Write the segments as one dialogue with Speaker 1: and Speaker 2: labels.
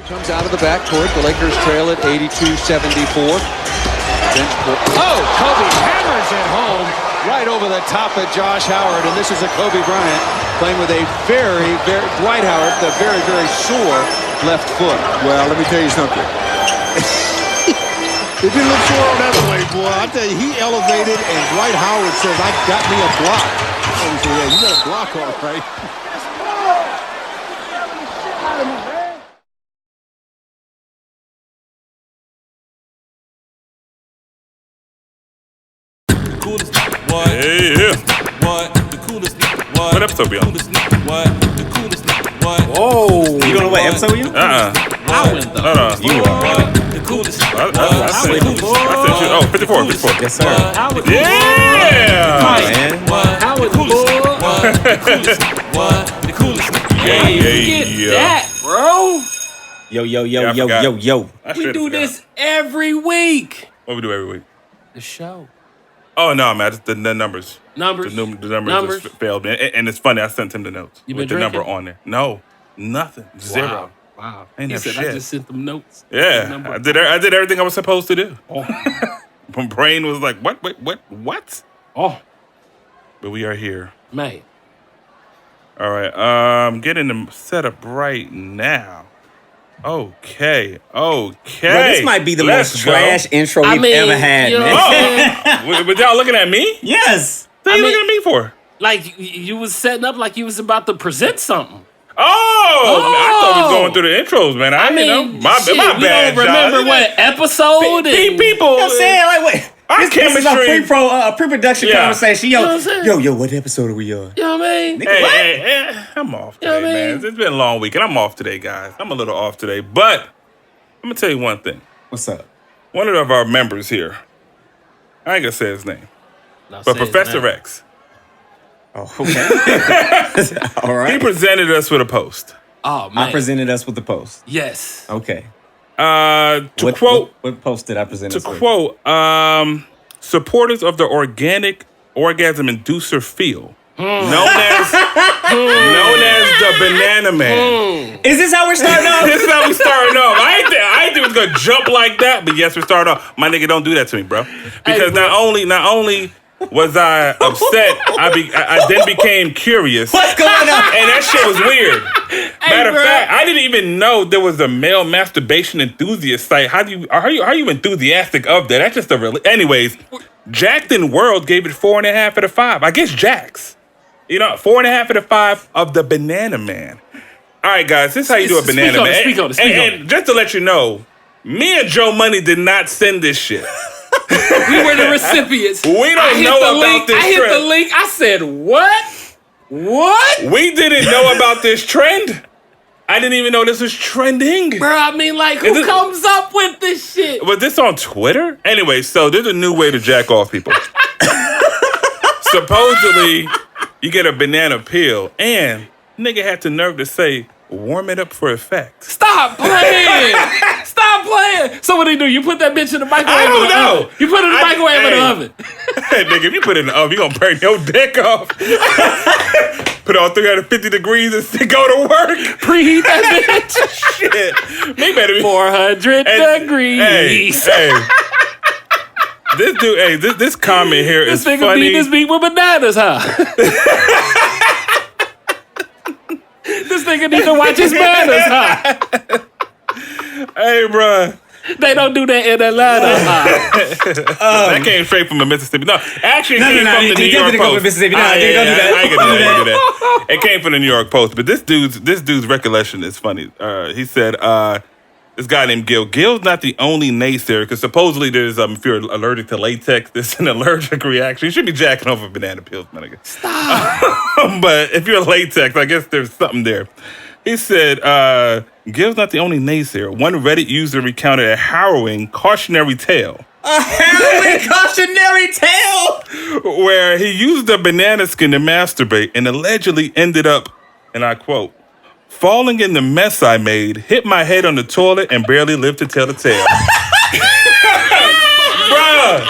Speaker 1: Comes out of the backcourt. The Lakers trail at 82-74. Oh, Kobe hammers it home right over the top of Josh Howard. And this is a Kobe Bryant playing with a very, Dwight Howard, the very, very sore left foot.
Speaker 2: Well, let me tell you something. It didn't look sore on that way, boy. I tell you, he elevated, and Dwight Howard says, I got me a block. And he said, yeah, you got a block all right.
Speaker 3: What? Yeah. What? The coolest. What episode we on? What? The coolest. What?
Speaker 4: Whoa. You don't know what episode we on?
Speaker 3: I win though. No.
Speaker 4: You
Speaker 3: what? The coolest. I said you. Oh, 54.
Speaker 4: Yes, sir.
Speaker 3: Yeah.
Speaker 4: Man.
Speaker 3: How the coolest. The coolest. What? The coolest.
Speaker 5: Yeah. That, bro.
Speaker 4: Yo.
Speaker 5: We do this every week.
Speaker 3: What we do every week?
Speaker 5: The show.
Speaker 3: Oh no, man! Just the numbers.
Speaker 5: Numbers.
Speaker 3: The numbers just failed me, and it's funny. I sent him the notes with the number on there. No, nothing. Zero.
Speaker 5: Wow.
Speaker 3: Ain't
Speaker 5: He
Speaker 3: that
Speaker 5: said
Speaker 3: shit.
Speaker 5: I just sent them notes.
Speaker 3: Yeah, I did everything I was supposed to do. My brain was like, what?
Speaker 5: Oh,
Speaker 3: But we are here.
Speaker 5: man.
Speaker 3: All right. Getting them set up right now. Okay.
Speaker 4: Bro, this might be the most trash intro we've ever had,
Speaker 5: you know
Speaker 4: man.
Speaker 3: But y'all looking at me?
Speaker 4: Yes.
Speaker 3: What are you looking at me for?
Speaker 5: Like you was setting up like you was about to present something.
Speaker 3: Oh, I thought we was going through the intros, man.
Speaker 5: I mean, my
Speaker 3: bad.
Speaker 5: We don't remember what episode.
Speaker 3: People.
Speaker 4: You know what I'm saying? Like, wait. This is a pre-production conversation. Yo, what episode are we on?
Speaker 5: You know what I mean?
Speaker 3: Hey, I'm off today, man. It's been a long week, and I'm off today, guys. I'm a little off today, but I'm going to tell you one thing.
Speaker 4: What's up?
Speaker 3: One of our members here, I ain't going to say his name, but Professor X.
Speaker 4: Oh, okay. All right.
Speaker 3: He presented us with a post.
Speaker 5: Oh, man.
Speaker 4: I presented us with the post.
Speaker 5: Yes.
Speaker 4: Okay.
Speaker 3: What
Speaker 4: post did I present?
Speaker 3: To quote, supporters of the organic orgasm inducer feel, known as the Banana Man.
Speaker 4: Is this how we're starting off?
Speaker 3: This is how we starting off. I ain't think it was gonna jump like that, but yes, we're starting off. My nigga, don't do that to me, bro. Because not only was I upset, I then became curious.
Speaker 4: What's going on?
Speaker 3: And that shit was weird. Matter of fact, I didn't even know there was a male masturbation enthusiast site. Are you enthusiastic of that? That's just a real. Anyways, Jackson World gave it 4.5 out of 5. I guess Jax. 4.5 out of 5 of the Banana Man. All right, guys, this is how you do a Banana Man.
Speaker 5: Speak on it.
Speaker 3: And just to let you know, me and Joe Money did not send this shit.
Speaker 5: We were the recipients.
Speaker 3: We don't know about this trend.
Speaker 5: I hit the link. I said, what? What?
Speaker 3: We didn't know about this trend. I didn't even know this was trending.
Speaker 5: Bro, I mean, like, who comes up with this shit?
Speaker 3: Was this on Twitter? Anyway, so there's a new way to jack off people. Supposedly, you get a banana peel, and nigga had the nerve to say, warm it up for effect.
Speaker 5: Stop playing! Stop playing! So what do? You put that bitch in the microwave?
Speaker 3: I don't know.
Speaker 5: Oven. You put it in the microwave or the oven?
Speaker 3: Hey, nigga, if you put it in the oven, you gonna burn your dick off. Put it on 350 degrees and go to work.
Speaker 5: Preheat that bitch.
Speaker 3: Shit. Me better be
Speaker 5: 400 degrees.
Speaker 3: Hey. This dude, this comment here is funny. This nigga beat this
Speaker 5: beat with bananas, huh? This nigga need to watch his manners, huh?
Speaker 3: Hey, bruh.
Speaker 5: They don't do that in Atlanta, huh?
Speaker 3: That came straight from Mississippi. No, actually, it came from the New York Post.
Speaker 4: Go with Mississippi. No,
Speaker 3: don't do that. I ain't gonna do
Speaker 4: that.
Speaker 3: It came from the New York Post. But this dude's recollection is funny. He said, this guy named Gil. Gil's not the only naysayer, because supposedly there's, if you're allergic to latex, there's an allergic reaction. You should be jacking off of banana peels, my nigga.
Speaker 5: Stop.
Speaker 3: But if you're latex, I guess there's something there. He said, Gil's not the only naysayer. One Reddit user recounted a harrowing cautionary tale.
Speaker 4: A harrowing cautionary tale?
Speaker 3: Where he used a banana skin to masturbate and allegedly ended up, and I quote, falling in the mess I made, hit my head on the toilet, and barely lived to tell the tale. Bruh.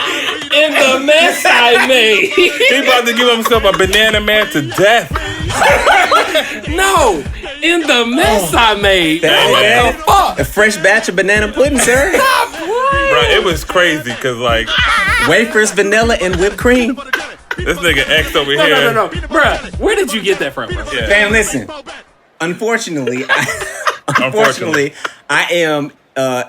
Speaker 5: In the mess I made.
Speaker 3: He about to give himself a banana man to death.
Speaker 5: No. in the mess I made. What the fuck?
Speaker 4: A fresh batch of banana pudding, sir.
Speaker 3: Bro, it was crazy because like
Speaker 4: Wafers, vanilla, and whipped cream.
Speaker 3: this nigga X over here.
Speaker 5: No. Bruh, where did you get that from, bro?
Speaker 3: Yeah.
Speaker 4: Fam, listen. Unfortunately, I am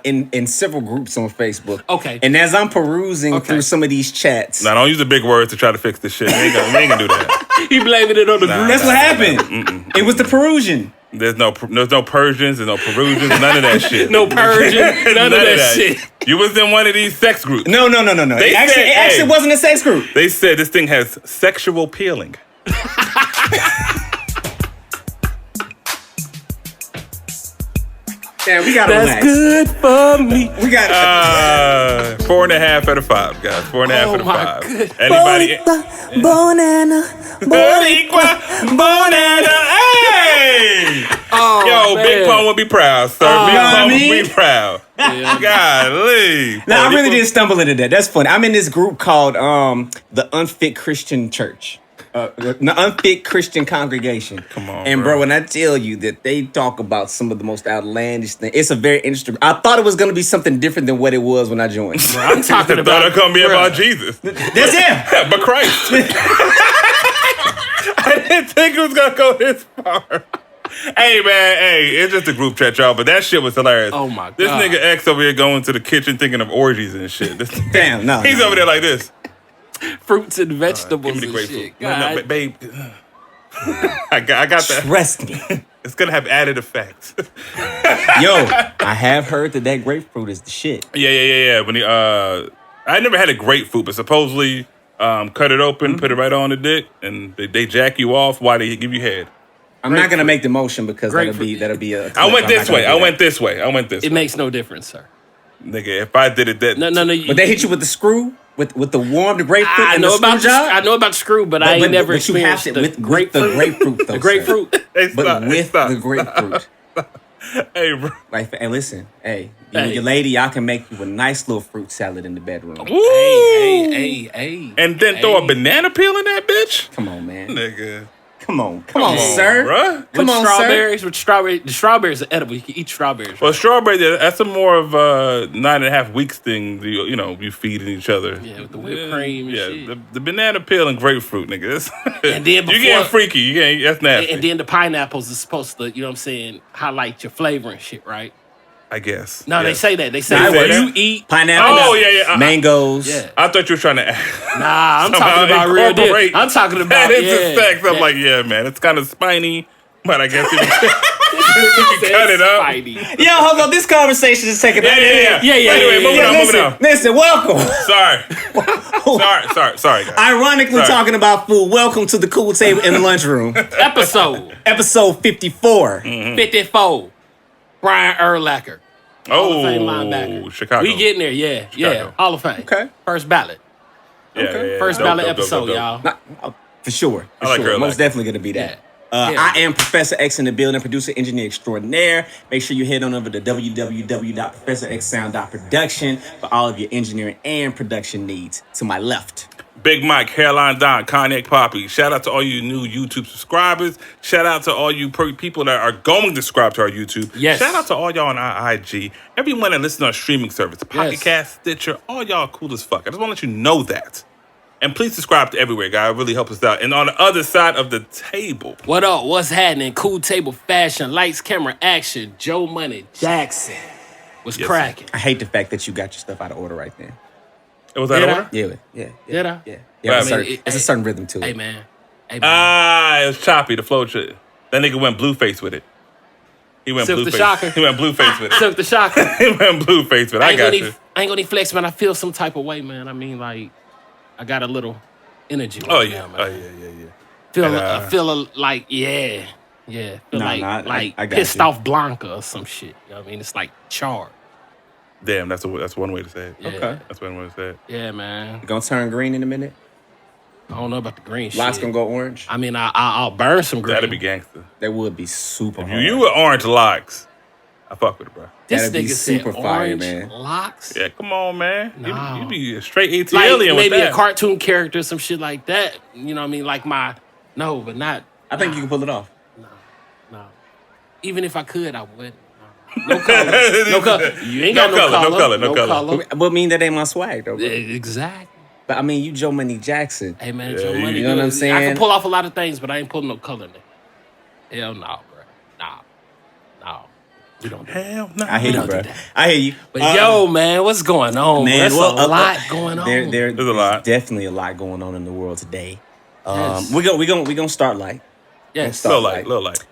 Speaker 4: in several groups on Facebook.
Speaker 5: Okay.
Speaker 4: And as I'm perusing through some of these chats,
Speaker 3: Now don't use the big words to try to fix this shit. We ain't gonna do that.
Speaker 5: He blaming it on the group.
Speaker 4: that's what happened. It was the Perusian.
Speaker 3: There's no Persians, there's no Perusians, none of that shit.
Speaker 5: No Persian, none of that shit.
Speaker 3: You was in one of these sex groups.
Speaker 4: No.
Speaker 3: They
Speaker 4: It actually wasn't a sex group.
Speaker 3: They said this thing has sexual peeling.
Speaker 4: Damn, we gotta relax.
Speaker 5: Good for me.
Speaker 4: We got
Speaker 3: 4.5 out of 5, guys. 4.5 out of 5.
Speaker 5: goodness.
Speaker 3: Anybody?
Speaker 4: Banana.
Speaker 3: Boricua, banana, hey!
Speaker 5: Oh,
Speaker 3: Yo,
Speaker 5: man.
Speaker 3: Big Pun will be proud, sir. Big Pun will be proud.
Speaker 5: Yeah.
Speaker 3: Golly.
Speaker 4: Now I really did stumble into that. That's funny. I'm in this group called the Unfit Christian Church. The Unfit Christian Congregation.
Speaker 3: Come on,
Speaker 4: and
Speaker 3: bro.
Speaker 4: when I tell you that they talk about some of the most outlandish things, it's a very interesting. I thought it was going to be something different than what it was when I joined.
Speaker 5: Bro, I'm talking
Speaker 3: I thought it
Speaker 5: about.
Speaker 3: was going to be about Jesus.
Speaker 4: That's it.
Speaker 3: But Christ. I didn't think it was going to go this far. Hey, man, it's just a group chat, y'all, but that shit was hilarious.
Speaker 5: Oh, my God.
Speaker 3: This nigga X over here going to the kitchen thinking of orgies and shit.
Speaker 4: Damn, no.
Speaker 3: He's over there like this.
Speaker 5: Fruits and vegetables
Speaker 3: Give me the
Speaker 5: and
Speaker 3: grapefruit.
Speaker 5: shit.
Speaker 3: No,
Speaker 5: God.
Speaker 3: babe. I got that.
Speaker 4: Trust me.
Speaker 3: It's going to have added effects.
Speaker 4: Yo, I have heard that grapefruit is the shit.
Speaker 3: Yeah. When I never had a grapefruit, but supposedly cut it open, put it right on the dick, and they jack you off while they give you head.
Speaker 4: I'm not gonna make the motion because
Speaker 5: Grapefruit.
Speaker 4: that'll be a.
Speaker 3: I went this way.
Speaker 4: I went
Speaker 5: It makes no difference, sir.
Speaker 3: Nigga, if I did it that...
Speaker 5: No.
Speaker 4: But they hit you with the screw with the warm grapefruit.
Speaker 5: I
Speaker 4: and
Speaker 5: know
Speaker 4: the
Speaker 5: about
Speaker 4: screw job.
Speaker 5: I know about the screw, but I ain't never
Speaker 4: But you have
Speaker 5: experienced
Speaker 4: to
Speaker 5: the
Speaker 4: with
Speaker 5: grapefruit.
Speaker 4: the grapefruit though.
Speaker 5: The grapefruit.
Speaker 3: Hey,
Speaker 4: But
Speaker 3: stop,
Speaker 4: with
Speaker 3: stop,
Speaker 4: the grapefruit.
Speaker 3: stop. Hey, bro.
Speaker 4: Like, and listen, hey, you and
Speaker 5: Hey.
Speaker 4: your lady, y'all can make you a nice little fruit salad in the bedroom.
Speaker 5: Hey.
Speaker 3: And then throw a banana peel in that bitch?
Speaker 4: Come on, man.
Speaker 3: Nigga.
Speaker 4: Come on, sir.
Speaker 3: Bruh.
Speaker 4: Come on,
Speaker 5: strawberries, with strawberries. The strawberries are edible. You can eat strawberries.
Speaker 3: Well, strawberry, that's a more of a 9.5 weeks thing. You feeding each other.
Speaker 5: Yeah, with the whipped cream and shit.
Speaker 3: The banana peel and grapefruit, nigga.
Speaker 5: And then
Speaker 3: you
Speaker 5: before-
Speaker 3: getting freaky. You getting, that's nasty.
Speaker 5: And then the pineapples is supposed to, you know what I'm saying, highlight your flavor and shit, right?
Speaker 3: I guess.
Speaker 5: No, they
Speaker 3: Yes.
Speaker 5: say that. They say
Speaker 3: They say
Speaker 5: when
Speaker 3: that?
Speaker 5: you eat.
Speaker 4: Pineapple.
Speaker 3: Oh, yeah.
Speaker 4: Mangoes.
Speaker 5: Yeah.
Speaker 3: I thought you were trying to
Speaker 5: Nah, I'm
Speaker 3: somehow
Speaker 5: talking about real deal.
Speaker 3: incorporate
Speaker 5: I'm talking about
Speaker 3: that into
Speaker 5: yeah.
Speaker 3: sex. I'm
Speaker 5: Yeah.
Speaker 3: like, yeah, man, it's kind of spiny, but I guess if you cut it up.
Speaker 5: Spidey.
Speaker 4: Yo, hold on. This conversation is taking.
Speaker 5: Yeah.
Speaker 3: Anyway, moving on.
Speaker 4: Listen, welcome.
Speaker 3: Sorry, guys.
Speaker 4: Ironically,
Speaker 3: Sorry.
Speaker 4: talking about food. Welcome to the Cool Table in the Lunchroom, episode 54.
Speaker 5: 54. Brian Urlacher. Hall of Fame
Speaker 3: Oh,
Speaker 5: linebacker.
Speaker 3: Chicago.
Speaker 5: We getting there, yeah.
Speaker 3: Chicago.
Speaker 5: Hall of Fame.
Speaker 4: Okay.
Speaker 5: First ballot.
Speaker 3: Yeah.
Speaker 5: First
Speaker 3: Dope,
Speaker 5: ballot
Speaker 3: dope, dope,
Speaker 5: episode,
Speaker 3: dope.
Speaker 5: y'all.
Speaker 4: For sure.
Speaker 3: I like her
Speaker 4: Most
Speaker 3: like
Speaker 4: definitely going to be that.
Speaker 5: Yeah.
Speaker 4: I am Professor X in the building, producer, engineer extraordinaire. Make sure you head on over to www.professorxsound.production for all of your engineering and production needs. To my left.
Speaker 3: Big Mike, Hairline Don, Cognac Poppy. Shout out to all you new YouTube subscribers. Shout out to all you people that are going to subscribe to our YouTube.
Speaker 5: Yes.
Speaker 3: Shout out to all y'all on our IG. Everyone that listens to our streaming service. Pocket
Speaker 5: Yes.
Speaker 3: Cast, Stitcher, all y'all cool as fuck. I just want to let you know that. And please subscribe to everywhere, guys. It really helps us out. And on the other side of the table.
Speaker 5: What up? What's happening? Cool Table Fashion, Lights, Camera, Action, Joe Money Jackson. Was
Speaker 3: Yes,
Speaker 5: cracking.
Speaker 4: I hate the fact that you got your stuff out of order right there.
Speaker 3: It was that
Speaker 5: Did I?
Speaker 3: order?
Speaker 4: Yeah.
Speaker 5: Did I?
Speaker 4: Yeah.
Speaker 3: Well,
Speaker 4: There's
Speaker 3: I
Speaker 5: mean,
Speaker 4: a certain rhythm to it.
Speaker 5: Hey, man. It
Speaker 3: It was choppy, the flow shit. That nigga went blueface with it. He went
Speaker 5: Silk the
Speaker 3: blueface.
Speaker 5: Shocker.
Speaker 3: He went blueface with it.
Speaker 5: Took the shocker.
Speaker 3: He went blueface with it. I got you.
Speaker 5: I ain't gonna need flex, man. I feel some type of way, man. I mean, like, I got a little energy.
Speaker 3: Oh,
Speaker 5: right
Speaker 3: yeah.
Speaker 5: now, man.
Speaker 3: Oh, yeah.
Speaker 5: I feel like, yeah. Feel
Speaker 4: I got
Speaker 5: pissed
Speaker 4: you.
Speaker 5: off Blanca or some shit. You know what I mean? It's like charred.
Speaker 3: Damn, that's one way to say it.
Speaker 5: Yeah.
Speaker 4: Okay.
Speaker 3: That's one way to say it.
Speaker 5: Yeah, man.
Speaker 4: Gonna turn green in a minute.
Speaker 5: I don't know about the green
Speaker 4: Lights
Speaker 5: shit.
Speaker 4: gonna go orange.
Speaker 5: I mean, I'll burn some green.
Speaker 3: That'd be gangster.
Speaker 4: That would be super
Speaker 3: If
Speaker 4: hard.
Speaker 3: you were orange locks, I fuck with it, bro.
Speaker 5: This
Speaker 4: That'd be
Speaker 5: nigga said
Speaker 4: super fire,
Speaker 5: orange
Speaker 4: man.
Speaker 5: locks.
Speaker 3: Yeah, come on, man.
Speaker 5: No.
Speaker 3: You be a straight AT
Speaker 5: Like
Speaker 3: alien with
Speaker 5: maybe
Speaker 3: that.
Speaker 5: a cartoon character, some shit like that. You know what I mean? Like but not.
Speaker 4: I think you can pull it off.
Speaker 5: No. Even if I could, I wouldn't. No color. No color. You ain't got no color.
Speaker 4: But mean that ain't my swag though. Bro.
Speaker 5: Exactly.
Speaker 4: But I mean, you Joe Money Jackson.
Speaker 5: Hey man, Joe Money.
Speaker 4: You know what I'm saying?
Speaker 5: I can pull off a lot of things, but I ain't pulling no color in it. Hell no, bro. No. We don't do that.
Speaker 3: Hell no.
Speaker 4: I hear you, bro. I hear you.
Speaker 5: But yo, man, what's going on?
Speaker 4: Man,
Speaker 5: There's a lot going on.
Speaker 4: There's
Speaker 3: a lot.
Speaker 4: Definitely a lot going on in the world today.
Speaker 5: Yes.
Speaker 4: We gonna start light.
Speaker 5: Yes.
Speaker 3: Little light.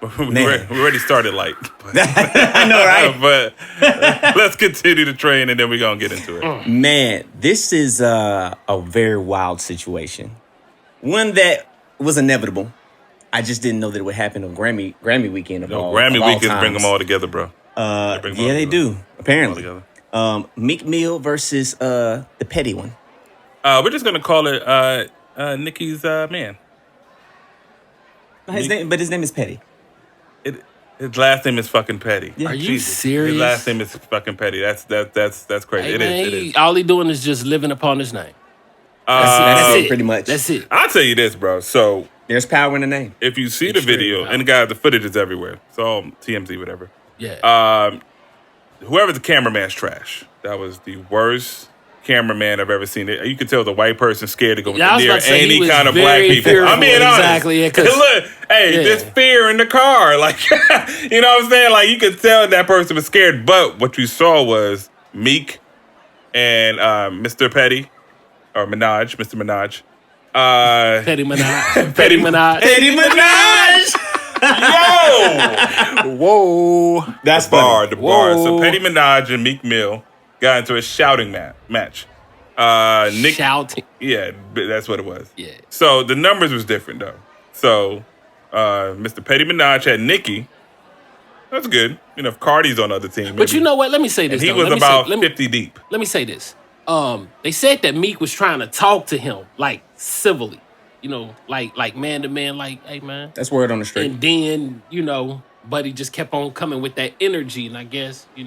Speaker 3: We already started light.
Speaker 4: I know, right?
Speaker 3: But let's continue the train and then we're going to get into it.
Speaker 4: Man, this is a very wild situation. One that was inevitable. I just didn't know that it would happen on Grammy weekend.
Speaker 3: Grammy weekends bring them all together, bro.
Speaker 4: They do, apparently. Meek Mill versus the petty one.
Speaker 3: We're just going to call it Nicki's man.
Speaker 4: His name is Petty.
Speaker 3: His last name is fucking Petty.
Speaker 5: Yeah. Are you serious?
Speaker 3: His last name is fucking Petty. That's crazy.
Speaker 5: Hey,
Speaker 3: it
Speaker 5: man,
Speaker 3: is.
Speaker 5: All he doing is just living upon his name.
Speaker 4: That's it, pretty much.
Speaker 5: That's it.
Speaker 3: I'll tell you this, bro. So
Speaker 4: there's power in the name.
Speaker 3: if you see the video, and the footage is everywhere. So TMZ, whatever.
Speaker 5: Yeah.
Speaker 3: Whoever the cameraman's trash. That was the worst cameraman I've ever seen. You could tell the white person scared to go near any kind of black people.
Speaker 5: Fearful.
Speaker 3: I'm being honest.
Speaker 5: Exactly. Yeah,
Speaker 3: look, there's fear in the car. Like, you know what I'm saying? Like, you could tell that person was scared. But what you saw was Meek and Mr. Petty, or Minaj, Mr. Minaj.
Speaker 5: Petty Minaj. Petty Minaj.
Speaker 4: Petty Minaj.
Speaker 3: Yo!
Speaker 4: Whoa. That's
Speaker 3: the bar.
Speaker 5: Whoa.
Speaker 3: So Petty Minaj and Meek Mill got into a shouting match.
Speaker 5: Shouting.
Speaker 3: Yeah, that's what it was.
Speaker 5: Yeah.
Speaker 3: So the numbers was different though. So Mr. Petty Minaj had Nicki. That's good. You know, if Cardi's on the other team.
Speaker 5: But you know what? Let me say this.
Speaker 3: And he was about 50 deep.
Speaker 5: Let me say this. They said that Meek was trying to talk to him like civilly. You know, like man to man, like, hey man.
Speaker 4: That's word on the street.
Speaker 5: And then, Buddy just kept on coming with that energy, and I guess, he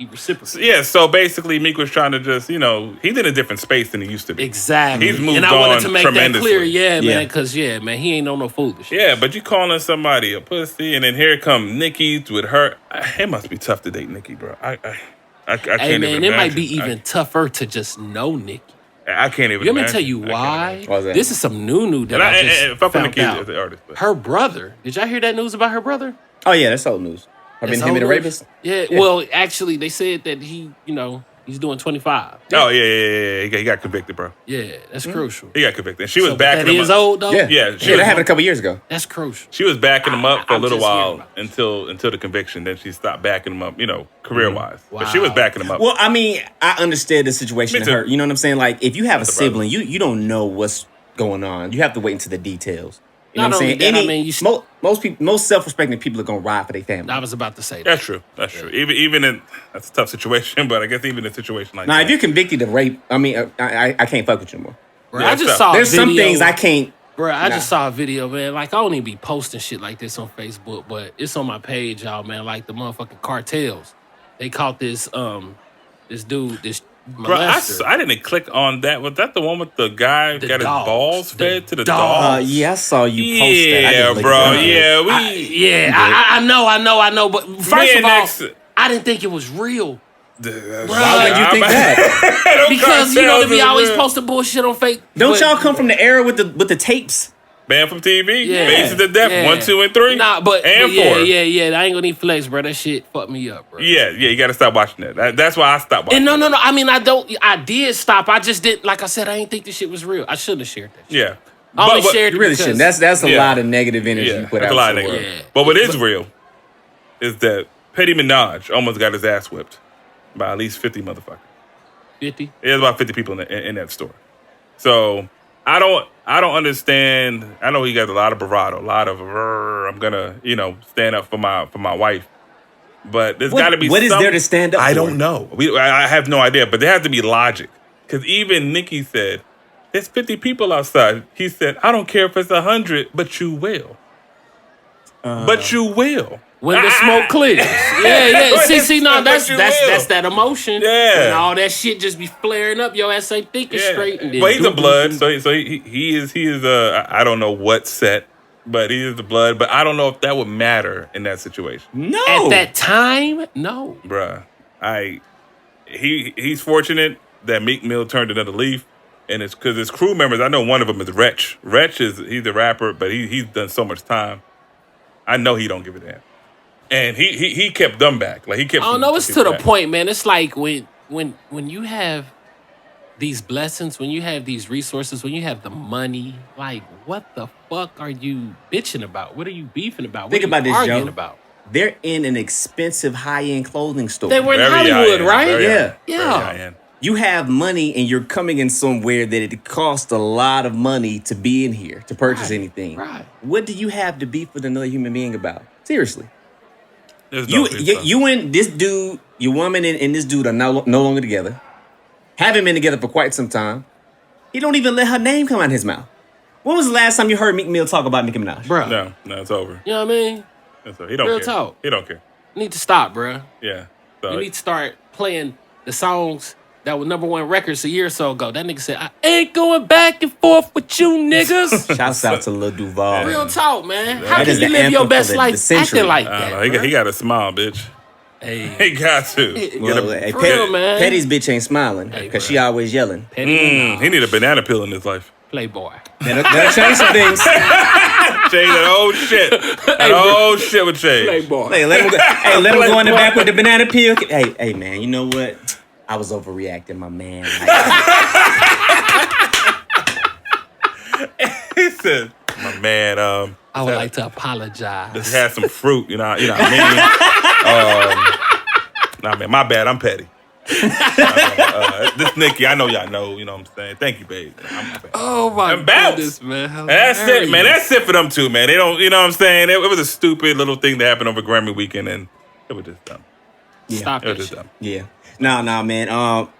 Speaker 5: reciprocated.
Speaker 3: Yeah, so basically Meek was trying to just, he's in a different space than he used to be.
Speaker 5: Exactly.
Speaker 3: He's moved
Speaker 5: and I wanted to make that clear,
Speaker 3: yeah,
Speaker 5: man, because, man, he ain't on no foolishness.
Speaker 3: Yeah, but you calling somebody a pussy, and then here come Nicki with her. It must be tough to date Nicki, bro. I can't even imagine.
Speaker 5: Hey, man, it might be even tougher to just know Nicki.
Speaker 3: I can't even
Speaker 5: Let me
Speaker 3: imagine.
Speaker 5: tell you why. This is some new that I just
Speaker 3: fuck
Speaker 5: found
Speaker 3: Nicki
Speaker 5: out.
Speaker 3: as an artist. But.
Speaker 5: Her brother. Did y'all hear that news about her brother?
Speaker 4: Oh, yeah, that's old news. Him and the rapist?
Speaker 5: Yeah, well, actually, they said that he, he's doing 25.
Speaker 3: Oh, yeah. He got convicted, bro.
Speaker 5: Yeah, that's crucial.
Speaker 3: He got convicted. And she was backing him up.
Speaker 5: That is old, though?
Speaker 4: Yeah, that happened a couple years ago.
Speaker 5: That's crucial.
Speaker 3: She was backing him up for a little while
Speaker 5: this.
Speaker 3: until the conviction. Then she stopped backing him up, career-wise.
Speaker 5: Wow.
Speaker 3: But she was backing him up.
Speaker 4: Well, I mean, I understand the situation in her. You know what I'm saying? Like, if you have a sibling, you don't know what's going on. You have to wait until the details. You know what I'm saying? Most self-respecting people are gonna ride for their family.
Speaker 5: I was about to say that.
Speaker 3: That's true. That's true. Even in that's a tough situation, but I guess even in a situation like that.
Speaker 4: Now, if you're convicted of rape, I mean, I can't fuck with you anymore.
Speaker 5: Bro, I just saw
Speaker 4: There's
Speaker 5: a video.
Speaker 4: some things I can't.
Speaker 5: Bro, I just saw a video, man. Like, I don't even be posting shit like this on Facebook, but it's on my page, y'all, man. Like, the motherfucking cartels. They caught this dude, this
Speaker 3: Bro,
Speaker 5: molester.
Speaker 3: I didn't click on that. Was that the one with the guy got his balls fed to the dog?
Speaker 4: Yeah, I saw you post that.
Speaker 3: Yeah, bro. Yeah,
Speaker 5: I know. But first of all, I didn't think it was real.
Speaker 4: Why would you think that?
Speaker 5: Because they be always posting bullshit on fake.
Speaker 4: Don't y'all come from the era with the tapes?
Speaker 3: Banned from TV,
Speaker 5: Yeah.
Speaker 3: Faces of Death, 1, 2, and 3.
Speaker 5: Nah, but
Speaker 3: 4.
Speaker 5: Yeah. I ain't gonna need flex, bro. That shit fucked me up, bro.
Speaker 3: Yeah, you gotta stop watching that. That's why I stopped watching.
Speaker 5: And no. I mean, I did stop. I just didn't. Like I said, I didn't think this shit was real. I shouldn't have shared that shit.
Speaker 3: Yeah,
Speaker 5: I only shared
Speaker 4: You
Speaker 5: it
Speaker 4: really
Speaker 5: because-
Speaker 4: shouldn't. That's a
Speaker 3: Yeah.
Speaker 4: lot of negative energy you put
Speaker 3: that's
Speaker 4: out.
Speaker 3: a lot of
Speaker 4: to the
Speaker 3: negative.
Speaker 4: world.
Speaker 5: Yeah.
Speaker 3: But what is real is that Petty Minaj almost got his ass whipped by at least 50 motherfuckers.
Speaker 5: 50?
Speaker 3: There's about 50 people in that store. So I don't understand. I know he got a lot of bravado, a lot of I'm gonna stand up for my wife. But there's got to be
Speaker 4: what is there to stand up
Speaker 3: I
Speaker 4: for?
Speaker 3: don't know. I have no idea. But there has to be logic. Because even Nicki said, there's 50 people outside. He said, I don't care if it's 100, but you will. But you will.
Speaker 5: When the smoke clears. Yeah. See, no, that's
Speaker 3: you
Speaker 5: that emotion.
Speaker 3: Yeah.
Speaker 5: And all that shit just be flaring up. Your ass ain't thinking straight. And then
Speaker 3: But he's a blood, so he is I don't know what set but he is the blood. But I don't know if that would matter in that situation.
Speaker 4: No.
Speaker 5: At that time, no.
Speaker 3: Bruh. He's fortunate that Meek Mill turned another leaf. And it's because his crew members, I know one of them is Wretch. Wretch he's a rapper, but he's done so much time. I know he don't give a damn. And he kept them back. Like he kept.
Speaker 5: I don't know. It's to the point, man. It's like when you have these blessings, when you have these resources, when you have the money, like what the fuck are you bitching about? What are you beefing about?
Speaker 4: Think about this,
Speaker 5: arguing
Speaker 4: Joe.
Speaker 5: about?
Speaker 4: They're in an expensive high-end clothing store.
Speaker 5: They were in Hollywood, right?
Speaker 4: Yeah. You have money and you're coming in somewhere that it costs a lot of money to be in here, to purchase anything.
Speaker 5: Right.
Speaker 4: What do you have to beef with another human being about? Seriously.
Speaker 3: You
Speaker 4: and this dude, your woman and this dude are no longer together. Haven't been together for quite some time. He don't even let her name come out of his mouth. When was the last time you heard Meek Mill talk about Nicki Minaj?
Speaker 5: Bro.
Speaker 3: No, it's over.
Speaker 5: You know what I mean?
Speaker 3: That's over. He don't
Speaker 5: Real
Speaker 3: care.
Speaker 5: talk.
Speaker 3: He don't care.
Speaker 5: You need to stop, bro.
Speaker 3: Yeah.
Speaker 5: You need to start playing the songs that were #1 records a year or so ago. That nigga said, I ain't going back and forth with you niggas.
Speaker 4: Shouts out to Lil Duval.
Speaker 5: Real talk, man.
Speaker 3: Yeah.
Speaker 5: How can you live your best life acting like that?
Speaker 3: He got to smile, bitch.
Speaker 5: Hey.
Speaker 3: He got to.
Speaker 4: Well,
Speaker 5: man.
Speaker 4: Petty's bitch ain't smiling because she always yelling.
Speaker 3: He need a banana peel in his life.
Speaker 5: Playboy.
Speaker 4: That'll change some things.
Speaker 3: Change that old shit. That old shit would change.
Speaker 5: Playboy.
Speaker 4: Hey, let him go in the back with the banana peel. Hey, man, you know what? I was overreacting, my man.
Speaker 3: He said, my man,
Speaker 5: I would like to apologize.
Speaker 3: Just had some fruit, you know what I mean? Nah, man, my bad, I'm petty. This Nicki, I know y'all know, you know what I'm saying? Thank you, babe.
Speaker 5: Oh my goodness, man.
Speaker 3: That's it, man. That's it for them two, man. They don't, you know what I'm saying? It was a stupid little thing that happened over Grammy weekend, and it was just dumb.
Speaker 4: Yeah.
Speaker 5: Stop
Speaker 3: it.
Speaker 5: it.
Speaker 3: Was just dumb.
Speaker 4: Yeah. No, man.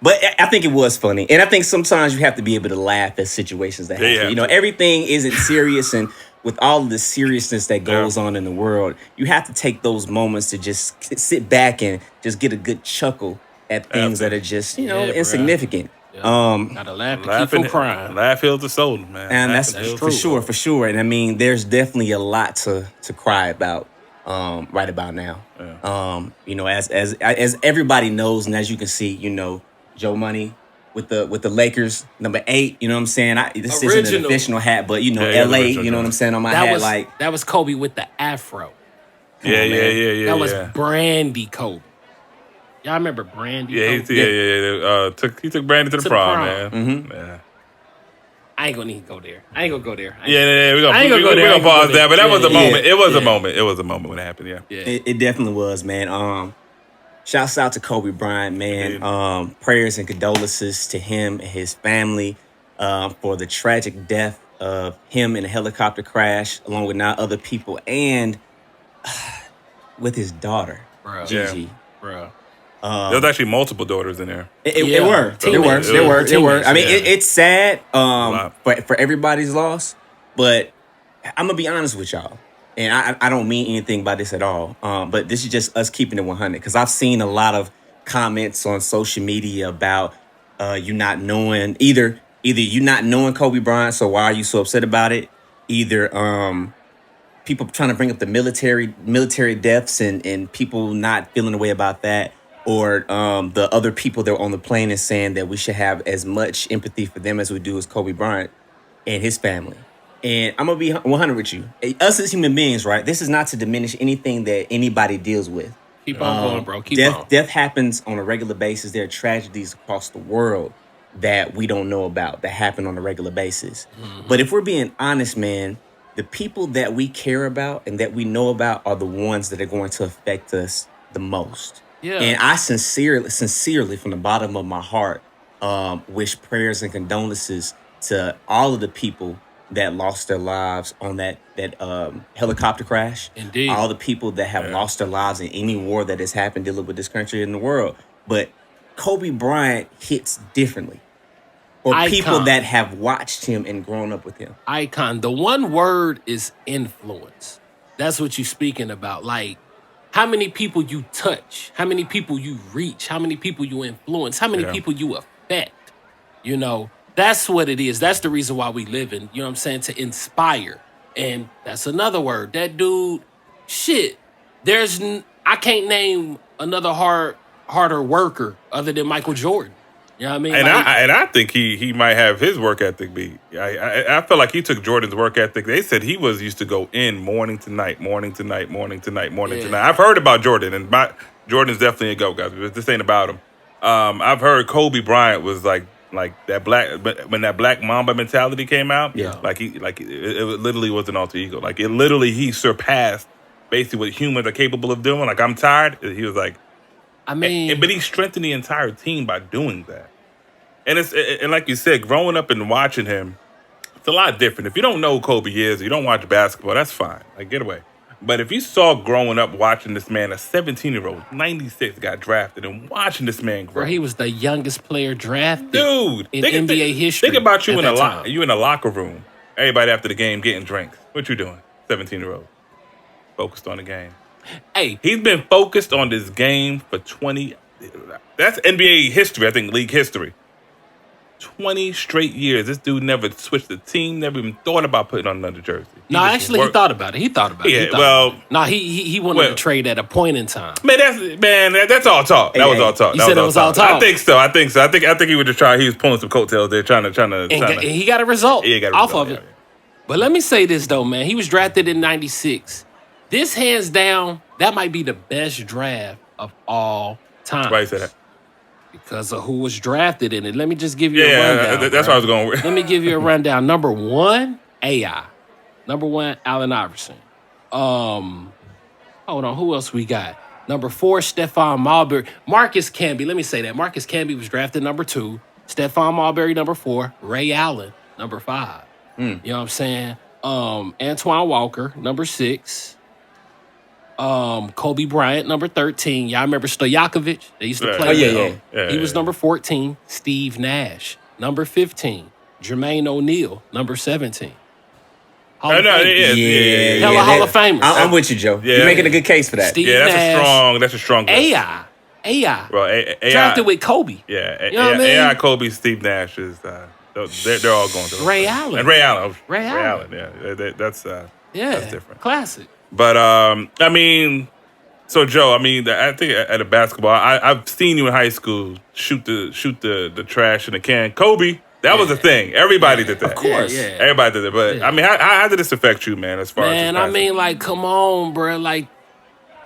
Speaker 4: But I think it was funny. And I think sometimes you have to be able to laugh at situations that happen.
Speaker 3: Yeah.
Speaker 4: You know, everything isn't serious, and with all of the seriousness that goes on in the world, you have to take those moments to just sit back and just get a good chuckle at things that are just, insignificant.
Speaker 5: Yeah. Gotta laugh to keep from crying.
Speaker 3: Laugh heals the soul, man.
Speaker 4: And that's for sure. And I mean, there's definitely a lot to cry about right about now.
Speaker 3: Yeah.
Speaker 4: You know, as everybody knows, and as you can see, you know, Joe Money with the Lakers, number 8. You know what I'm saying? This isn't an official hat, but you know, LA. You know what I'm saying on my hat.
Speaker 5: That was Kobe with the afro.
Speaker 3: Yeah.
Speaker 5: That was Brandy Kobe. Y'all remember Brandy?
Speaker 3: Yeah, he took Brandy to the prom, man.
Speaker 4: Mm-hmm.
Speaker 3: Yeah.
Speaker 5: I ain't gonna need to go there. I ain't gonna go there.
Speaker 3: We're gonna pause that, but that was a moment. It was a moment. It was a moment when it happened, yeah.
Speaker 4: It definitely was, man. Shouts out to Kobe Bryant, man. Prayers and condolences to him and his family for the tragic death of him in a helicopter crash, along with 9 other people, and with his daughter, Gigi.
Speaker 5: Bro.
Speaker 3: There was actually multiple daughters in there.
Speaker 4: There were. I mean, it's sad for everybody's loss, but I'm gonna be honest with y'all, and I don't mean anything by this at all. But this is just us keeping it 100, because I've seen a lot of comments on social media about you not knowing either you not knowing Kobe Bryant, so why are you so upset about it? Either people trying to bring up the military deaths and people not feeling the way about that. Or the other people that were on the plane is saying that we should have as much empathy for them as we do as Kobe Bryant and his family. And I'm going to be 100 with you. Us as human beings, right? This is not to diminish anything that anybody deals with.
Speaker 5: Keep on going, bro. Keep on.
Speaker 4: Death happens on a regular basis. There are tragedies across the world that we don't know about that happen on a regular basis. Mm-hmm. But if we're being honest, man, the people that we care about and that we know about are the ones that are going to affect us the most.
Speaker 5: Yeah.
Speaker 4: And I sincerely, from the bottom of my heart, wish prayers and condolences to all of the people that lost their lives on that helicopter crash.
Speaker 5: Indeed.
Speaker 4: All the people that have lost their lives in any war that has happened dealing with this country and the world. But Kobe Bryant hits differently. Or people that have watched him and grown up with him.
Speaker 5: Icon. The one word is influence. That's what you're speaking about. Like, how many people you touch, how many people you reach, how many people you influence, how many people you affect. You know, that's what it is. That's the reason why we live in, you know what I'm saying, to inspire And that's another word. That dude, shit. I can't name another harder worker other than Michael Jordan. You know what I mean?
Speaker 3: And I think he might have his work ethic beat. I feel like he took Jordan's work ethic. They said he used to go in morning to night, morning to night, morning to night, morning to night. I've heard about Jordan, and Jordan's definitely a GOAT, guys. But this ain't about him. I've heard Kobe Bryant was like that when that black Mamba mentality came out.
Speaker 4: Yeah,
Speaker 3: it literally was an alter ego. Like it literally he surpassed basically what humans are capable of doing. Like I'm tired. He was like.
Speaker 5: I mean,
Speaker 3: but he strengthened the entire team by doing that. And like you said, growing up and watching him, it's a lot different. If you don't know who Kobe is, you don't watch basketball, that's fine. Like, get away. But if you saw growing up watching this man, a 17-year-old, 96, got drafted, and watching this man grow.
Speaker 5: Bro, he was the youngest player drafted
Speaker 3: in
Speaker 5: NBA history.
Speaker 3: Think about you in a locker room. Everybody after the game getting drinks. What you doing? 17-year-old. Focused on the game.
Speaker 5: Hey,
Speaker 3: he's been focused on this game for 20. That's NBA history, I think, league history. 20 straight years. This dude never switched the team. Never even thought about putting on another jersey.
Speaker 5: He thought about it. He wanted to trade at a point in time.
Speaker 3: That's all talk. That was all talk.
Speaker 5: You said it was all talk.
Speaker 3: I think so. I think he was just trying. He was pulling some coattails there, trying to.
Speaker 5: And he got a result.
Speaker 3: Yeah, he got a
Speaker 5: off
Speaker 3: result,
Speaker 5: of it. But let me say this though, man. He was drafted in '96. This, hands down, that might be the best draft of all time.
Speaker 3: Why you say that?
Speaker 5: Because of who was drafted in it. Let me just give you a rundown.
Speaker 3: That's what I was going with.
Speaker 5: Let me give you a rundown. Number 1, AI. Number 1, Allen Iverson. Hold on, who else we got? Number 4, Stephon Marbury. Marcus Camby. Let me say that. Marcus Camby was drafted number 2. Stephon Marbury, number 4. Ray Allen, number 5. You know what I'm saying? Antoine Walker, number 6. Kobe Bryant, number 13. Y'all remember Stojakovic? They used to play with him. He was number 14. Steve Nash, number 15. Jermaine O'Neal, number 17. Hall of Famers.
Speaker 4: I'm with you, Joe. You're making a good case for that.
Speaker 5: Steve Nash,
Speaker 3: that's a strong
Speaker 5: AI.
Speaker 3: Well, AI
Speaker 5: drafted with Kobe.
Speaker 3: Yeah,
Speaker 5: you know what I mean?
Speaker 3: AI, Kobe, Steve Nash is they're all going to
Speaker 5: Ray Allen.
Speaker 3: And Ray Allen.
Speaker 5: Ray Allen.
Speaker 3: Yeah, that's different.
Speaker 5: Classic.
Speaker 3: But I mean, so Joe, I mean, I think at a basketball, I've seen you in high school shoot the trash in the can. Kobe, that was a thing. Everybody did that.
Speaker 4: Of course,
Speaker 3: everybody did it. But I mean, how did this affect you, man? As far as
Speaker 5: I mean, like, come on, bro. Like,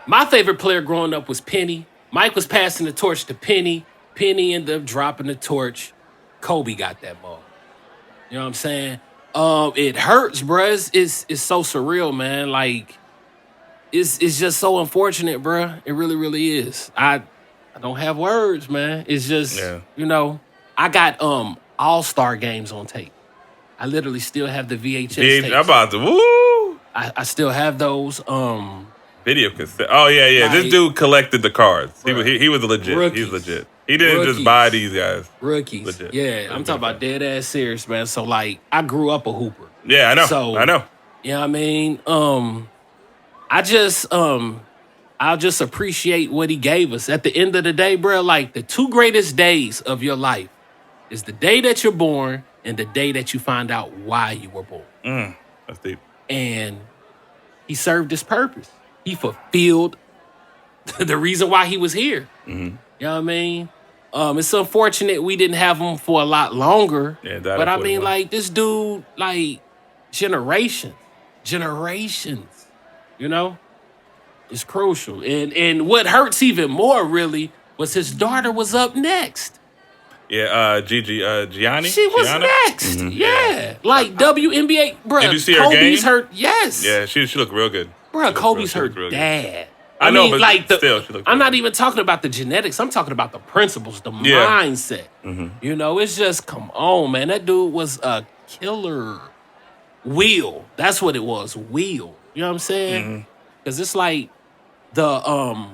Speaker 5: my favorite player growing up was Penny. Mike was passing the torch to Penny. Penny ended up dropping the torch. Kobe got that ball. You know what I'm saying? It hurts, bro. It's so surreal, man. Like. It's just so unfortunate, bro. It really, really is. I don't have words, man. It's just, I got All-Star games on tape. I literally still have the VHS tapes.
Speaker 3: I'm about to, woo!
Speaker 5: I still have those.
Speaker 3: Video cassette. Oh, yeah. Like, this dude collected the cards. He was legit.
Speaker 5: Rookies.
Speaker 3: He was legit. He didn't just buy these guys.
Speaker 5: Rookies.
Speaker 3: Legit.
Speaker 5: Yeah, I'm talking about dead ass serious, man. So, like, I grew up a hooper.
Speaker 3: Yeah, I know.
Speaker 5: You know what I mean? I'll just appreciate what he gave us. At the end of the day, bro, like the 2 greatest days of your life is the day that you're born and the day that you find out why you were born.
Speaker 3: That's deep.
Speaker 5: And he served his purpose. He fulfilled the reason why he was here.
Speaker 3: Mm-hmm.
Speaker 5: You know what I mean? It's unfortunate we didn't have him for a lot longer.
Speaker 3: Yeah,
Speaker 5: but I mean, like, this dude, like, generations. You know, it's crucial. And what hurts even more, really, was his daughter was up next.
Speaker 3: Yeah, Gigi, Gianni?
Speaker 5: She was next. Mm-hmm. Yeah. Like, WNBA, bro.
Speaker 3: Did you see
Speaker 5: Kobe's
Speaker 3: her game?
Speaker 5: Yes.
Speaker 3: Yeah, she looked real good.
Speaker 5: Bro, Kobe's her dad.
Speaker 3: I know,
Speaker 5: mean,
Speaker 3: but
Speaker 5: like
Speaker 3: still, she looked
Speaker 5: I'm
Speaker 3: good.
Speaker 5: not even talking about the genetics. I'm talking about the principles, the mindset.
Speaker 3: Mm-hmm.
Speaker 5: You know, it's just, come on, man. That dude was a killer. Will. That's what it was. Will. You know what I'm saying? Because it's like the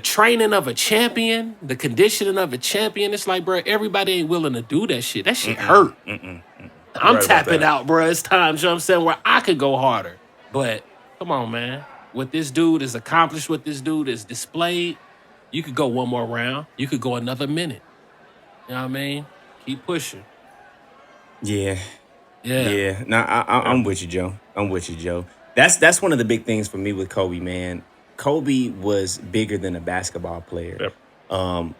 Speaker 5: training of a champion, the conditioning of a champion. It's like, bro, everybody ain't willing to do that shit. That shit hurt. I'm tapping out, bro. It's times, you know what I'm saying, where I could go harder. But come on, man. What this dude has accomplished, what this dude has displayed, you could go one more round. You could go another minute. You know what I mean? Keep pushing.
Speaker 4: Yeah.
Speaker 5: Yeah.
Speaker 4: No, I'm with you, Joe. I'm with you, Joe. That's one of the big things for me with Kobe, man. Kobe was bigger than a basketball player.
Speaker 3: Yep.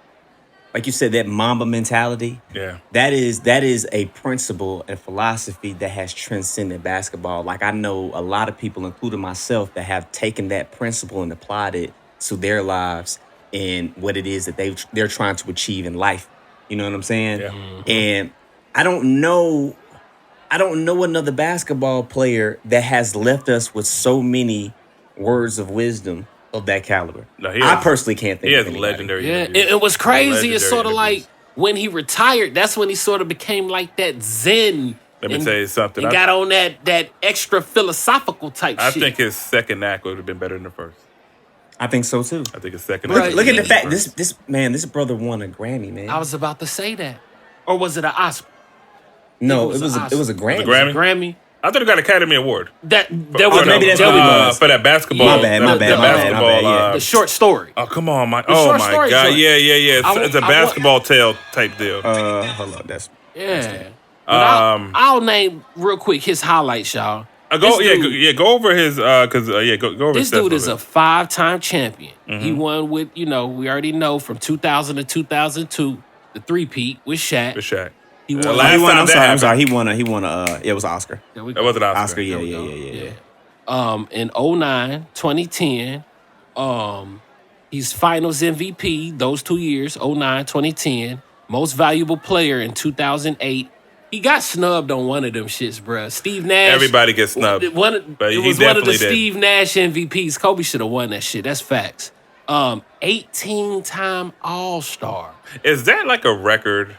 Speaker 4: Like you said, that Mamba mentality.
Speaker 3: Yeah.
Speaker 4: That is a principle and philosophy that has transcended basketball. Like, I know a lot of people, including myself, that have taken that principle and applied it to their lives and what it is that they're trying to achieve in life. You know what I'm saying?
Speaker 3: Yeah.
Speaker 4: Mm-hmm. And I don't know another basketball player that has left us with so many words of wisdom of that caliber.
Speaker 3: No,
Speaker 4: I personally can't think of
Speaker 3: anybody.
Speaker 4: legendary.
Speaker 5: Yeah, it was crazy. It's sort of like when he retired, that's when he sort of became like that zen.
Speaker 3: Let me tell you something.
Speaker 5: And got on that extra philosophical type shit.
Speaker 3: I think his second act would have been better than the first.
Speaker 4: I think so too.
Speaker 3: I think his second
Speaker 4: act. Look at the fact this brother won a Grammy, man.
Speaker 5: I was about to say that. Or was it an Oscar?
Speaker 4: No, it was a Grammy.
Speaker 3: It was a Grammy? I thought he got an Academy Award.
Speaker 5: Maybe that's what it was.
Speaker 3: For that basketball.
Speaker 4: My bad.
Speaker 5: The short story.
Speaker 3: Oh, come on, my God. Joint. Yeah. It's a basketball tale type deal.
Speaker 4: Hold on.
Speaker 5: Yeah. I'll name real quick his highlights, y'all.
Speaker 3: Go over his go over
Speaker 5: this dude is a 5-time champion.
Speaker 3: Mm-hmm.
Speaker 5: He won with, we already know from 2000 to 2002, the three-peat with Shaq. He won.
Speaker 4: I'm sorry. He won it was Oscar.
Speaker 3: It was an Oscar.
Speaker 4: Oscar, yeah.
Speaker 5: In 2009, 2010, he's finals MVP those 2 years, 2009, 2010. Most valuable player in 2008. He got snubbed on one of them shits, bruh. Steve Nash.
Speaker 3: Everybody gets snubbed.
Speaker 5: It was one of the Steve Nash MVPs. Kobe should have won that shit. That's facts. 18-time All-Star.
Speaker 3: Is that like a record?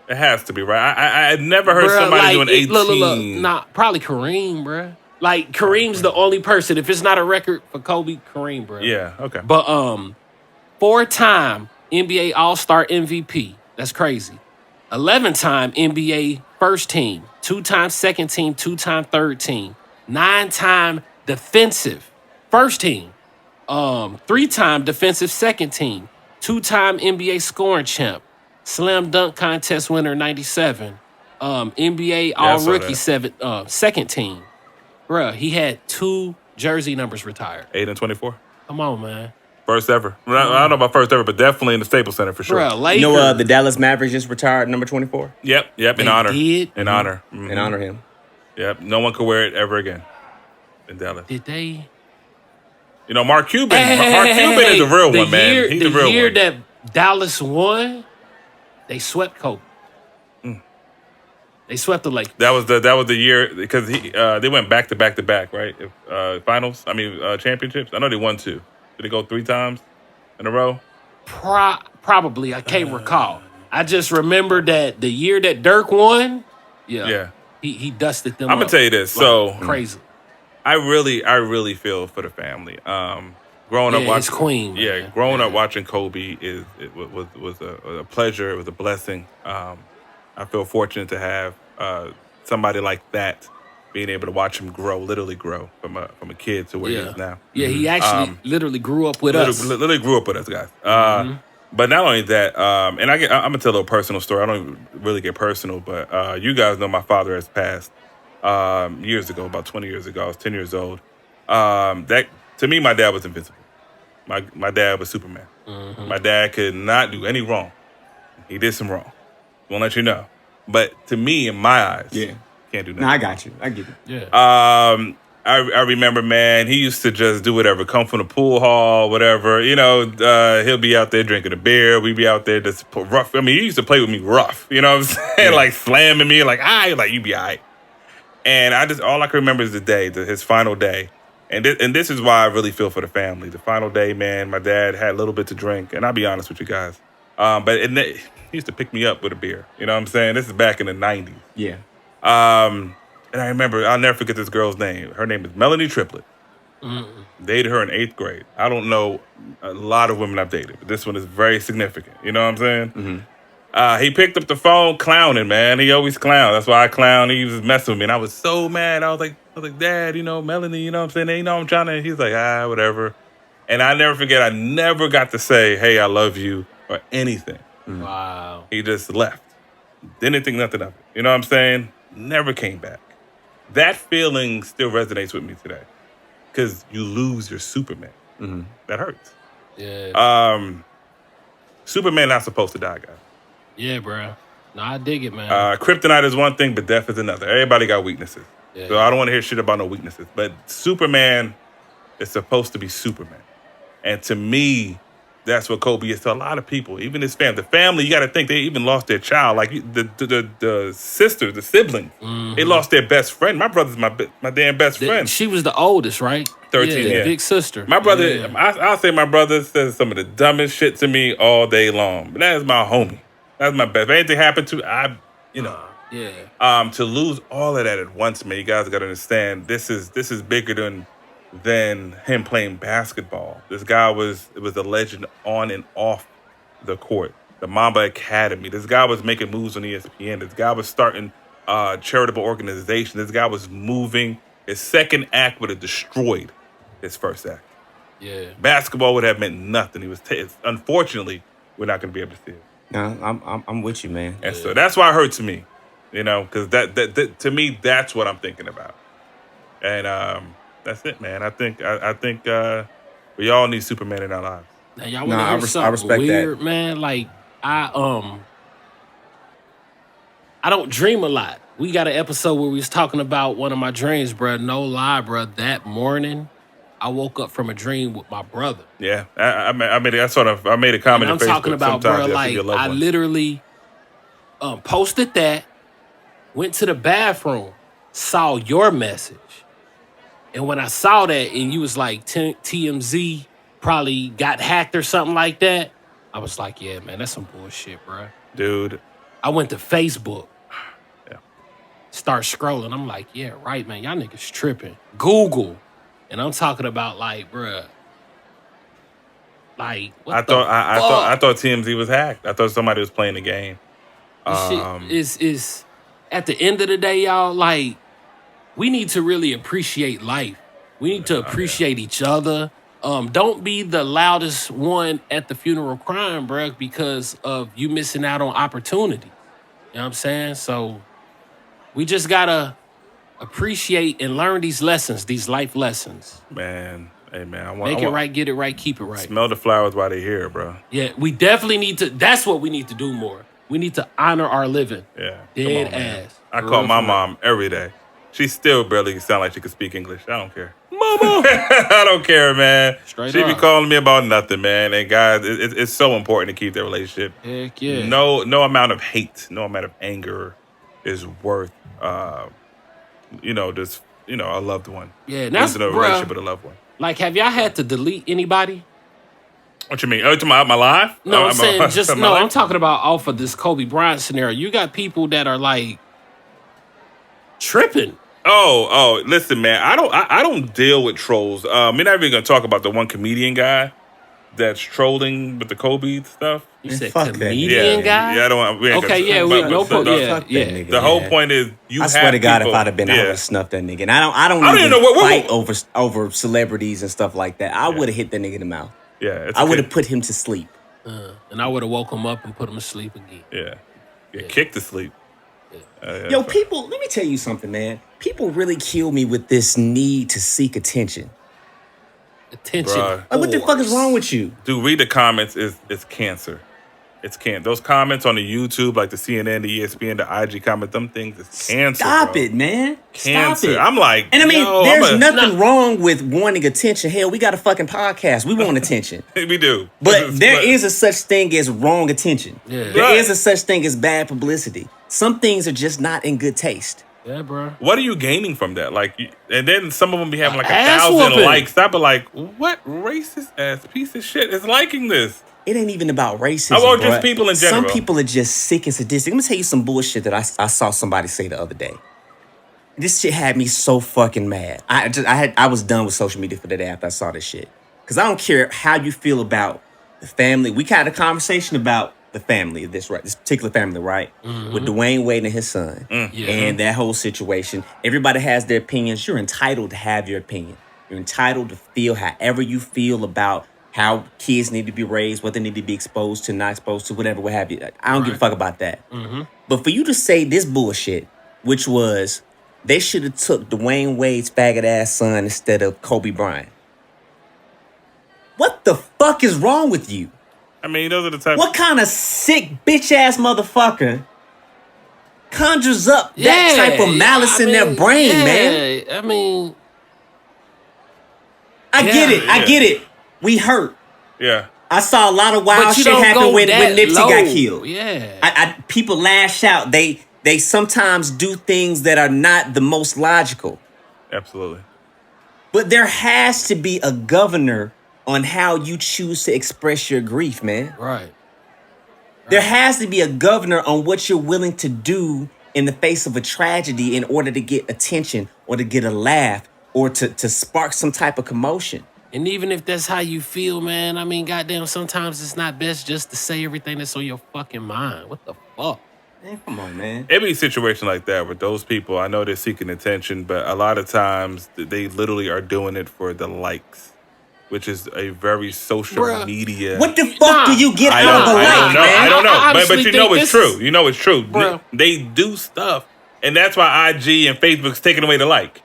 Speaker 3: It has to be, right? I never heard somebody doing 18.
Speaker 5: Look. Nah, probably Kareem, bruh. Like, Kareem's the only person. If it's not a record for Kobe, Kareem, bruh.
Speaker 3: Yeah, okay.
Speaker 5: But 4-time NBA All-Star MVP. That's crazy. 11-time NBA first team, 2-time second team, 2-time third team, 9-time defensive first team, 3-time defensive second team, 2-time NBA scoring champ, slam dunk contest winner 97, NBA All-Rookie second team. Bruh, he had 2 jersey numbers retired.
Speaker 3: 8 and 24.
Speaker 5: Come on, man.
Speaker 3: First ever. I don't know about first ever, but definitely in the Staples Center for sure.
Speaker 5: Bruh,
Speaker 4: the Dallas Mavericks just retired number 24?
Speaker 3: Yep. In honor.
Speaker 5: In
Speaker 3: honor.
Speaker 4: Mm-hmm. In honor him.
Speaker 3: Yep. No one could wear it ever again in Dallas.
Speaker 5: Did they?
Speaker 3: Mark Cuban. Mark Cuban is a real one, man. He's a real one.
Speaker 5: The year that Dallas won, they swept Kobe. They swept the Lakers.
Speaker 3: That was the year because they went back to back, right? Finals. Championships. I know they won 2. Did they go 3 times in a row?
Speaker 5: Probably. I can't recall. I just remember that the year that Dirk won, he dusted them.
Speaker 3: I'm gonna tell you this. So
Speaker 5: crazy.
Speaker 3: I really feel for the family. Growing up watching
Speaker 5: his queen.
Speaker 3: Growing up watching Kobe was a pleasure. It was a blessing. I feel fortunate to have somebody like that. Being able to watch him literally grow from a kid to where he is now.
Speaker 5: Yeah, he actually literally grew up with us.
Speaker 3: Literally grew up with us, guys. But not only that, and I'm gonna tell a little personal story. I don't really get personal, but you guys know my father has passed years ago, about 20 years ago. I was 10 years old. That to me, my dad was invincible. My dad was Superman. Mm-hmm. My dad could not do any wrong. He did some wrong. Won't let you know. But to me, in my eyes, can't do nothing.
Speaker 4: No, I got you. I get it.
Speaker 3: Yeah. I remember, man, he used to just do whatever, come from the pool hall, whatever. He'll be out there drinking a beer. We'd be out there just rough. I mean, he used to play with me rough. You know what I'm saying?
Speaker 4: Yeah.
Speaker 3: Like slamming me, like, you be all right. And all I can remember is the day, his final day. And this is why I really feel for the family. The final day, man, my dad had a little bit to drink. And I'll be honest with you guys. He used to pick me up with a beer. You know what I'm saying? This is back in the 90s.
Speaker 4: Yeah.
Speaker 3: And I remember, I'll never forget this girl's name. Her name is Melanie Triplett. Dated her in 8th grade. I don't know a lot of women I've dated, but this one is very significant. You know what I'm saying? Mm-hmm. He picked up the phone clowning, man. He always clowned. That's why I clown. He was messing with me. And I was so mad. I was like, Dad, Melanie, you know what I'm saying? They know I'm trying to. He's like, whatever. And I never forget, I never got to say, hey, I love you or anything.
Speaker 5: Wow.
Speaker 3: He just left. Didn't think nothing of it. You know what I'm saying? Never came back. that feeling still resonates with me today. Because you lose your Superman. Mm-hmm. That hurts.
Speaker 5: Yeah.
Speaker 3: Superman not supposed to die, guys.
Speaker 5: Yeah, bro. No, I dig it, man.
Speaker 3: Kryptonite is one thing, but death is another. Everybody got weaknesses.
Speaker 5: Yeah.
Speaker 3: So I don't want to hear shit about no weaknesses. But Superman is supposed to be Superman. And to me, that's what Kobe is to a lot of people. Even his family. The family, you got to think, they even lost their child. Like the sisters, the siblings. Mm-hmm. They lost their best friend. My brother's my damn best friend.
Speaker 5: She was the oldest, right?
Speaker 3: 13, yeah.
Speaker 5: Big sister.
Speaker 3: My brother, I'll say my brother says some of the dumbest shit to me all day long. But that is my homie. That's my best. If anything happened to, to lose all of that at once, man, you guys got to understand, this is bigger than him playing basketball. This guy was a legend on and off the court. The Mamba Academy. This guy was making moves on ESPN. This guy was starting charitable organization. This guy was moving. His second act would have destroyed his first act.
Speaker 5: Yeah.
Speaker 3: Basketball would have meant nothing. Unfortunately, we're not going to be able to see it.
Speaker 4: No, I'm with you, man.
Speaker 3: And so that's why it hurts me, because that to me, that's what I'm thinking about. And that's it, man. I think we all need Superman in our lives.
Speaker 5: Now, y'all want to hear something
Speaker 4: respect
Speaker 5: weird,
Speaker 4: that.
Speaker 5: man? Like, I don't dream a lot. We got an episode where we was talking about one of my dreams, bro. No lie, bro. That morning, I woke up from a dream with my brother.
Speaker 3: Yeah, I made a comment.
Speaker 5: And I'm talking about, bro. Like, I literally posted that, went to the bathroom, saw your message, and when I saw that, and you was like TMZ probably got hacked or something like that, I was like, yeah, man, that's some bullshit, bro.
Speaker 3: Dude,
Speaker 5: I went to Facebook. Start scrolling. I'm like, yeah, right, man. Y'all niggas tripping. Google. And I'm talking about like, bruh. Like, what I
Speaker 3: thought TMZ was hacked. I thought somebody was playing the game.
Speaker 5: This shit is at the end of the day, y'all, like, we need to really appreciate life. We need to appreciate each other. Don't be the loudest one at the funeral crying, bruh, because of you missing out on opportunity. You know what I'm saying? So we just gotta appreciate and learn these lessons, these life lessons.
Speaker 3: Man, hey man,
Speaker 5: make it right, get it right, keep it right.
Speaker 3: Smell the flowers while they're here, bro.
Speaker 5: Yeah, we definitely need to. That's what we need to do more. We need to honor our living.
Speaker 3: Yeah,
Speaker 5: dead ass.
Speaker 3: I call my mom every day. She still barely sound like she could speak English. I don't care. Mama! I don't care, man. She be calling me about nothing, man. And guys, it's so important to keep that relationship.
Speaker 5: Heck yeah.
Speaker 3: No amount of hate, no amount of anger is worth, a loved one.
Speaker 5: Yeah, that's
Speaker 3: a relationship with a loved one.
Speaker 5: Like, have y'all had to delete anybody?
Speaker 3: What you mean? Oh, to my life?
Speaker 5: No, I'm saying I'm talking about off of this Kobe Bryant scenario. You got people that are like tripping.
Speaker 3: Oh, listen, man. I don't deal with trolls. We're not even gonna talk about the one comedian guy that's trolling with the Kobe stuff.
Speaker 5: You said comedian guy?
Speaker 3: Yeah, I don't.
Speaker 5: Okay, yeah,
Speaker 3: The whole point is
Speaker 4: I swear to God, if I'd have been, I would have snuffed that nigga. And I don't even know fight over celebrities and stuff like that. I would have hit that nigga in the mouth.
Speaker 3: Yeah,
Speaker 4: I would have put him to sleep.
Speaker 5: And I would have woke him up and put him to sleep again.
Speaker 3: Yeah, kicked to sleep.
Speaker 4: Yo, people, let me tell you something, man. People really kill me with this need to seek attention.
Speaker 5: Like,
Speaker 4: what the fuck is wrong with you?
Speaker 3: Dude, read the comments. It's cancer. It's cancer. Those comments on the YouTube, like the CNN, the ESPN, the IG comment, them things is cancer.
Speaker 4: Stop it, man.
Speaker 3: Cancer.
Speaker 4: Stop it.
Speaker 3: I'm like,
Speaker 4: and I mean, there's nothing wrong with wanting attention. Hell, we got a fucking podcast. We want attention.
Speaker 3: We do.
Speaker 4: But there is a such thing as wrong attention.
Speaker 5: Yeah.
Speaker 4: There is a such thing as bad publicity. Some things are just not in good taste.
Speaker 5: Yeah, bro.
Speaker 3: What are you gaining from that? Like, and then some of them be having like 1,000 likes. I be like, what racist ass piece of shit is liking this?
Speaker 4: It ain't even about racism.
Speaker 3: Oh, just people in general.
Speaker 4: Some people are just sick and sadistic. Let me tell you some bullshit that I saw somebody say the other day. This shit had me so fucking mad. I was done with social media for the day after I saw this shit. Because I don't care how you feel about the family. We had a conversation about the family, this particular family, right? Mm-hmm. With Dwayne Wade and his son. And that whole situation. Everybody has their opinions. You're entitled to have your opinion. You're entitled to feel however you feel about how kids need to be raised, what they need to be exposed to, not exposed to, whatever, what have you. I don't give a fuck about that. Mm-hmm. But for you to say this bullshit, which was, they should have took Dwayne Wade's faggot ass son instead of Kobe Bryant. What the fuck is wrong with you?
Speaker 3: I mean, those are the type.
Speaker 4: What kind of sick bitch ass motherfucker conjures up that type of malice in their brain, man?
Speaker 5: I mean,
Speaker 4: I get it. We hurt.
Speaker 3: Yeah.
Speaker 4: I saw a lot of wild shit happen when Nipsey got killed.
Speaker 5: Yeah.
Speaker 4: People lash out. They sometimes do things that are not the most logical.
Speaker 3: Absolutely.
Speaker 4: But there has to be a governor on how you choose to express your grief, man.
Speaker 5: Right.
Speaker 4: There has to be a governor on what you're willing to do in the face of a tragedy in order to get attention or to get a laugh or to spark some type of commotion.
Speaker 5: And even if that's how you feel, man, I mean, goddamn, sometimes it's not best just to say everything that's on your fucking mind. What the fuck?
Speaker 4: Man, come on, man.
Speaker 3: It be a situation like that with those people. I know they're seeking attention, but a lot of times they literally are doing it for the likes, which is a very social media.
Speaker 4: What the fuck do you get out of the like, man?
Speaker 3: I don't know. But you know it's true.
Speaker 5: Is,
Speaker 3: you know it's true.
Speaker 5: Bro.
Speaker 3: They do stuff. And that's why IG and Facebook's taking away the like.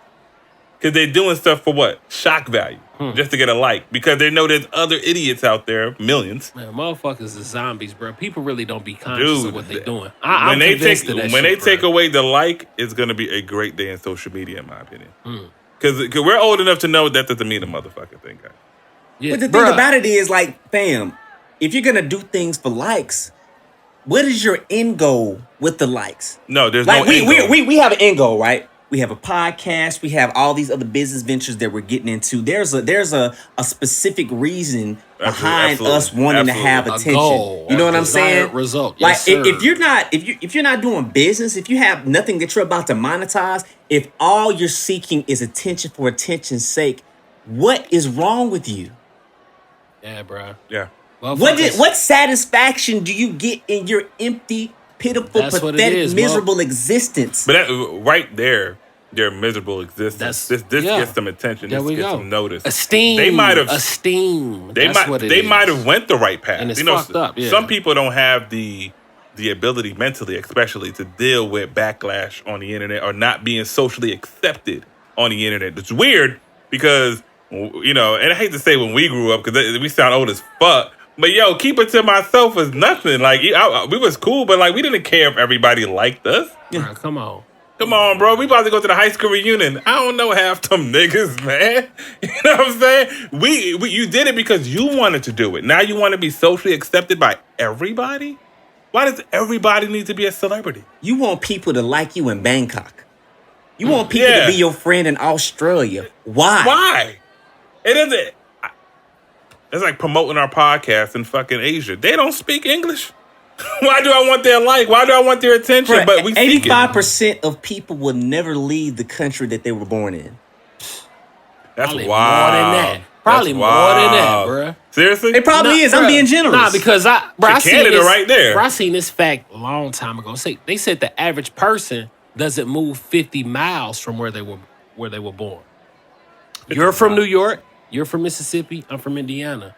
Speaker 3: Because they're doing stuff for what? Shock value. Just to get a like. Because they know there's other idiots out there, millions.
Speaker 5: Man, motherfuckers are zombies, bro. People really don't be conscious of what they're doing.
Speaker 3: When they take away the like, it's going to be a great day in social media, in my opinion. Because we're old enough to know that doesn't mean a motherfucking thing, guys.
Speaker 4: Yeah, but the thing about it is, like, fam, if you're going to do things for likes, what is your end goal with the likes?
Speaker 3: No, there's
Speaker 4: like,
Speaker 3: no end goal.
Speaker 4: We have an end goal, right? We have a podcast. We have all these other business ventures that we're getting into. There's a specific reason behind us wanting to have attention.
Speaker 5: Goal,
Speaker 4: you know what I'm saying?
Speaker 5: Result.
Speaker 4: Like
Speaker 5: yes,
Speaker 4: if you're not doing business, if you have nothing that you're about to monetize, if all you're seeking is attention for attention's sake, what is wrong with you?
Speaker 5: Yeah, bro.
Speaker 3: Yeah.
Speaker 4: What satisfaction do you get in your empty, pitiful, pathetic, miserable existence?
Speaker 3: But right there, their miserable existence. This gets some attention. This gets some notice.
Speaker 5: Esteem.
Speaker 3: They might have
Speaker 5: esteem.
Speaker 3: They might have went the right path.
Speaker 5: And it's fucked up. Yeah.
Speaker 3: Some people don't have the ability mentally, especially, to deal with backlash on the internet or not being socially accepted on the internet. It's weird because, you know, and I hate to say when we grew up because we sound old as fuck. But yo, keep it to myself was nothing. Like we was cool, but like we didn't care if everybody liked us.
Speaker 5: Bro, come on,
Speaker 3: bro. We about to go to the high school reunion. I don't know half them niggas, man. You know what I'm saying? You did it because you wanted to do it. Now you want to be socially accepted by everybody. Why does everybody need to be a celebrity?
Speaker 4: You want people to like you in Bangkok. You want people to be your friend in Australia. Why?
Speaker 3: Why? It isn't. It's like promoting our podcast in fucking Asia. They don't speak English. Why do I want their like? Why do I want their attention?
Speaker 4: Right,
Speaker 3: but we
Speaker 4: 85% of people will never leave the country that they were born in.
Speaker 3: That's
Speaker 5: probably
Speaker 3: wild.
Speaker 5: More than that. Probably more than that, bro.
Speaker 3: Seriously?
Speaker 4: It probably is. I'm being generous.
Speaker 5: Nah, because I seen
Speaker 3: Canada
Speaker 5: this,
Speaker 3: right there.
Speaker 5: Bro, I seen this fact a long time ago. They said the average person doesn't move 50 miles from where they were born. You're from New York. You're from Mississippi. I'm from Indiana.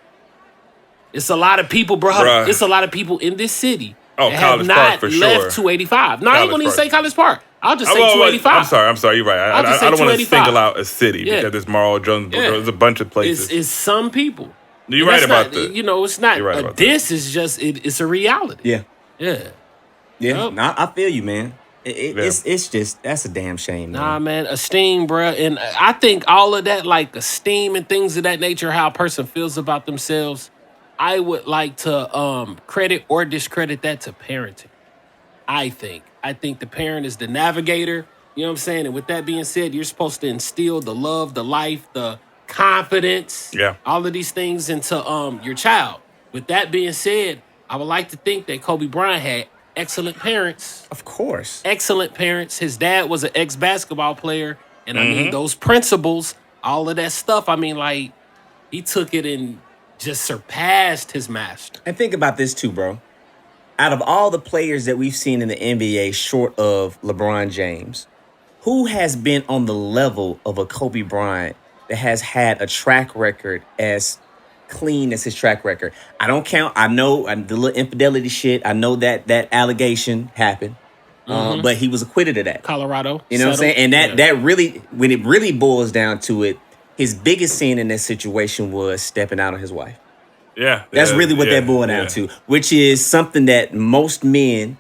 Speaker 5: It's a lot of people, bro.
Speaker 3: Bruh.
Speaker 5: It's a lot of people in this city
Speaker 3: that
Speaker 5: have not left 285. No, I ain't gonna even say College Park. I'll just say 285.
Speaker 3: I'm sorry. You're right. I don't want to single out a city because there's Marl Jones. There's a bunch of places.
Speaker 5: It's some people.
Speaker 3: You're right about that.
Speaker 5: You know, it's not a diss. It's just it's a reality.
Speaker 4: Yeah.
Speaker 5: Yeah.
Speaker 4: Yep. No, I feel you, man. It's just, that's a damn shame, man.
Speaker 5: Nah, man, esteem, bro. And I think all of that, like esteem and things of that nature, how a person feels about themselves, I would like to credit or discredit that to parenting. I think the parent is the navigator, you know what I'm saying? And with that being said, you're supposed to instill the love, the life, the confidence, all of these things into your child. With that being said, I would like to think that Kobe Bryant had excellent parents.
Speaker 4: Of course.
Speaker 5: Excellent parents. His dad was an ex-basketball player. And I mean, those principles, all of that stuff, I mean, like, he took it and just surpassed his master.
Speaker 4: And think about this too, bro. Out of all the players that we've seen in the NBA short of LeBron James, who has been on the level of a Kobe Bryant that has had a track record as clean as his track record? I don't count. I know the little infidelity shit. I know that allegation happened. but he was acquitted of that.
Speaker 5: Colorado.
Speaker 4: You know what I'm saying? And that really, when it really boils down to it, his biggest sin in that situation was stepping out on his wife.
Speaker 3: Yeah.
Speaker 4: That's really what that boiled down to, which is something that most men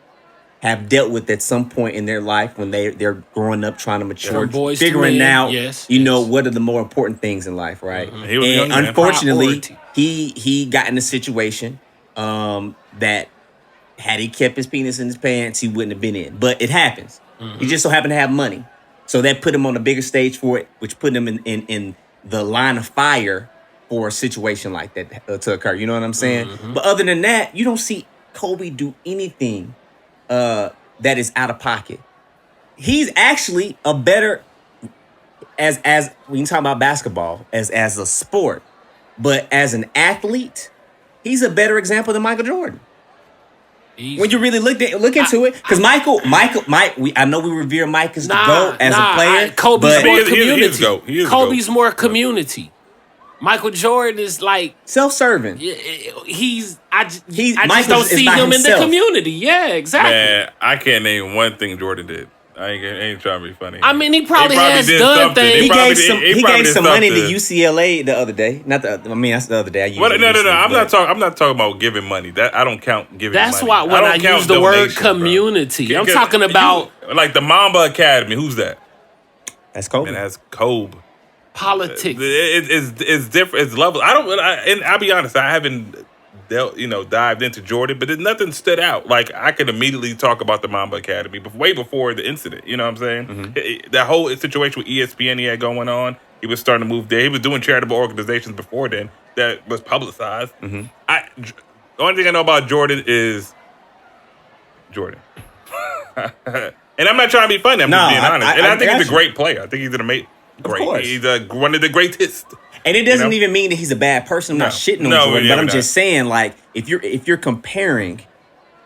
Speaker 4: have dealt with at some point in their life when they're growing up, trying to mature, figuring out, know, what are the more important things in life, right?
Speaker 3: Mm-hmm.
Speaker 4: And unfortunately, he got in a situation that had he kept his penis in his pants, he wouldn't have been in. But it happens. He just so happened to have money. So that put him on a bigger stage for it, which put him in the line of fire for a situation like that to occur. You know what I'm saying? But other than that, you don't see Kobe do anything that is out of pocket. He's actually a better as when you talk about basketball as a sport, but as an athlete, he's a better example than Michael Jordan. When you really look into it, because I know we revere Mike as the GOAT as a player.
Speaker 5: Kobe's more community. Kobe's more community. Michael Jordan is like
Speaker 4: self-serving.
Speaker 5: I just don't see him in the community. Yeah, exactly.
Speaker 3: Man, I can't name one thing Jordan did. I ain't trying to be funny.
Speaker 5: I mean, he probably has done things.
Speaker 4: He gave some money to UCLA the other day. That's the other day.
Speaker 3: No. I'm not talking about giving money. That I don't count giving money.
Speaker 5: That's why when I use the word community, I'm talking about
Speaker 3: like the Mamba Academy. Who's that?
Speaker 4: That's Kobe.
Speaker 3: And that's Kobe.
Speaker 5: Politics.
Speaker 3: It's different. It's levels. And I'll be honest. I haven't dived into Jordan, but nothing stood out. Like I could immediately talk about the Mamba Academy, but way before the incident. You know what I'm saying? That whole situation with ESPN he had going on. He was starting to move there. He was doing charitable organizations before then that was publicized. The only thing I know about Jordan is Jordan. And I'm not trying to be funny. I'm just being honest. I think he's a great player. I think he's an amazing. Great. He's one of the greatest.
Speaker 4: And it doesn't even mean that he's a bad person. I'm not shitting on Jordan, but I'm just saying, like, if you're comparing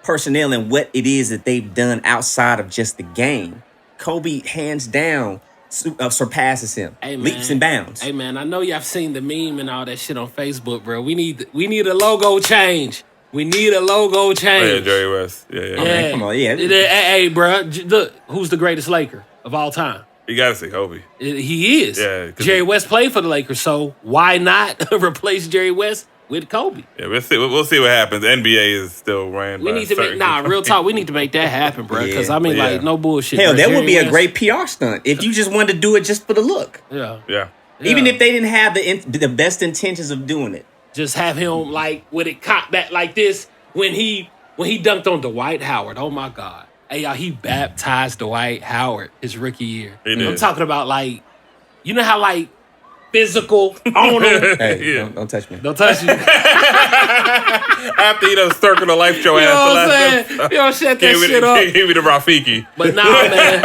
Speaker 4: personnel and what it is that they've done outside of just the game, Kobe hands down surpasses him, leaps and bounds.
Speaker 5: Hey man, I know y'all seen the meme and all that shit on Facebook, bro. We need a logo change. We need a logo change.
Speaker 3: Oh, yeah, Jerry West. Yeah.
Speaker 4: Man, come on, yeah.
Speaker 5: Hey, bro, look, who's the greatest Laker of all time?
Speaker 3: You gotta say Kobe.
Speaker 5: He is.
Speaker 3: Yeah,
Speaker 5: Jerry West played for the Lakers, so why not replace Jerry West with Kobe?
Speaker 3: Yeah, we'll see what happens. The NBA is still ran.
Speaker 5: We need to real talk. We need to make that happen, bro. Because no bullshit.
Speaker 4: Hell,
Speaker 5: bro.
Speaker 4: that
Speaker 5: Jerry
Speaker 4: would be
Speaker 5: West,
Speaker 4: a great PR stunt if you just wanted to do it just for the look.
Speaker 3: Yeah.
Speaker 4: Even if they didn't have the best intentions of doing it,
Speaker 5: just have him like with it cocked back like this when he dunked on Dwight Howard. Oh my God. Hey, y'all, he baptized Dwight Howard his rookie year. I'm talking about, like, you know how, like, physical on him?
Speaker 4: Hey, don't touch me.
Speaker 5: Don't touch you.
Speaker 3: After you done circled the life show
Speaker 5: you know what I'm saying?
Speaker 3: Episode.
Speaker 5: You don't shut that shit up.
Speaker 3: Give me the Rafiki.
Speaker 5: But nah, man.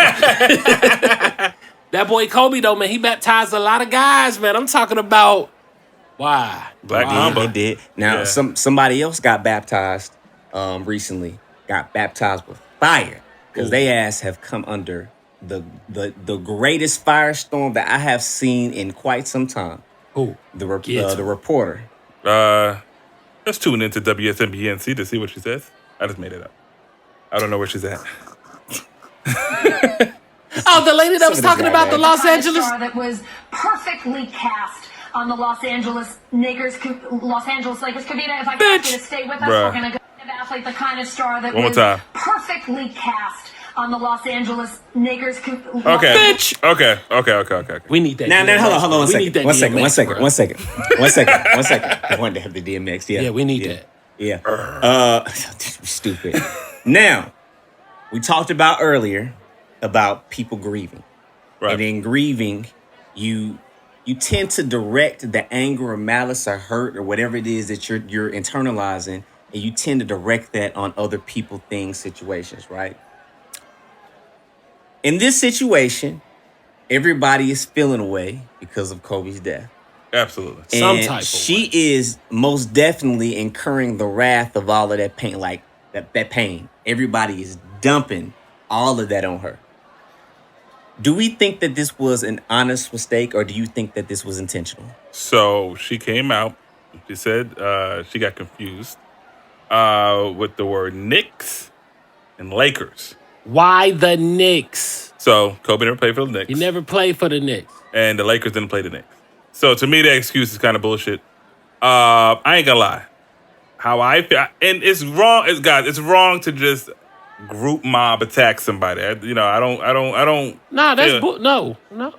Speaker 5: That boy Kobe, though, man, he baptized a lot of guys, man. I'm talking about, why?
Speaker 3: Black Mamba.
Speaker 4: He did. Now, somebody else got baptized recently. Got baptized with fire, because they ass have come under the greatest firestorm that I have seen in quite some time.
Speaker 5: Who?
Speaker 4: The reporter.
Speaker 3: Let's tune into WSNBNC to see what she says. I just made it up. I don't know where she's at.
Speaker 5: Oh, the lady that was talking about the Los Angeles
Speaker 6: star that was perfectly cast on the Los Angeles Lakers. Kavita, if I can ask you to stay with us, we're gonna go. Athlete, the kind of star that was perfectly cast on the Los Angeles Lakers.
Speaker 5: Bitch.
Speaker 3: Okay.
Speaker 5: We need that.
Speaker 4: Now, hold on. One second. I wanted to have the DMX.
Speaker 5: Yeah, we need that.
Speaker 4: Yeah. Stupid. Now, we talked about earlier about people grieving,
Speaker 3: right?
Speaker 4: And in grieving, you tend to direct the anger or malice or hurt or whatever it is that you're internalizing. And you tend to direct that on other people, things, situations, right? In this situation, everybody is feeling away because of Kobe's death.
Speaker 3: Absolutely.
Speaker 4: And she is most definitely incurring the wrath of all of that pain, like that pain. Everybody is dumping all of that on her. Do we think that this was an honest mistake, or do you think that this was intentional?
Speaker 3: So she came out. She said she got confused with the word Knicks and Lakers.
Speaker 5: Why the Knicks?
Speaker 3: So Kobe never played for the Knicks.
Speaker 5: He never played for the Knicks.
Speaker 3: And the Lakers didn't play the Knicks. So to me, that excuse is kind of bullshit. I ain't gonna lie. How I feel, and it's wrong. It's wrong to just group mob attack somebody. I don't.
Speaker 5: Nah, that's no.
Speaker 3: No.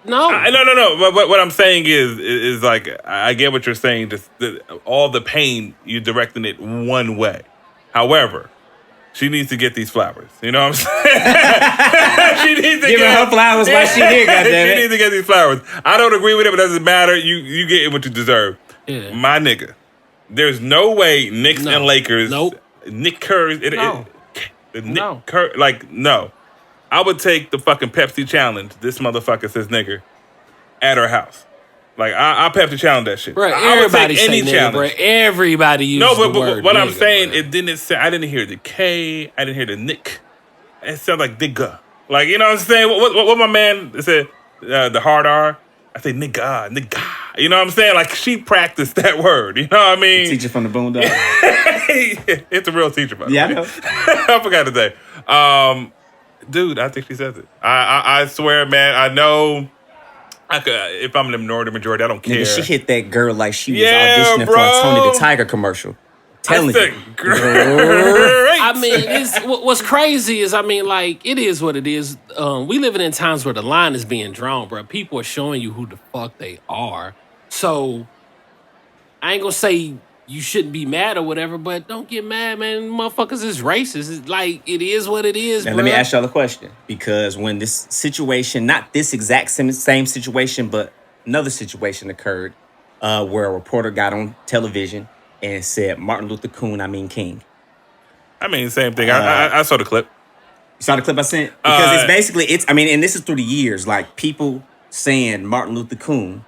Speaker 3: But what I'm saying is like I get what you're saying. Just all the pain you're directing it one way. However, she needs to get these flowers. You know what I'm saying? She needs to
Speaker 4: give her flowers while she here. Goddamn it.
Speaker 3: She needs to get these flowers. I don't agree with it, but it doesn't matter. You get what you deserve.
Speaker 5: Yeah.
Speaker 3: My nigga. There's no way Knicks and Lakers.
Speaker 5: Nope.
Speaker 3: Nickers.
Speaker 5: No.
Speaker 3: No. I would take the fucking Pepsi challenge. This motherfucker says nigger at her house. Like I'll Pepsi challenge that shit.
Speaker 5: Bro,
Speaker 3: I would take any
Speaker 5: nigga,
Speaker 3: challenge.
Speaker 5: Bro. Everybody uses the word.
Speaker 3: What
Speaker 5: nigga,
Speaker 3: I'm saying,
Speaker 5: bro.
Speaker 3: it didn't say. I didn't hear the K. I didn't hear the Nick. It sounds like digga. Like you know what I'm saying. What my man said. The hard R. I say nigga. You know what I'm saying? Like she practiced that word. You know what I mean?
Speaker 4: Teacher from the Boondocks.
Speaker 3: It's a real teacher, by the way.
Speaker 4: Yeah, I know.
Speaker 3: I forgot to say. Dude, I think she says it. I swear, man. I know. If I'm the minority majority, I don't care.
Speaker 4: Nigga, she hit that girl like she was auditioning for a Tony the Tiger commercial. Telling you.
Speaker 5: I mean, what's crazy is, I mean, like, it is what it is. We living in times where the line is being drawn, bro. People are showing you who the fuck they are. So, I ain't gonna say you shouldn't be mad or whatever, but don't get mad, man. Motherfuckers is racist. It's like, it is what it is,
Speaker 4: now,
Speaker 5: bro.
Speaker 4: let me ask y'all a question. Because when this situation, not this exact same situation, but another situation occurred where a reporter got on television and said, Martin Luther King.
Speaker 3: I mean, same thing. I saw the clip.
Speaker 4: You saw the clip I sent? Because it's basically, and this is through the years, like people saying Martin Luther King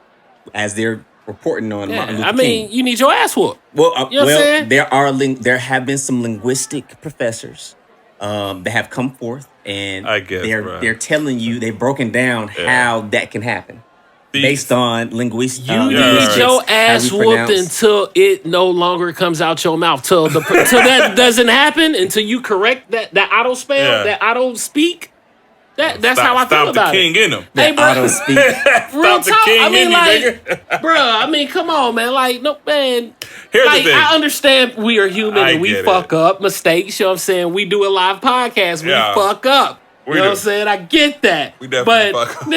Speaker 4: as they're reporting on Martin Luther King.
Speaker 5: I mean, you need your ass whooped.
Speaker 4: Well,
Speaker 5: you know what I'm saying?
Speaker 4: There have been some linguistic professors that have come forth and they're telling you, they've broken down how that can happen. Based on linguistics.
Speaker 5: You need your ass whooped until it no longer comes out your mouth. Till that doesn't happen, until you correct that auto spell, that auto speak. That's how I feel about it.
Speaker 3: Stop the king in them.
Speaker 5: Hey, bro.
Speaker 4: Auto speak.
Speaker 5: Real
Speaker 3: Stop the
Speaker 5: talk.
Speaker 3: king
Speaker 5: I mean,
Speaker 3: in
Speaker 5: like,
Speaker 3: you, nigga.
Speaker 5: bro. I mean, come on, man. Like, no, man.
Speaker 3: Here's
Speaker 5: like,
Speaker 3: the thing.
Speaker 5: I understand we are human and we fuck up mistakes. You know what I'm saying? We do a live podcast. We fuck up. You know what I'm saying? I get that.
Speaker 3: We definitely
Speaker 5: fuck up.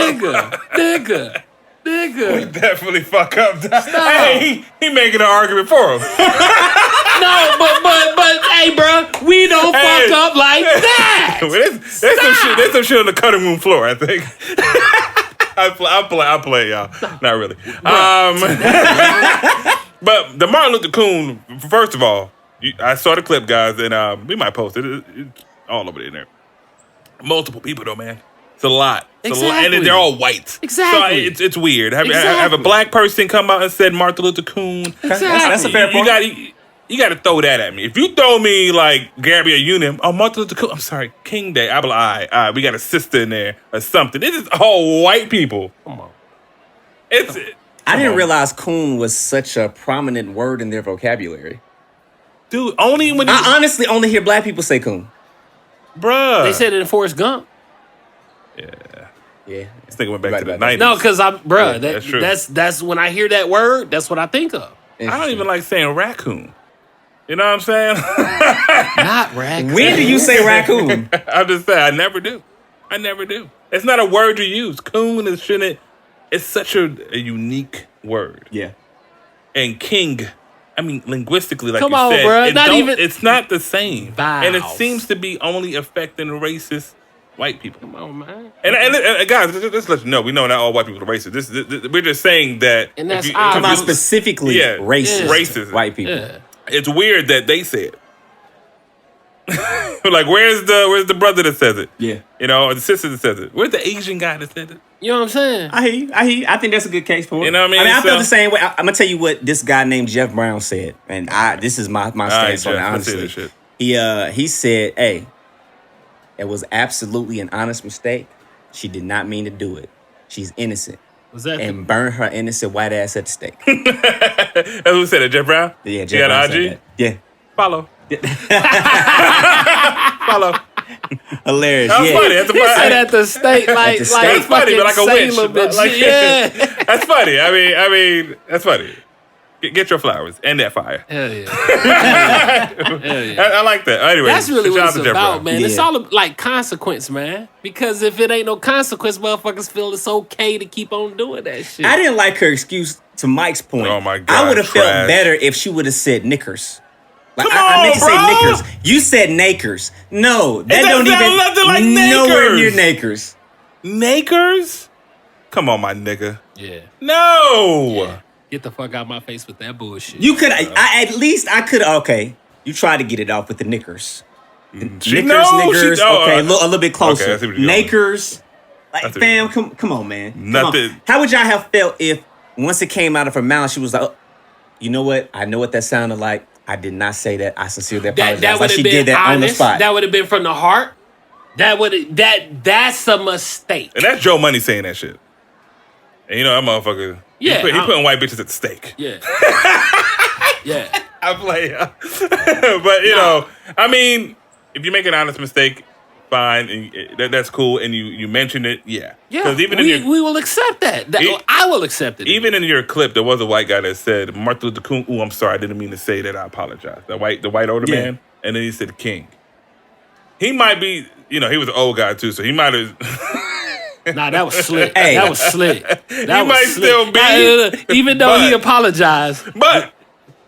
Speaker 5: Nigga.
Speaker 3: We definitely fuck up. Hey, he making an argument for him.
Speaker 5: No, but hey, bro, we don't fuck up like that.
Speaker 3: There's some shit on the cutting room floor, I think. I'll play, y'all. Not really. But the Martin Luther King, first of all, I saw the clip, guys, and we might post it. It's all over there. Multiple people, though, man. It's a lot. And they're all white.
Speaker 5: Exactly.
Speaker 3: So it's weird. Have a black person come out and said Martin Luther King.
Speaker 5: Exactly.
Speaker 4: That's a fair point.
Speaker 3: You got to throw that at me. If you throw me like Gabby or Unim, Martin Luther King, I'm sorry, King Day, I'll be like, all right, we got a sister in there or something. This is all white people.
Speaker 5: Come on.
Speaker 4: I didn't realize coon was such a prominent word in their vocabulary.
Speaker 3: Dude, only when
Speaker 4: I honestly only hear black people say coon.
Speaker 3: Bruh.
Speaker 5: They said it in Forrest Gump.
Speaker 4: Yeah.
Speaker 3: This nigga went back to the 90s.
Speaker 5: No, because
Speaker 3: that's true.
Speaker 5: That's when I hear that word, that's what I think of.
Speaker 3: I don't even like saying raccoon. You know what I'm saying?
Speaker 5: Not raccoon.
Speaker 4: When do you say raccoon?
Speaker 3: I'm just saying, I never do. It's not a word you use. Coon is shouldn't. It's such a unique word.
Speaker 4: Yeah.
Speaker 3: And king, I mean, linguistically, like
Speaker 5: Come
Speaker 3: you
Speaker 5: on,
Speaker 3: said,
Speaker 5: bro.
Speaker 3: it's not the same.
Speaker 5: Vowels.
Speaker 3: And it seems to be only affecting racist white people.
Speaker 5: Come on, man.
Speaker 3: And guys, just let you know, we know not all white people are racist. This we're just saying that.
Speaker 5: And that's
Speaker 4: Come on, specifically racist white people.
Speaker 5: Yeah.
Speaker 3: It's weird that they say it. Like, where's the brother that says it?
Speaker 4: Yeah.
Speaker 3: You know, or the sister that says it. Where's the Asian guy that said it?
Speaker 5: You know what I'm saying?
Speaker 4: I hear you. I think that's a good case for it.
Speaker 3: You know what I mean?
Speaker 4: I feel the same way. I'm gonna tell you what this guy named Jeff Brown said, and this is my stance on it. Honestly, he said, "Hey, it was absolutely an honest mistake. She did not mean to do it. She's innocent."
Speaker 5: Was that
Speaker 4: and burn her innocent white ass at the stake.
Speaker 3: That's who said it, Jeff Brown?
Speaker 4: Yeah, Jeff Brown said that. Yeah.
Speaker 3: Follow.
Speaker 4: Yeah.
Speaker 3: Follow.
Speaker 4: Hilarious.
Speaker 3: That's funny. That's
Speaker 5: He said at the state, like
Speaker 3: That's funny, but like a witch.
Speaker 5: Yeah.
Speaker 3: That's funny. I mean, that's funny. Get your flowers and that fire.
Speaker 5: Hell yeah.
Speaker 3: I like that. Anyway,
Speaker 5: that's really what it's
Speaker 3: Jeff
Speaker 5: about,
Speaker 3: Brown.
Speaker 5: man. It's all like consequence, man. Because if it ain't no consequence, motherfuckers feel it's okay to keep on doing that shit.
Speaker 4: I didn't like her excuse. To Mike's point,
Speaker 3: oh my God,
Speaker 4: I would have felt better if she would have said Knickers. Like, I meant to say Knickers. You said Knackers. No, that don't even
Speaker 3: nothing like
Speaker 4: nowhere near Knackers.
Speaker 3: Knackers? Come on, my nigga.
Speaker 5: Yeah.
Speaker 3: No.
Speaker 5: Yeah. Get the fuck out of my face with that bullshit.
Speaker 4: You could, at least I could. Okay, you tried to get it off with the Knickers. Knickers. Okay, a little bit closer.
Speaker 3: Okay,
Speaker 4: Knackers. Like, fam, come on, man.
Speaker 3: Nothing.
Speaker 4: On. How would y'all have felt if once it came out of her mouth, she was like, oh, "You know what? I know what that sounded like. I did not say that. I sincerely apologize."
Speaker 5: That
Speaker 4: like she
Speaker 5: been
Speaker 4: did that
Speaker 5: honest.
Speaker 4: on the spot.
Speaker 5: That would have been from the heart. That's a mistake.
Speaker 3: And that's Joe Money saying that shit. And you know that motherfucker.
Speaker 5: Yeah,
Speaker 3: he putting white bitches at the stake.
Speaker 5: Yeah. Yeah.
Speaker 3: I play, but you know, I mean, if you make an honest mistake, fine, and that's cool, and you mention it, yeah.
Speaker 5: Yeah, even we will accept that. I will accept it.
Speaker 3: Even in your clip, there was a white guy that said, Martin Luther King, I'm sorry, I didn't mean to say that, I apologize. The white older man, and then he said King. He might be, you know, he was an old guy too, so he might have...
Speaker 5: Nah, that was slick. Hey. That was slick. That
Speaker 3: he might still be.
Speaker 5: Even though he apologized.
Speaker 3: But...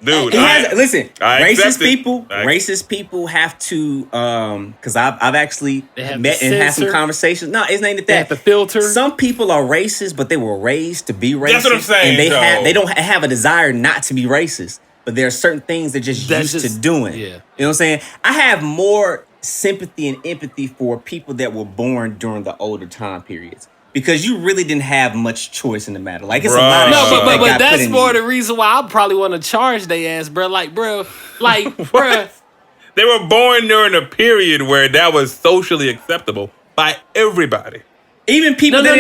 Speaker 3: Dude,
Speaker 4: listen.
Speaker 3: Racist
Speaker 4: people have to, because I've actually met and had some conversations. No, it's not that.
Speaker 5: They have to filter.
Speaker 4: Some people are racist, but they were raised to be racist.
Speaker 3: That's what I'm saying.
Speaker 4: And they don't have a desire not to be racist, but there are certain things they're just used to doing.
Speaker 5: Yeah.
Speaker 4: You know what I'm saying? I have more sympathy and empathy for people that were born during the older time periods. Because you really didn't have much choice in the matter. Like, it's a lot of shit
Speaker 5: but that's more the reason why I probably want to charge their ass, bro. Like, bro.
Speaker 3: They were born during a period where that was socially acceptable by everybody.
Speaker 4: Even people that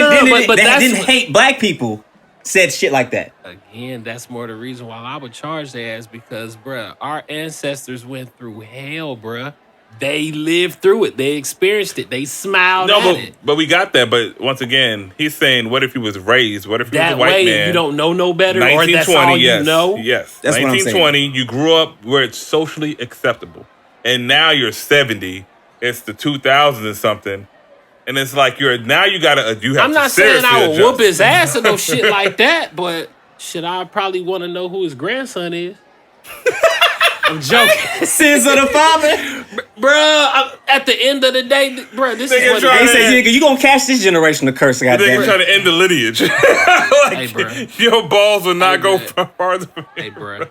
Speaker 4: didn't hate black people said shit like that.
Speaker 5: Again, that's more the reason why I would charge their ass because, bro, our ancestors went through hell, bro. They lived through it. They experienced it. They smiled at it.
Speaker 3: But we got that. But once again, he's saying, what if he was raised? What if he was a white
Speaker 5: way,
Speaker 3: man?
Speaker 5: You don't know no better, or that's all you know?
Speaker 3: Yes.
Speaker 4: That's
Speaker 3: 1920, you grew up where it's socially acceptable. And now you're 70. It's the 2000s and something. And it's like you have
Speaker 5: I'm not saying I would whoop his ass or no shit like that, but shit, I probably want to know who his grandson is. I'm joking.
Speaker 4: Sins of the father.
Speaker 5: Bruh, at the end of the day, bruh, this is what
Speaker 4: they say, you gonna catch this generation of curse, goddamn.
Speaker 3: They're trying to end the lineage. Like,
Speaker 5: hey, bruh.
Speaker 3: Your balls will not go farther.
Speaker 5: Hey, bruh.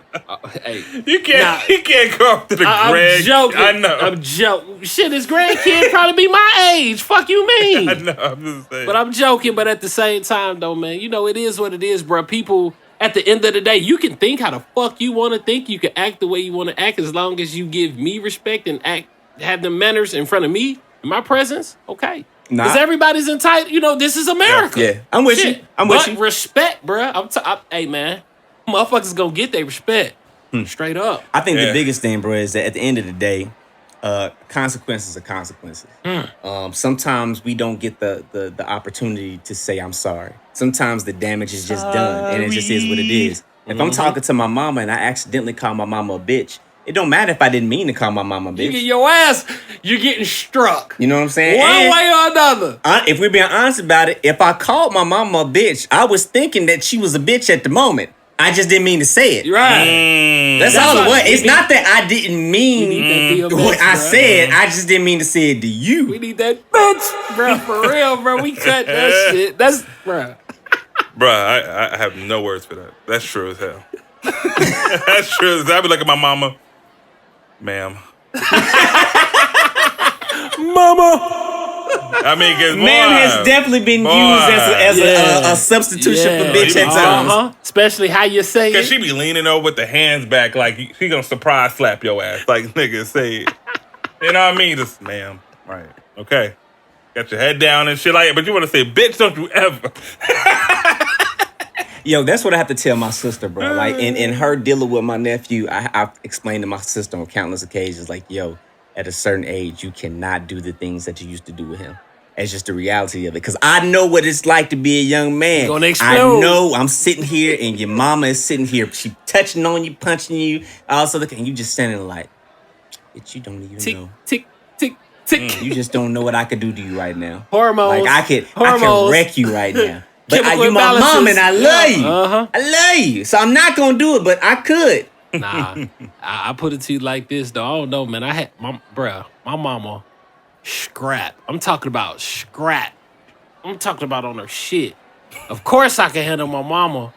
Speaker 5: Hey.
Speaker 3: You can't go up to the
Speaker 5: I'm joking.
Speaker 3: I know.
Speaker 5: I'm joking. Shit, his grandkid probably be my age. Fuck you mean?
Speaker 3: I know, I'm just saying.
Speaker 5: But I'm joking, but at the same time, though, man, you know, it is what it is, bruh. People... At the end of the day, you can think how the fuck you want to think. You can act the way you want to act as long as you give me respect and have the manners in front of me, in my presence. Okay. Because everybody's entitled. You know, this is America.
Speaker 4: Yeah. I'm with you.
Speaker 5: But respect, bruh. Hey, man. Motherfuckers gonna get their respect. Straight up.
Speaker 4: I think the biggest thing, bro, is that at the end of the day, consequences are consequences. Sometimes we don't get the opportunity to say I'm sorry. Sometimes the damage is just done, and it just is what it is. If I'm talking to my mama and I accidentally call my mama a bitch, it don't matter if I didn't mean to call my mama a bitch.
Speaker 5: You get your ass, you're getting struck.
Speaker 4: You know what I'm saying?
Speaker 5: One way or another.
Speaker 4: If we're being honest about it, if I called my mama a bitch, I was thinking that she was a bitch at the moment. I just didn't mean to say it.
Speaker 5: Right.
Speaker 4: That's all it was. It's not that I didn't mean what I said. I just didn't mean to say it to you.
Speaker 5: We need that bitch, bro. For real, bro. We cut that shit. That's, bro.
Speaker 3: Bro, I have no words for that. That's true as hell. That's true as hell. I'd be like at my mama, ma'am. Mama. I mean, because
Speaker 4: ma'am has definitely been used as a substitution for bitch at times.
Speaker 5: Especially how you say it.
Speaker 3: Because she be leaning over with the hands back like she gonna surprise slap your ass. Like, nigga, say it. You know what I mean? Just, ma'am. Right. Okay. Got your head down and shit like that. But you want to say, bitch, don't you ever.
Speaker 4: Yo, that's what I have to tell my sister, bro. Like, in her dealing with my nephew, I've explained to my sister on countless occasions, like, yo, at a certain age, you cannot do the things that you used to do with him. It's just the reality of it. Because I know what it's like to be a young man.
Speaker 5: You're gonna explode.
Speaker 4: I know I'm sitting here and your mama is sitting here. She touching on you, punching you. I also look and you just standing like, bitch, you don't even know.
Speaker 5: Tick, tick, tick.
Speaker 4: You just don't know what I could do to you right now.
Speaker 5: Hormones.
Speaker 4: Like I could wreck you right now. But you my
Speaker 5: imbalances.
Speaker 4: mom and I love you.
Speaker 5: Uh-huh.
Speaker 4: I love you. So I'm not gonna do it, but I could.
Speaker 5: Nah, I put it to you like this though. I don't know, man. I had my mama scrap. I'm talking about scrap. I'm talking about on her shit. Of course I can handle my mama.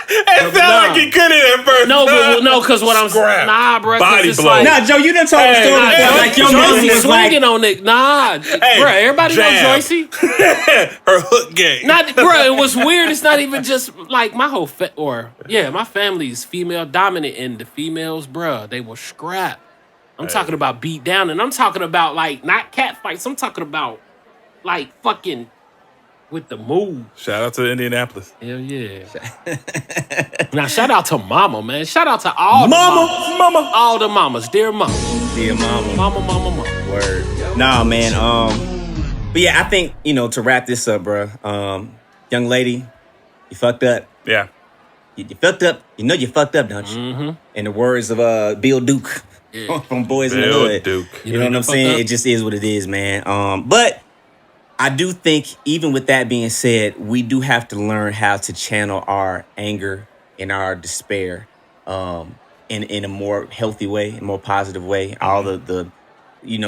Speaker 3: It sounded like he couldn't at first.
Speaker 5: No, because what I'm saying, nah, bro.
Speaker 3: Body blow.
Speaker 5: Like,
Speaker 4: Nah, Joe, you done told the story before. Like your mom
Speaker 5: Joycey
Speaker 4: was
Speaker 5: swinging
Speaker 4: like,
Speaker 5: on it. Nah, bro. Everybody knows Joycey.
Speaker 3: Her hook game.
Speaker 5: Not, bro. It was weird. It's not even just like my whole my family's female dominant, and the females, bro, they will scrap. I'm talking about beat down, and I'm talking about like not cat fights. I'm talking about like fucking with the move.
Speaker 3: Shout out to Indianapolis.
Speaker 5: Hell yeah. Now shout out to mama, man. Shout out to all mama, all the mamas, dear mama, mama.
Speaker 4: Word. Nah, man. But yeah, I think to wrap this up, bro. Young lady, you fucked up.
Speaker 3: Yeah.
Speaker 4: You fucked up. You know you fucked up, don't you? Mm-hmm. In the words of Bill Duke from Boys in the Hood.
Speaker 3: Duke.
Speaker 4: You know what I'm saying? Up? It just is what it is, man. But I do think, even with that being said, we do have to learn how to channel our anger and our despair in a more healthy way, a more positive way. All the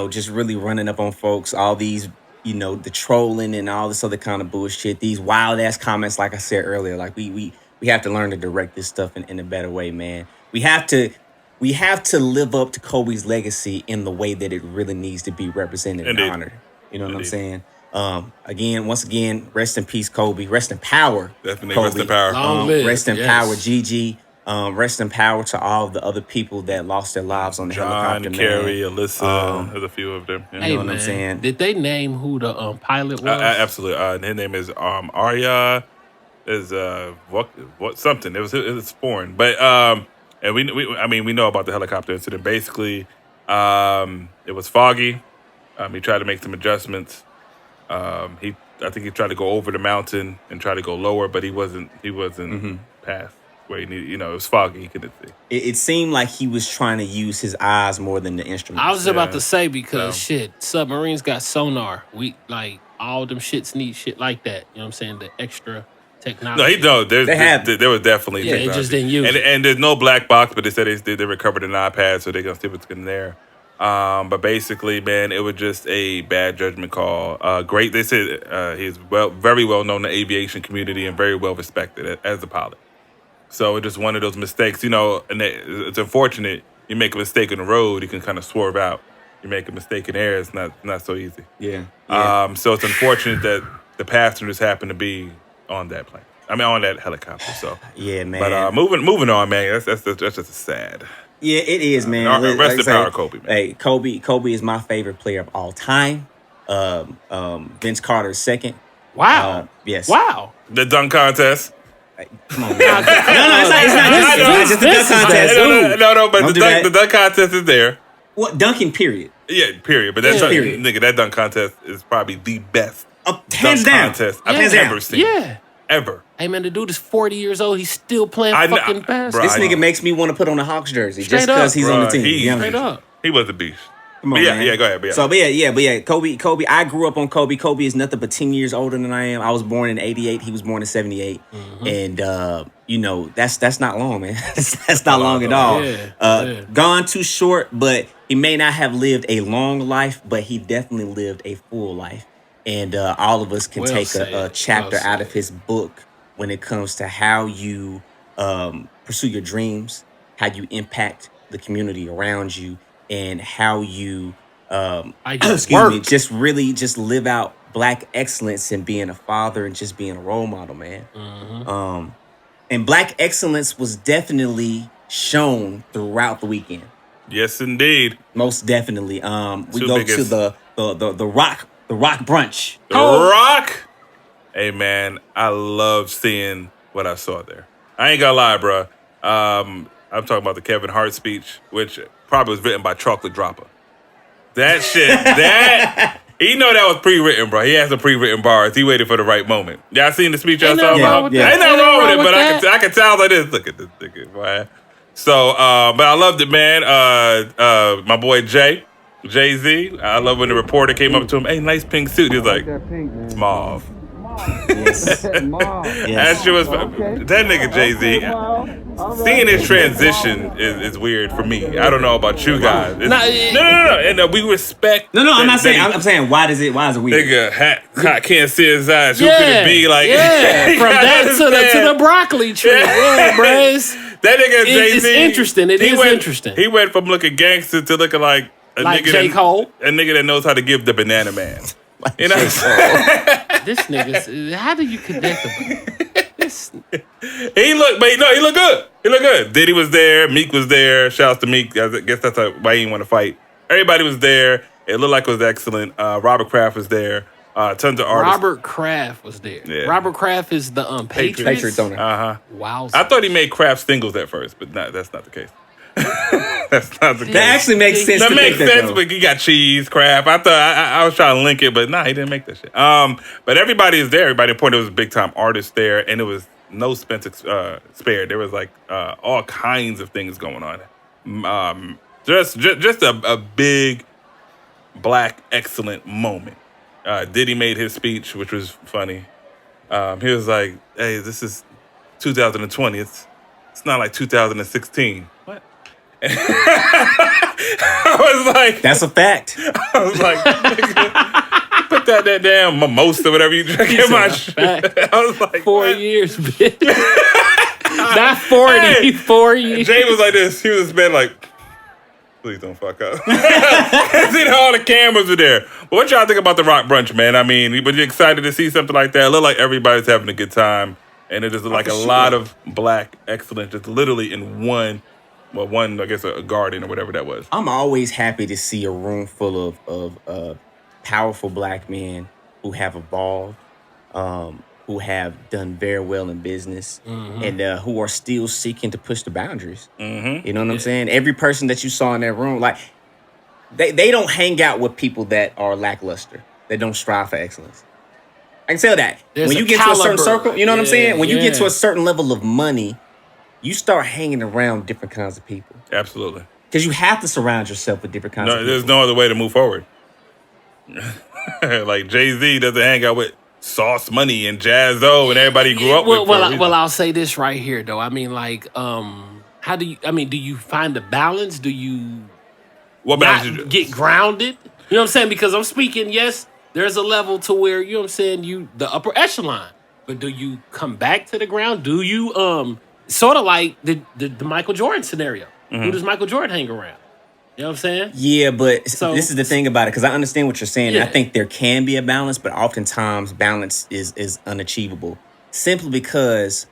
Speaker 4: just really running up on folks, all these, the trolling and all this other kind of bullshit, these wild ass comments, like I said earlier, like we have to learn to direct this stuff in a better way, man. We have to live up to Kobe's legacy in the way that it really needs to be represented and honored. You know what I'm saying? Once again, rest in peace, Kobe. Rest in power.
Speaker 3: Definitely
Speaker 4: Kobe.
Speaker 3: rest in power.
Speaker 4: Rest in power, Gigi. Rest in power to all the other people that lost their lives on the helicopter.
Speaker 3: John, Carrie, Alyssa, there's a few of them.
Speaker 4: You know what I'm saying?
Speaker 5: Did they name who the pilot was?
Speaker 3: Absolutely. His name is Arya. Is what something? It was foreign, but and we know about the helicopter incident. Basically, it was foggy. He tried to make some adjustments. I think he tried to go over the mountain and try to go lower, but he wasn't past where he needed. It was foggy. He couldn't see.
Speaker 4: It seemed like he was trying to use his eyes more than the instruments.
Speaker 5: I was about to say because submarines got sonar. We like all them shits need shit like that. You know what I'm saying? The extra technology.
Speaker 3: There was definitely technology.
Speaker 5: They just didn't use it.
Speaker 3: And there's no black box, but they said they recovered an iPad, so they're gonna see what's in there. But basically, man, it was just a bad judgment call. Great, they said he's very well known in the aviation community and very well respected as a pilot. So it's just one of those mistakes, and it's unfortunate. You make a mistake on the road, you can kind of swerve out. You make a mistake in air, it's not so easy.
Speaker 4: Yeah.
Speaker 3: So it's unfortunate that the passengers happen to be on that plane. On that helicopter. So
Speaker 4: yeah, man.
Speaker 3: But moving on, man. That's just sad.
Speaker 4: Yeah, it is, man.
Speaker 3: Rest in power, Kobe, man.
Speaker 4: Hey, Kobe is my favorite player of all time. Vince Carter is second.
Speaker 5: Wow.
Speaker 4: Yes.
Speaker 5: Wow.
Speaker 3: The dunk contest.
Speaker 4: Come on, man. No, it's not just the dunk contest.
Speaker 3: No, but the dunk contest is there.
Speaker 4: What, dunking, period?
Speaker 3: Yeah, period. But that dunk contest is probably the best
Speaker 4: hands down
Speaker 3: contest I've ever seen.
Speaker 5: Yeah.
Speaker 3: Ever.
Speaker 5: Hey, man, the dude is 40 years old. He's still playing fucking basketball.
Speaker 4: This nigga makes me want to put on a Hawks jersey just because he's on the team.
Speaker 3: Straight up. He was a beast.
Speaker 4: Come on, man.
Speaker 3: Yeah, go ahead.
Speaker 4: So, Kobe, I grew up on Kobe. Kobe is nothing but 10 years older than I am. I was born in 88. He was born in 78. Mm-hmm. And, that's not long, man. That's not long at all. Yeah. Gone too short, but he may not have lived a long life, but he definitely lived a full life. And all of us can take a chapter out of his book when it comes to how you pursue your dreams, how you impact the community around you, and how you just live out Black excellence and being a father and just being a role model, man. Mm-hmm. And Black excellence was definitely shown throughout the weekend.
Speaker 3: Yes, indeed.
Speaker 4: Most definitely. We go to the Roc Brunch.
Speaker 3: The Roc. Hey, man, I love seeing what I saw there. I ain't gonna lie, bro. I'm talking about the Kevin Hart speech, which probably was written by Chocolate Dropper. That shit, he know that was pre-written, bro. He has some pre-written bars. He waited for the right moment. Y'all seen the speech I saw about?
Speaker 4: Yeah.
Speaker 3: Ain't nothing wrong with it, but I can tell like this. Look at this nigga, boy. So, but I loved it, man. My boy Jay-Z. I love when the reporter came up to him. Hey, nice pink suit. He was like, it's mauve.
Speaker 4: Yes.
Speaker 3: That shit was that nigga Jay-Z. Seeing his transition is weird for me. I don't know about you guys. No. And we respect.
Speaker 4: No. I'm not saying. I'm saying why is it weird?
Speaker 3: Nigga, hot can't see his eyes. Who could it be? Like,
Speaker 5: from that to the broccoli tree. Yeah, bruh.
Speaker 3: That nigga Jay-Z.
Speaker 5: It's interesting. It is interesting.
Speaker 3: He went from looking gangster to looking like a
Speaker 5: like
Speaker 3: nigga
Speaker 5: J. Cole.
Speaker 3: A nigga that knows how to give the banana man. You know.
Speaker 5: This nigga's. How do you connect this?
Speaker 3: He looked good. He looked good. Diddy was there. Meek was there. Shouts to Meek. I guess that's why he didn't want to fight. Everybody was there. It looked like it was excellent. Robert Kraft was there. Tons of artists.
Speaker 5: Robert Kraft was there.
Speaker 3: Yeah.
Speaker 5: Robert Kraft is the Patriots
Speaker 4: owner.
Speaker 5: Wow.
Speaker 3: I thought he made Kraft singles at first, but that's not the case. That's not the case.
Speaker 4: That actually makes sense.
Speaker 3: That makes sense, but he got cheese, Kraft. I thought I was trying to link it, but he didn't make that shit. But everybody is there. Everybody important. There was big time artists there, and it was no expense spared. There was like all kinds of things going on. Just a big black excellent moment. Diddy made his speech, which was funny. He was like, "Hey, this is 2020. It's not like 2016." What? I was like,
Speaker 4: "That's a fact."
Speaker 3: I was like, "Nigga, put that damn mimosa, whatever you drink in my shit." I was like,
Speaker 5: 4 years, bitch. Not 40. Hey, 4 years.
Speaker 3: Jay was like this. He was been like, please don't fuck up. All the cameras were there. But what y'all think about the Roc Brunch, man? I mean, were you excited to see something like that? It looked like everybody's having a good time. And it is like a lot of black excellence, just literally in one, I guess, a garden or whatever that was.
Speaker 4: I'm always happy to see a room full of powerful black men who have evolved, who have done very well in business, and who are still seeking to push the boundaries. Mm-hmm. You know what I'm saying? Every person that you saw in that room, like, they don't hang out with people that are lackluster, that don't strive for excellence. I can tell that. When you get to a certain circle, you know what I'm saying? When you get to a certain level of money, you start hanging around different kinds of people.
Speaker 3: Absolutely.
Speaker 4: Because you have to surround yourself with different kinds of people.
Speaker 3: There's no other way to move forward. Like Jay-Z doesn't hang out with Sauce Money and Jazzo and everybody he grew up with.
Speaker 5: Well, I'll say this right here, though. I mean, like, how do you find a balance? Do you get grounded? You know what I'm saying? Because I'm speaking, yes, there's a level to where, you know what I'm saying, the upper echelon. But do you come back to the ground? Do you, sort of like the Michael Jordan scenario. Mm-hmm. Who does Michael Jordan hang around? You know what I'm saying?
Speaker 4: Yeah, but this is the thing about it, because I understand what you're saying. Yeah. And I think there can be a balance, but oftentimes balance is unachievable. Simply because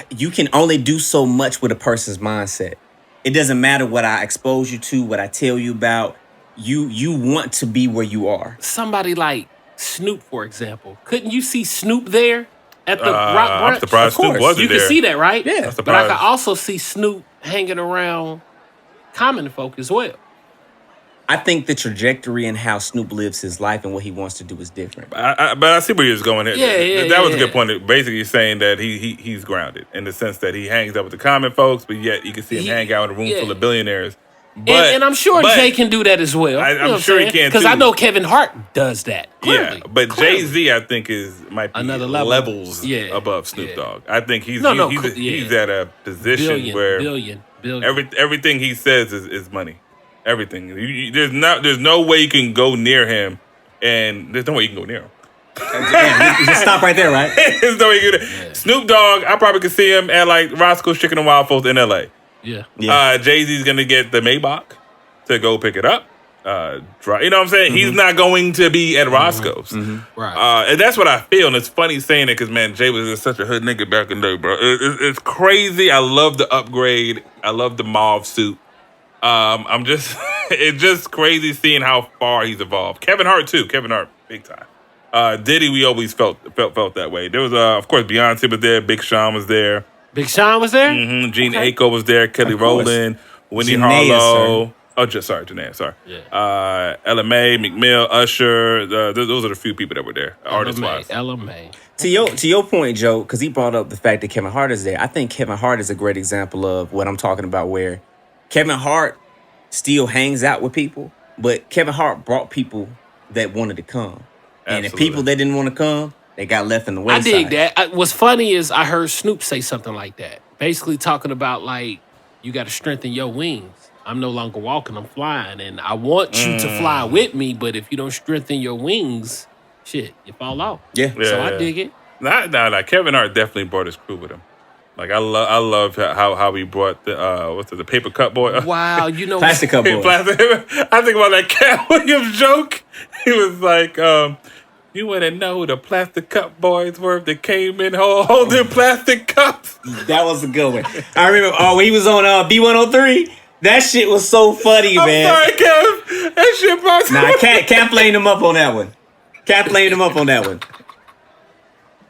Speaker 4: you can only do so much with a person's mindset. It doesn't matter what I expose you to, what I tell you about. You want to be where you are.
Speaker 5: Somebody like Snoop, for example. Couldn't you see Snoop there at the Roc Brunch?
Speaker 3: I'm surprised Snoop wasn't there.
Speaker 5: You can see that, right?
Speaker 4: Yeah.
Speaker 5: But I can also see Snoop hanging around common folk as well.
Speaker 4: I think the trajectory and how Snoop lives his life and what he wants to do is different.
Speaker 3: But I see where he was going. That was a good point. Basically saying that he's grounded in the sense that he hangs out with the common folks, but yet you can see him hang out in a room full of billionaires. But,
Speaker 5: and I'm sure Jay can do that as well.
Speaker 3: I'm sure he can,
Speaker 5: because I know Kevin Hart does that. Clearly.
Speaker 3: Yeah, but Jay-Z, I think, might be
Speaker 5: another level.
Speaker 3: levels above Snoop Dogg. I think he's at a position where
Speaker 5: billion.
Speaker 3: Everything he says is money. Everything. There's no way you can go near him, and there's no way you can go near him.
Speaker 4: You just stop right there, right?
Speaker 3: There's no way you can. Yeah. Snoop Dogg, I probably could see him at like Roscoe's Chicken and Waffles in L.A.
Speaker 5: Yeah.
Speaker 3: Jay-Z's gonna get the Maybach to go pick it up. You know what I'm saying? Mm-hmm. He's not going to be at Roscoe's.
Speaker 5: Mm-hmm. Right.
Speaker 3: And that's what I feel. And it's funny saying it because, man, Jay was just such a hood nigga back in the day, bro. It's crazy. I love the upgrade. I love the mauve suit. It's just crazy seeing how far he's evolved. Kevin Hart, too. Kevin Hart, big time. Diddy, we always felt that way. There was, of course, Beyonce was there. Big Sean was there.
Speaker 5: Big Sean was there?
Speaker 3: Mm-hmm. Gene Aiko was there. Kelly Rowland. Wendy Harlow. Janae. Sorry. Yeah. LMA, Meek Mill, Usher. Those are the few people that were there, artist-wise.
Speaker 5: LMA.
Speaker 4: To your point, Joe, because he brought up the fact that Kevin Hart is there. I think Kevin Hart is a great example of what I'm talking about, where Kevin Hart still hangs out with people, but Kevin Hart brought people that wanted to come. And the people that didn't want to come, they got left in the wayside.
Speaker 5: I dig that. What's funny is I heard Snoop say something like that. Basically talking about, like, you got to strengthen your wings. I'm no longer walking, I'm flying. And I want you to fly with me, but if you don't strengthen your wings, shit, you fall off.
Speaker 4: Yeah.
Speaker 5: So I dig it.
Speaker 3: Nah. Kevin Hart definitely brought his crew with him. Like, I love how he brought the paper cup boy.
Speaker 5: Wow, you know.
Speaker 4: Plastic cup boy.
Speaker 3: I think about that Cat Williams joke. He was like, you wouldn't know who the plastic cup boys were if they came in holding plastic cups.
Speaker 4: That was a good one. I remember when he was on B103. That shit was so funny, man.
Speaker 3: I'm sorry, Kev. That shit brought
Speaker 4: Cap playing him up on that one.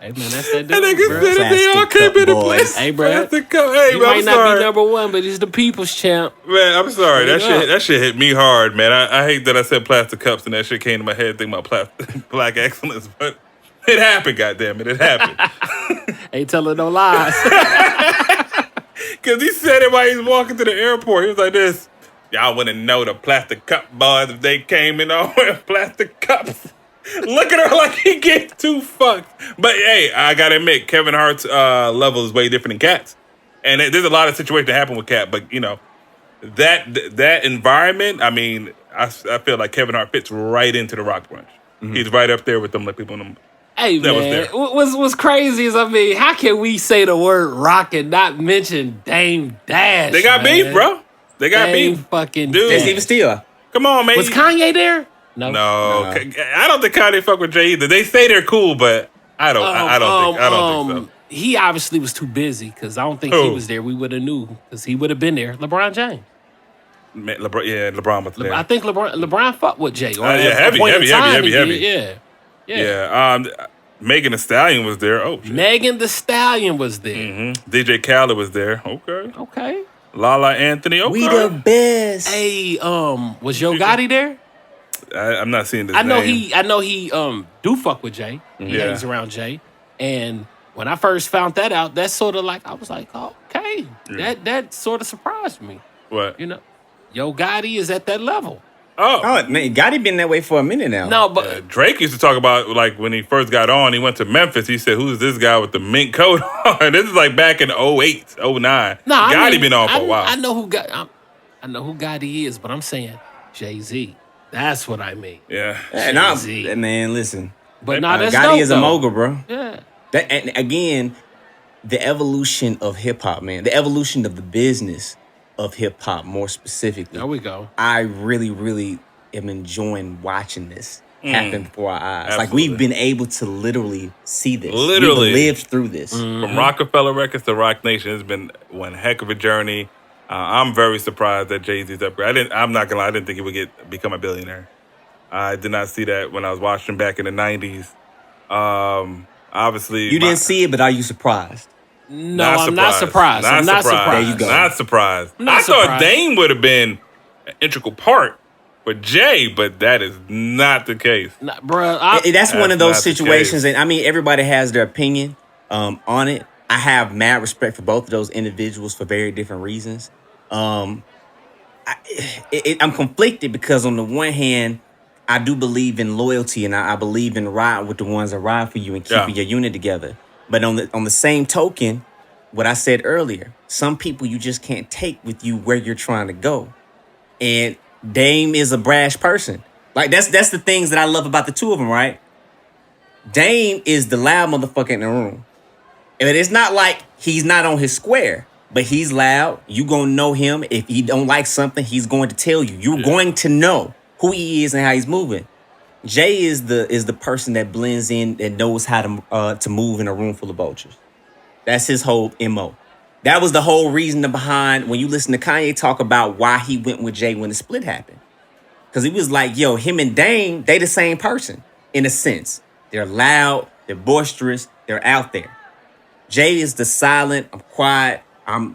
Speaker 5: Hey, man, that's that dude,
Speaker 3: and niggas
Speaker 5: bro.
Speaker 3: said if they all came in a place.
Speaker 5: Hey, bro.
Speaker 3: Plastic cup. Hey,
Speaker 5: he
Speaker 3: man,
Speaker 5: might not be number one, but he's the people's champ.
Speaker 3: Man, I'm sorry. That shit hit me hard, man. I hate that I said plastic cups and that shit came to my head thinking about black excellence, but it happened, goddammit. It happened.
Speaker 5: Ain't telling no lies.
Speaker 3: Because he said it while he was walking to the airport. He was like this. Y'all wouldn't know the plastic cup boys if they came in all wearing plastic cups. Look at her like he gets too fucked. But hey, I gotta admit, Kevin Hart's level is way different than Cat's. And there's a lot of situations that happen with Cat, but you know, that environment, I mean, I feel like Kevin Hart fits right into the Roc Brunch. Mm-hmm. He's right up there with them like people in them.
Speaker 5: Hey, man, what's crazy is, I mean, how can we say the word rock and not mention Dame Dash?
Speaker 3: They got beef, bro. They got
Speaker 5: Dame
Speaker 3: beef.
Speaker 5: Fucking
Speaker 3: dude.
Speaker 4: There's even still.
Speaker 3: Come on, man.
Speaker 5: Was Kanye there? No.
Speaker 3: I don't think Kanye fuck with Jay either. They say they're cool, but I don't think so.
Speaker 5: He obviously was too busy because I don't think he was there. We would have knew because he would have been there. LeBron James.
Speaker 3: LeBron was there.
Speaker 5: I think LeBron fucked with Jay.
Speaker 3: Heavy. Yeah. Megan Thee Stallion was there. Oh, shit.
Speaker 5: Megan Thee Stallion was there.
Speaker 3: Mm-hmm. DJ Khaled was there. Okay. Lala Anthony. Okay.
Speaker 4: We the best.
Speaker 5: Hey, was Yo Gotti there?
Speaker 3: I'm not seeing this.
Speaker 5: I know he do fuck with Jay. He hangs around Jay. And when I first found that out, that's sort of like, I was like, oh, okay. Yeah. That sort of surprised me.
Speaker 3: What?
Speaker 5: You know, Yo Gotti is at that level.
Speaker 4: Oh man, Gotti been that way for a minute now.
Speaker 5: No, but
Speaker 3: Drake used to talk about, like, when he first got on, he went to Memphis. He said, "Who's this guy with the mink coat on?" This is like back in 08, 09.
Speaker 5: No,
Speaker 3: Gotti been on for a while.
Speaker 5: I know who Gotti is, but I'm saying Jay-Z. That's what I mean.
Speaker 3: Yeah.
Speaker 4: Man, listen.
Speaker 5: But that's
Speaker 4: Gotti
Speaker 5: dope,
Speaker 4: is a mogul, bro.
Speaker 5: Yeah.
Speaker 4: And again, the evolution of hip hop, man. The evolution of the business of hip hop, more specifically.
Speaker 5: There we go.
Speaker 4: I really, really am enjoying watching this happen before our eyes.
Speaker 3: Absolutely.
Speaker 4: Like, we've been able to literally see this.
Speaker 3: Literally.
Speaker 4: We've lived through this.
Speaker 3: From Rockefeller Records to Roc Nation, it's been one heck of a journey. I'm very surprised that Jay-Z's up there. I'm not gonna lie, I didn't think he would become a billionaire. I did not see that when I was watching back in the 90s. Obviously,
Speaker 4: you didn't see it, but are you surprised?
Speaker 5: No, I'm not surprised. I'm not surprised.
Speaker 4: There you go.
Speaker 3: Not surprised.
Speaker 5: I
Speaker 3: thought Dame would have been an integral part for Jay, but that is not the case.
Speaker 5: Nah, bro,
Speaker 4: that's one of those situations, and I mean, everybody has their opinion on it. I have mad respect for both of those individuals for very different reasons. I'm conflicted because on the one hand, I do believe in loyalty, and I believe in riding with the ones that ride for you and keeping your unit together. But on the same token, what I said earlier, some people you just can't take with you where you're trying to go. And Dame is a brash person. Like, that's the things that I love about the two of them, right? Dame is the loud motherfucker in the room. And it's not like he's not on his square, but he's loud. You gonna know him. If he don't like something, he's going to tell you. You're going to know who he is and how he's moving. Jay is the person that blends in and knows how to move in a room full of vultures. That's his whole MO. That was the whole reason behind when you listen to Kanye talk about why he went with Jay when the split happened. Because he was like, yo, him and Dame, they the same person in a sense. They're loud, they're boisterous, they're out there. Jay is the silent, I'm quiet,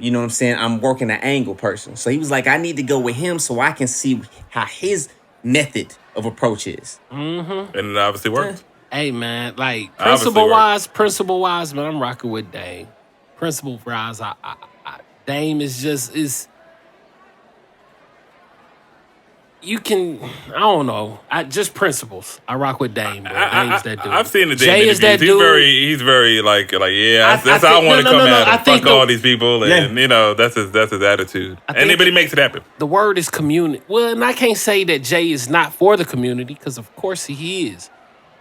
Speaker 4: you know what I'm saying? I'm working an angle person. So he was like, I need to go with him so I can see how his method of approach is.
Speaker 3: Mm-hmm. And it obviously worked.
Speaker 5: Hey, man, like, principle-wise, man, I'm rocking with Dame. Principle-wise, Dame is you can, I don't know. Just principles. I rock with Dame, bro. Dame's that dude.
Speaker 3: I've seen the Dame
Speaker 5: Jay is that dude.
Speaker 3: He's very like yeah. That's how I want to come at him. Fuck all these people, and you know that's his attitude. Anybody makes it happen.
Speaker 5: The word is community. Well, and I can't say that Jay is not for the community because of course he is.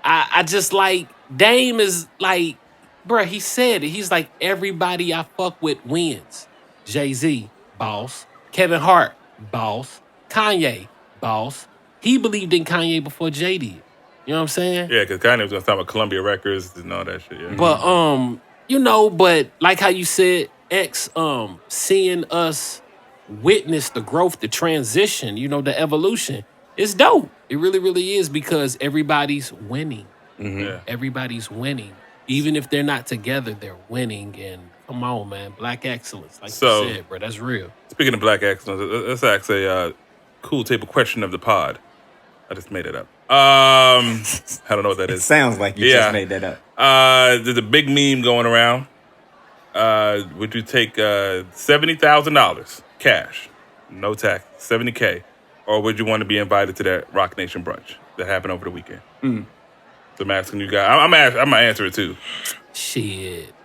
Speaker 5: I just like Dame is like, bro. He said it. He's like everybody I fuck with wins. Jay-Z, boss. Kevin Hart, boss. Kanye. Boss. He believed in Kanye before Jay did. You know what I'm saying?
Speaker 3: Yeah, because Kanye was gonna talk about Columbia Records and all that shit. Yeah.
Speaker 5: But you know, but like how you said, X, seeing us witness the growth, the transition, you know, the evolution, it's dope. It really, really is because everybody's winning.
Speaker 3: Mm-hmm. Yeah.
Speaker 5: Everybody's winning. Even if they're not together, they're winning. And come on, man, black excellence, like you said, bro, that's real.
Speaker 3: Speaking of black excellence, let's ask a cool table question of the pod. I just made it up. I don't know what that is.
Speaker 4: It sounds like you just made that up.
Speaker 3: There's a big meme going around. Would you take $70,000 cash, no tax, $70K, or would you want to be invited to that Roc Nation brunch that happened over the weekend? So I'm asking you guys. I'm gonna answer it too.
Speaker 5: Shit.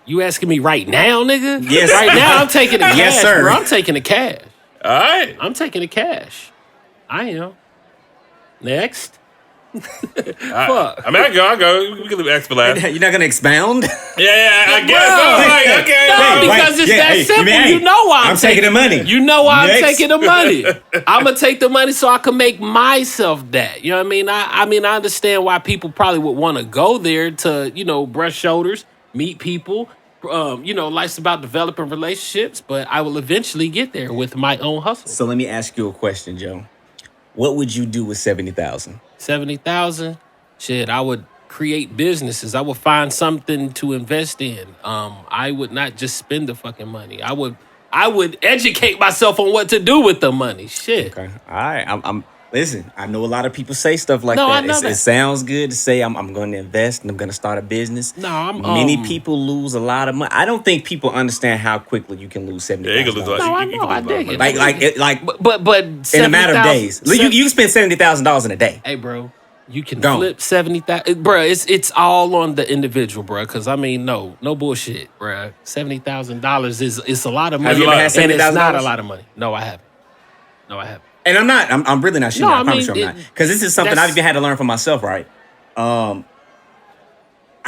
Speaker 5: You asking me right now, nigga?
Speaker 4: Yes.
Speaker 5: Right now, I'm taking the cash,
Speaker 4: yes, sir.
Speaker 5: bro. I'm taking the cash.
Speaker 3: All right.
Speaker 5: I'm taking the cash. I am. Next.
Speaker 3: Fuck. I mean, I go. We can leave X for last.
Speaker 4: You're not gonna expound?
Speaker 3: Yeah, I guess. Okay.
Speaker 5: No, because it's that simple. You know why I'm
Speaker 4: taking the money.
Speaker 5: You know why I'm taking the money. I'm gonna take the money so I can make myself that. You know what I mean? I understand why people probably would want to go there to, you know, brush shoulders, meet people. You know, life's about developing relationships, but I will eventually get there with my own hustle.
Speaker 4: So let me ask you a question, Joe. What would you do with $70,000?
Speaker 5: 70,000? Shit, I would create businesses. I would find something to invest in. I would not just spend the fucking money. I would educate myself on what to do with the money. Shit.
Speaker 4: Okay. All right. Listen, I know a lot of people say stuff like that.
Speaker 5: I know that.
Speaker 4: It sounds good to say I'm going to invest and I'm going to start a business.
Speaker 5: No,
Speaker 4: many people lose a lot of money. I don't think people understand how quickly you can lose $70,000.
Speaker 3: Yeah, you can lose a lot.
Speaker 5: No, I know. I dig it.
Speaker 4: But in a matter of days, you spend $70,000 in a day.
Speaker 5: Hey, bro, you can flip 70,000. Bro, it's all on the individual, bro. Because I mean, no bullshit, bro. $70,000 is a lot of money.
Speaker 4: Have you ever had $70,000?
Speaker 5: And it's not a lot of money. No, I haven't.
Speaker 4: And I'm really not shitting. I promise you I'm not. Because this is something I've even had to learn for myself, right? I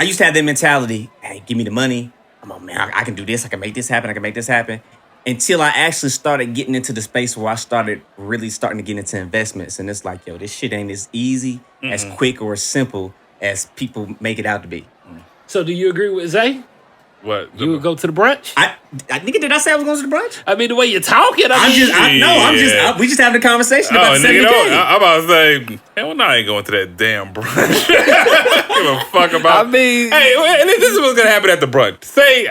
Speaker 4: used to have that mentality, hey, give me the money. I'm on, man, I can do this. I can make this happen. Until I actually started getting into the space where I started really starting to get into investments. And it's like, yo, this shit ain't as easy, as quick, or as simple as people make it out to be.
Speaker 5: So do you agree with Zay?
Speaker 3: What?
Speaker 5: You would go to the brunch?
Speaker 4: I think did I say I was going to the brunch?
Speaker 5: I mean, the way you're talking,
Speaker 4: we just having a conversation about the 70K.
Speaker 3: I'm about to say, hell no, I ain't going to that damn brunch. Give a fuck about.
Speaker 5: I mean,
Speaker 3: hey, and this is what's gonna happen at the brunch. Say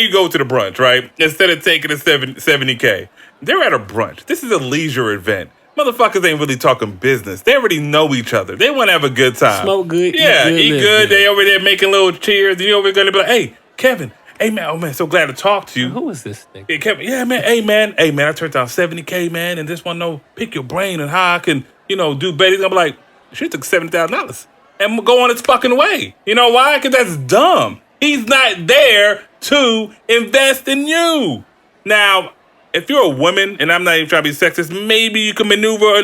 Speaker 3: you go to the brunch, right? Instead of taking the 70K, they're at a brunch. This is a leisure event. Motherfuckers ain't really talking business. They already know each other. They want to have a good time.
Speaker 5: Smoke good,
Speaker 3: eat good. They over there making little cheers. And you over there gonna be like, hey, Kevin. Hey, man. Oh, man. So glad to talk to you.
Speaker 5: Who is this thing?
Speaker 3: Hey, Kevin. Yeah, man. Hey, man. I turned down 70K, man. And just want to know, pick your brain and how I can, do better. He's going to be like, she took $70,000 and go on its fucking way. You know why? Because that's dumb. He's not there to invest in you. Now, if you're a woman, and I'm not even trying to be sexist, maybe you can maneuver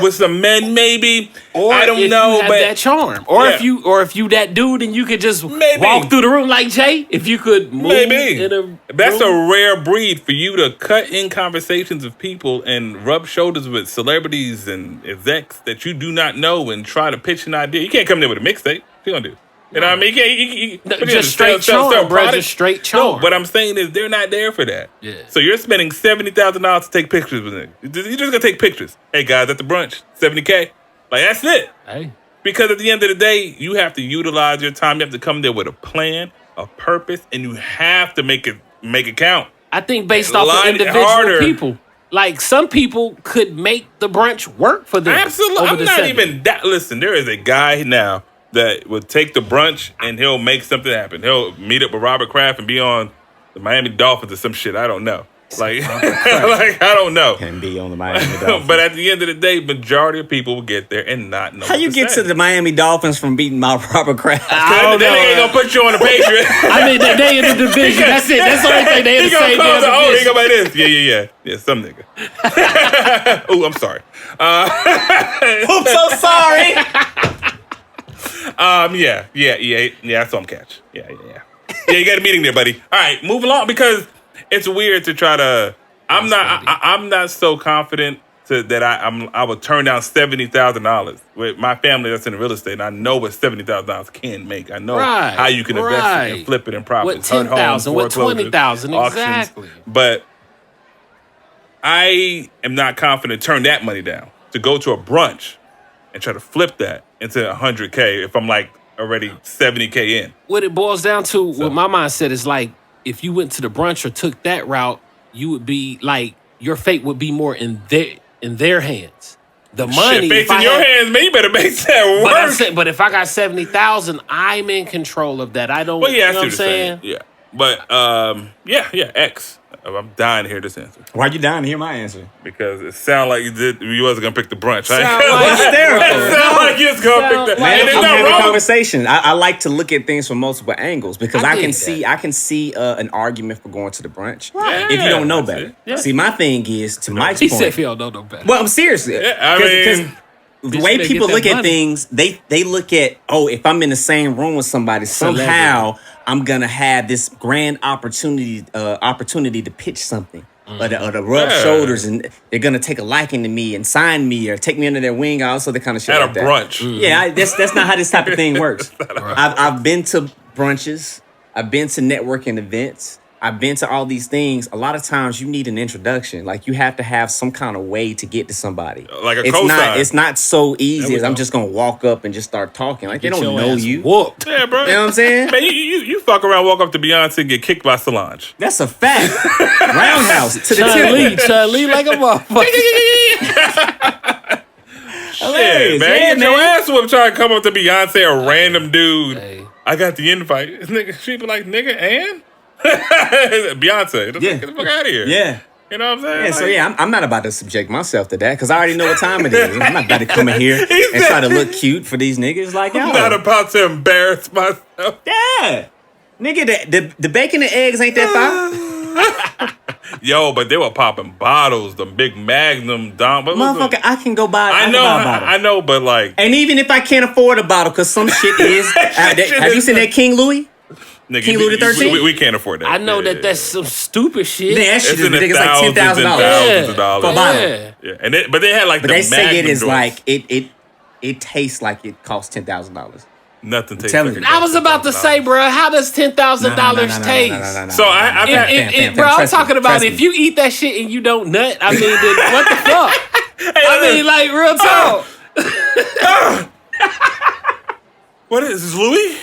Speaker 3: with some men, maybe.
Speaker 5: Or
Speaker 3: I don't
Speaker 5: if
Speaker 3: know,
Speaker 5: you have that charm. Or if you that dude and you could just walk through the room like Jay, if you could move
Speaker 3: That's a rare breed for you to cut in conversations with people and rub shoulders with celebrities and execs that you do not know and try to pitch an idea. You can't come there with a mixtape. What you gonna do? You know what I mean? You
Speaker 5: just straight charm, bro. Just straight charm.
Speaker 3: No, what I'm saying is they're not there for that.
Speaker 5: Yeah.
Speaker 3: So you're spending $70,000 to take pictures with them. You're just gonna take pictures. Hey guys, at the brunch, $70K. Like that's it.
Speaker 5: Hey.
Speaker 3: Because at the end of the day, you have to utilize your time. You have to come there with a plan, a purpose, and you have to make it count.
Speaker 5: I think based off of individual people. Like, some people could make the brunch work for them.
Speaker 3: Absolutely. I'm not even that. Listen, there is a guy now that would take the brunch and he'll make something happen. He'll meet up with Robert Kraft and be on the Miami Dolphins or some shit. I don't know. Like, I don't know.
Speaker 4: Can be on the Miami Dolphins.
Speaker 3: But at the end of the day, majority of people will get there and not know.
Speaker 4: How you get to the Miami Dolphins from beating my Robert Kraft?
Speaker 3: They ain't gonna put you on the Patriots.
Speaker 5: I mean, they in the division. That's it. That's the only thing they in the same division.
Speaker 3: Oh, he go by this. Yeah, some nigga. Oh, I'm sorry.
Speaker 4: I'm so sorry.
Speaker 3: Yeah, I saw him catch. Yeah, you got a meeting there, buddy. All right, move along because it's weird to try to. I'm not so confident that I would turn down $70,000 with my family that's in real estate. And I know what $70,000 can make. I know how you can invest it and flip it in profits.
Speaker 5: What 10,000? What 20,000? Exactly.
Speaker 3: But I am not confident to turn that money down to go to a brunch and try to flip that into $100K if I'm like already $70K in.
Speaker 5: What it boils down to, what my mindset is like, if you went to the brunch or took that route, you would be like, your fate would be more in their hands. The money,
Speaker 3: fate's in your hands, man. You better make that work.
Speaker 5: But if I got 70,000, I'm in control of that. I don't.
Speaker 3: Well, yeah,
Speaker 5: you know what I'm saying?
Speaker 3: Yeah, but X. I'm dying to hear this answer.
Speaker 4: Why are you dying to hear my answer?
Speaker 3: Because it sounded like you wasn't gonna pick the brunch.
Speaker 5: Sound like
Speaker 3: you was gonna pick the.
Speaker 4: Man, I'm having a conversation. I like to look at things from multiple angles because I can see an argument for going to the brunch if you don't know better. Yeah. See, my thing is to Mike's point.
Speaker 5: He said if you don't know no better.
Speaker 4: Well, I'm serious. Because the way people look at things, they look at, if I'm in the same room with somebody, somehow I'm gonna have this grand opportunity to pitch something, or to rub shoulders, and they're gonna take a liking to me and sign me or take me under their wing. Also, the kind of shit
Speaker 3: at
Speaker 4: like
Speaker 3: a
Speaker 4: that.
Speaker 3: brunch.
Speaker 4: Yeah, that's not how this type of thing works. I've been to brunches. I've been to networking events. I've been to all these things. A lot of times you need an introduction. Like, you have to have some kind of way to get to somebody.
Speaker 3: Like a cosign.
Speaker 4: It's not so easy as I'm just going to walk up and just start talking. Like, they don't know you.
Speaker 5: Whooped.
Speaker 3: Yeah, bro.
Speaker 4: You know what I'm saying?
Speaker 3: Man, you fuck around, walk up to Beyonce and get kicked by Solange.
Speaker 4: That's a fact. Roundhouse to the
Speaker 5: Chun Li like a motherfucker.
Speaker 3: Shit, man. Get your ass whooped trying to come up to Beyonce, a random dude. Hey. I got the invite. Nigga, she be like, nigga, and? Beyonce, get the fuck out of here.
Speaker 4: Yeah.
Speaker 3: You know what I'm saying?
Speaker 4: Yeah, so I'm not about to subject myself to that because I already know what time it is. I'm not about to come in here and try to look cute for these niggas. Like,
Speaker 3: I'm not about to embarrass myself.
Speaker 4: Yeah. Nigga, the bacon and eggs ain't that fire.
Speaker 3: Yo, but they were popping bottles, the big Magnum,
Speaker 4: motherfucker, I can go buy.
Speaker 3: I know, but like,
Speaker 4: and even if I can't afford a bottle, because some shit is. Have you seen that King Louis?
Speaker 3: Nigga,
Speaker 4: King Louis XIII?
Speaker 3: We can't afford that.
Speaker 5: I know that's some stupid shit.
Speaker 4: Man, that shit is ridiculous. Like $10,000
Speaker 3: $10,000
Speaker 4: for a bottle.
Speaker 3: Yeah, but they had like.
Speaker 4: But they say it is like it tastes like it costs $10,000.
Speaker 3: Nothing tastes like it.
Speaker 5: I was about to say, bro, how does $10,000 taste?
Speaker 3: So
Speaker 5: I'm talking about if you eat that shit and you don't nut. I mean, then what the fuck? I mean, like, real talk.
Speaker 3: What is this, Louis?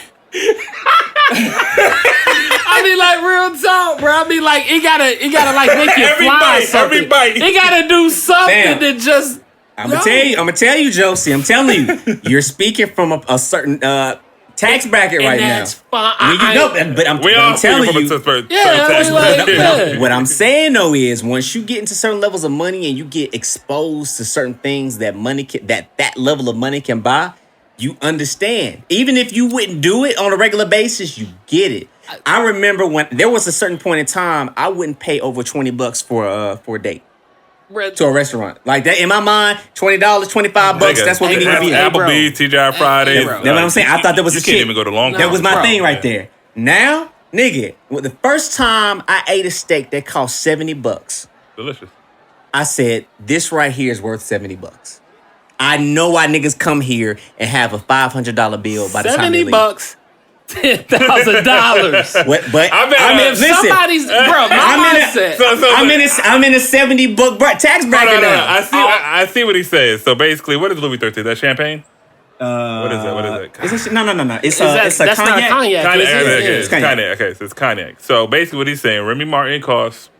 Speaker 5: I mean, like, real talk, bro. I mean, like, it gotta like make you fly something.
Speaker 3: Every bite.
Speaker 5: It gotta do something to just.
Speaker 4: I'm gonna tell you, Josie. I'm telling you, you're speaking from a certain tax bracket right now.
Speaker 5: That's fine.
Speaker 4: But I'm telling you. What I'm saying though is, once you get into certain levels of money and you get exposed to certain things that that level of money can buy, you understand. Even if you wouldn't do it on a regular basis, you get it. I remember when there was a certain point in time, I wouldn't pay over $20 for a date. To a restaurant. Like that, in my mind, $20, $25, that's what we need to be.
Speaker 3: Applebee's, TGI Fridays.
Speaker 4: That's what I'm saying. I thought that was a shit.
Speaker 3: You can't even go to Long.
Speaker 4: That was my thing right there. Now, nigga, the first time I ate a steak that cost $70.
Speaker 3: Delicious.
Speaker 4: I said, this right here is worth $70. I know why niggas come here and have a $500 bill by the time they leave.
Speaker 5: $70. $10,000.
Speaker 4: But
Speaker 5: I mean, if somebody's
Speaker 4: I'm in a $70 tax bracket now.
Speaker 3: I see what he says. So basically, what is Louis XIII? That champagne? What is that?
Speaker 4: No. It's a
Speaker 5: that's
Speaker 4: cognac.
Speaker 5: not cognac.
Speaker 3: It's cognac. Okay, so it's cognac. So basically, what he's saying, Remy Martin costs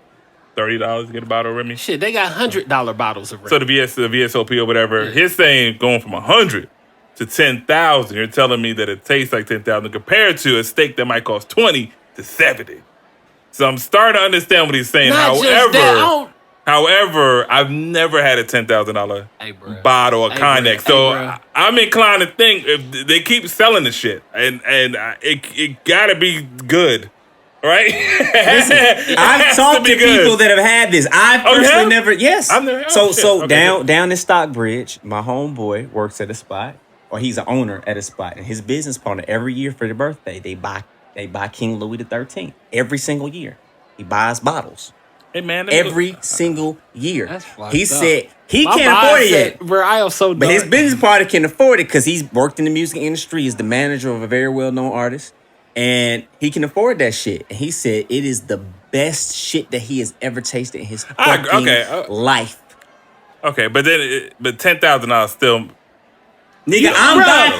Speaker 3: $30 to get a bottle of Remy.
Speaker 5: Shit, they got $100 bottles of Remy.
Speaker 3: So the VSOP or whatever, his saying going from 100 to 10,000. You're telling me that it tastes like 10,000 compared to a steak that might cost 20 to 70. So I'm starting to understand what he's saying. However, I've never had a $10,000 bottle of cognac. So I'm inclined to think if they keep selling the shit, and it gotta be good, right?
Speaker 4: Listen, I've talked to people that have had this. I personally never. Yes. Down in Stockbridge, my homeboy works at a spot, or he's an owner at a spot, and his business partner every year for their birthday they buy King Louis XIII every single year. He buys bottles.
Speaker 3: Hey man,
Speaker 4: every single year. He
Speaker 5: up.
Speaker 4: Said he can't afford it yet.
Speaker 5: Bro, I am so dark.
Speaker 4: But his business partner can afford it because he's worked in the music industry. He's the manager of a very well-known artist. And he can afford that shit. And he said it is the best shit that he has ever tasted in his fucking life.
Speaker 3: Okay, but $10,000 still...
Speaker 4: Nigga, I'm buying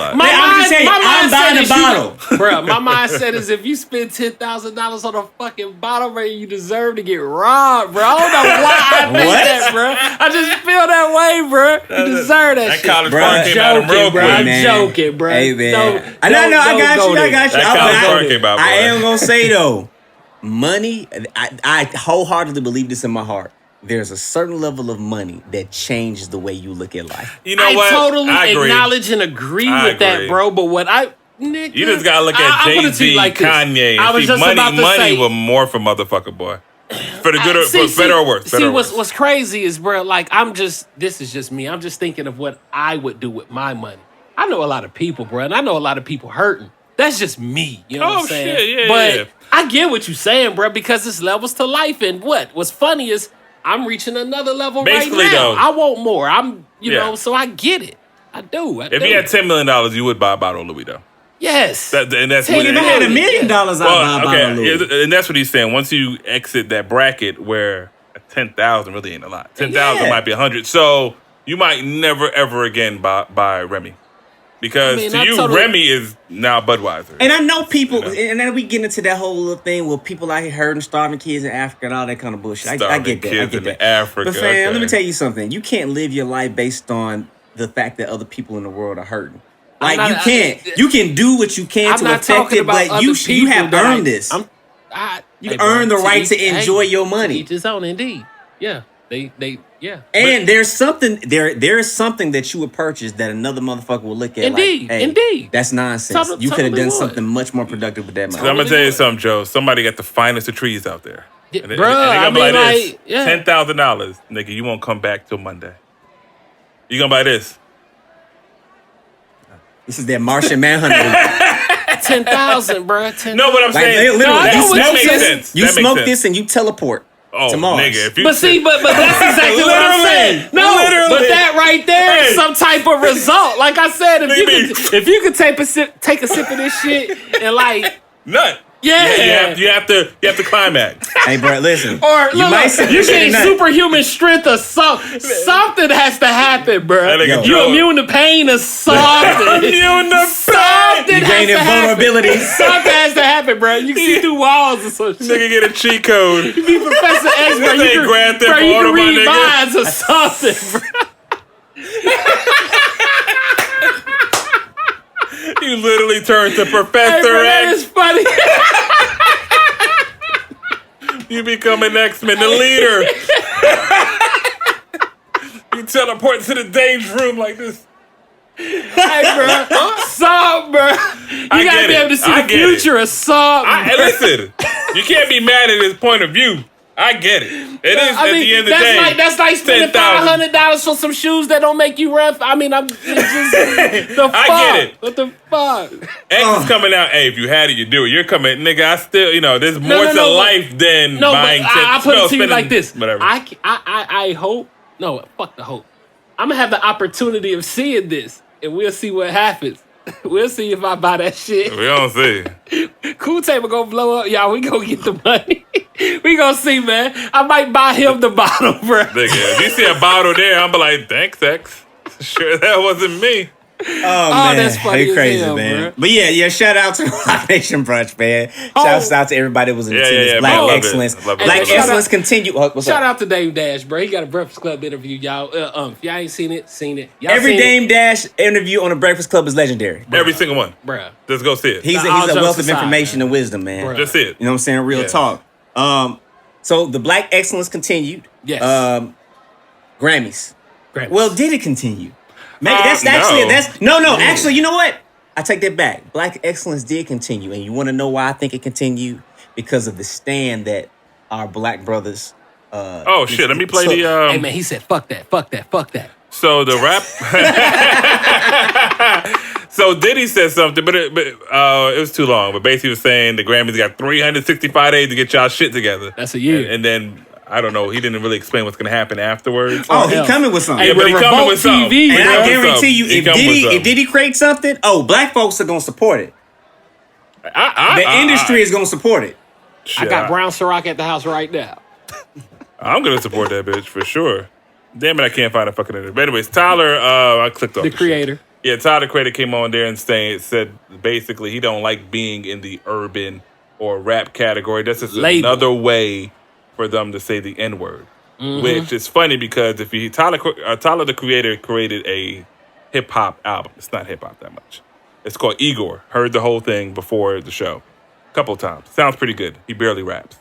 Speaker 4: a bottle.
Speaker 5: Bro, my mindset is if you spend $10,000 on a fucking bottle, bro, you deserve to get robbed, bro. I don't know why I think that, bro. I just feel that way, bro. You deserve that shit.
Speaker 3: That college bar came out real quick.
Speaker 5: I'm joking, bro.
Speaker 4: Hey, man. I got you. I am going to say, though, money, I wholeheartedly believe this in my heart. There's a certain level of money that changes the way you look at life.
Speaker 3: You know what?
Speaker 5: I totally acknowledge and agree with that, bro. But what nigga,
Speaker 3: you just gotta look at Jay-Z,
Speaker 5: like
Speaker 3: Kanye,
Speaker 5: I was
Speaker 3: and see
Speaker 5: just
Speaker 3: money will morph a motherfucker, boy. For the good, for better or worse.
Speaker 5: What's crazy is, bro, like this is just me. I'm just thinking of what I would do with my money. I know a lot of people, bro, and I know a lot of people hurting. That's just me. You know what I'm saying?
Speaker 3: Shit, yeah,
Speaker 5: but I get what you're saying, bro, because there's levels to life. And what's funny is I'm reaching another level
Speaker 3: basically,
Speaker 5: right now.
Speaker 3: Though,
Speaker 5: I want more. You know, so I get it. I do.
Speaker 3: If you had $10 million, you would buy a bottle of Louis, though.
Speaker 5: Yes.
Speaker 3: If I
Speaker 4: had $1 million, I'd buy a bottle of Louis.
Speaker 3: And that's what he's saying. Once you exit that bracket where 10,000 really ain't a lot. 10,000 might be 100. So you might never, ever again buy Remy. Because Remy is now Budweiser.
Speaker 4: And I know people, and then we get into that whole little thing where people out here hurting, starving kids in Africa and all that kind of bullshit. I get that.
Speaker 3: Kids in Africa.
Speaker 4: But fam, let me tell you something. You can't live your life based on the fact that other people in the world are hurting. Like, you can't. You can do what you can to affect it, but you have earned this. You earned the right to enjoy your money.
Speaker 5: Each his own, indeed. Yeah. Yeah.
Speaker 4: And there's something there is something that you would purchase that another motherfucker will look at.
Speaker 5: Indeed,
Speaker 4: like, hey,
Speaker 5: indeed.
Speaker 4: That's nonsense. You could have done something much more productive with that money.
Speaker 3: I'm gonna tell you something, Joe. Somebody got the finest of trees out there.
Speaker 5: Yeah, bro, I mean, like
Speaker 3: $10,000, nigga. You won't come back till Monday. You gonna buy this?
Speaker 4: This is that Martian Manhunter.
Speaker 5: 10,000, bro. 10,000.
Speaker 3: No, what I'm saying. That makes sense.
Speaker 4: You smoke this and you teleport. To Mars.
Speaker 3: Nigga,
Speaker 5: but that's exactly what I'm saying. No, but that right there is some type of result. Like I said, if you could take a sip of this shit and like
Speaker 3: nut.
Speaker 5: Yeah.
Speaker 3: You have to climax.
Speaker 4: Hey, bro, listen.
Speaker 5: Or you need superhuman strength or something. Something has to happen, bro. You immune to pain or something.
Speaker 3: Immune to pain.
Speaker 4: You gaining vulnerability.
Speaker 5: Something has to happen, bro. You can see through walls or some shit.
Speaker 3: Nigga get a cheat code.
Speaker 5: You be Professor X, bro. You can read minds or something, bro.
Speaker 3: You literally turned to Professor X.
Speaker 5: That is funny.
Speaker 3: You become an X-Men, the leader. You teleport to the danger room like this.
Speaker 5: Hey, bro. Something, bro. You gotta be able to see the future or something.
Speaker 3: Listen, you can't be mad at his point of view. I get it. It is at the end of the day.
Speaker 5: That's like spending $500 for some shoes that don't make you run. I mean, it's just the fuck.
Speaker 3: I get it.
Speaker 5: What the fuck?
Speaker 3: X is coming out. Hey, if you had it, you do it. You're coming, nigga. I still, there's more to life than buying.
Speaker 5: I put it to you like this.
Speaker 3: Whatever.
Speaker 5: I hope. No, fuck the hope. I'm gonna have the opportunity of seeing this, and we'll see what happens. We'll see if I buy that shit.
Speaker 3: We don't see.
Speaker 5: Cool Table gonna blow up. Y'all, we gonna get the money. We gonna see, man. I might buy him the bottle, bro.
Speaker 3: Nigga, if you see a bottle there, I'm be like, thanks, X. Sure, that wasn't me.
Speaker 4: Oh man,
Speaker 5: that's funny.
Speaker 4: You're crazy,
Speaker 5: hell,
Speaker 4: man.
Speaker 5: Bro.
Speaker 4: But yeah, shout out to Roc Nation Brunch, man. Shout out to everybody that was in attendance. Black excellence. Black excellence continue.
Speaker 5: Shout out to Dame Dash, bro. He got a Breakfast Club interview, y'all. If y'all ain't seen it. Y'all
Speaker 4: every Dame Dash interview on the Breakfast Club is legendary.
Speaker 3: Every single one,
Speaker 5: bro.
Speaker 3: Just go see it.
Speaker 4: He's a wealth of information and wisdom, man.
Speaker 5: Bruh.
Speaker 3: Just see it.
Speaker 4: You know what I'm saying? Real talk. So the Black excellence continued.
Speaker 5: Yes.
Speaker 4: Grammys.
Speaker 5: Grammys.
Speaker 4: Well, did it continue? Maybe actually, you know what? I take that back. Black excellence did continue, and you want to know why I think it continued? Because of the stand that our black brothers.
Speaker 3: Let me play the.
Speaker 5: Hey man, he said, "Fuck that, fuck that, fuck that."
Speaker 3: So the rap. So Diddy said something, but it was too long. But basically, he was saying the Grammys got 365 days to get y'all shit together.
Speaker 5: That's a year,
Speaker 3: and then. I don't know. He didn't really explain what's going to happen afterwards.
Speaker 4: Oh, he coming with something.
Speaker 3: Yeah, but he coming with something.
Speaker 5: TV,
Speaker 4: and I guarantee you, if Diddy creates something, black folks are going to support it. The industry is going to support it.
Speaker 5: I got Brown Ciroc at the house right now.
Speaker 3: I'm going to support that bitch for sure. Damn it, I can't find a fucking interview. But anyways, Tyler, I clicked off
Speaker 5: the creator.
Speaker 3: Shit. Yeah, Tyler, the creator, came on there and said basically he don't like being in the urban or rap category. That's just another way for them to say the N-word, which is funny because if Tyler the creator created a hip hop album. It's not hip hop that much. It's called Igor. Heard the whole thing before the show, a couple of times. Sounds pretty good. He barely raps.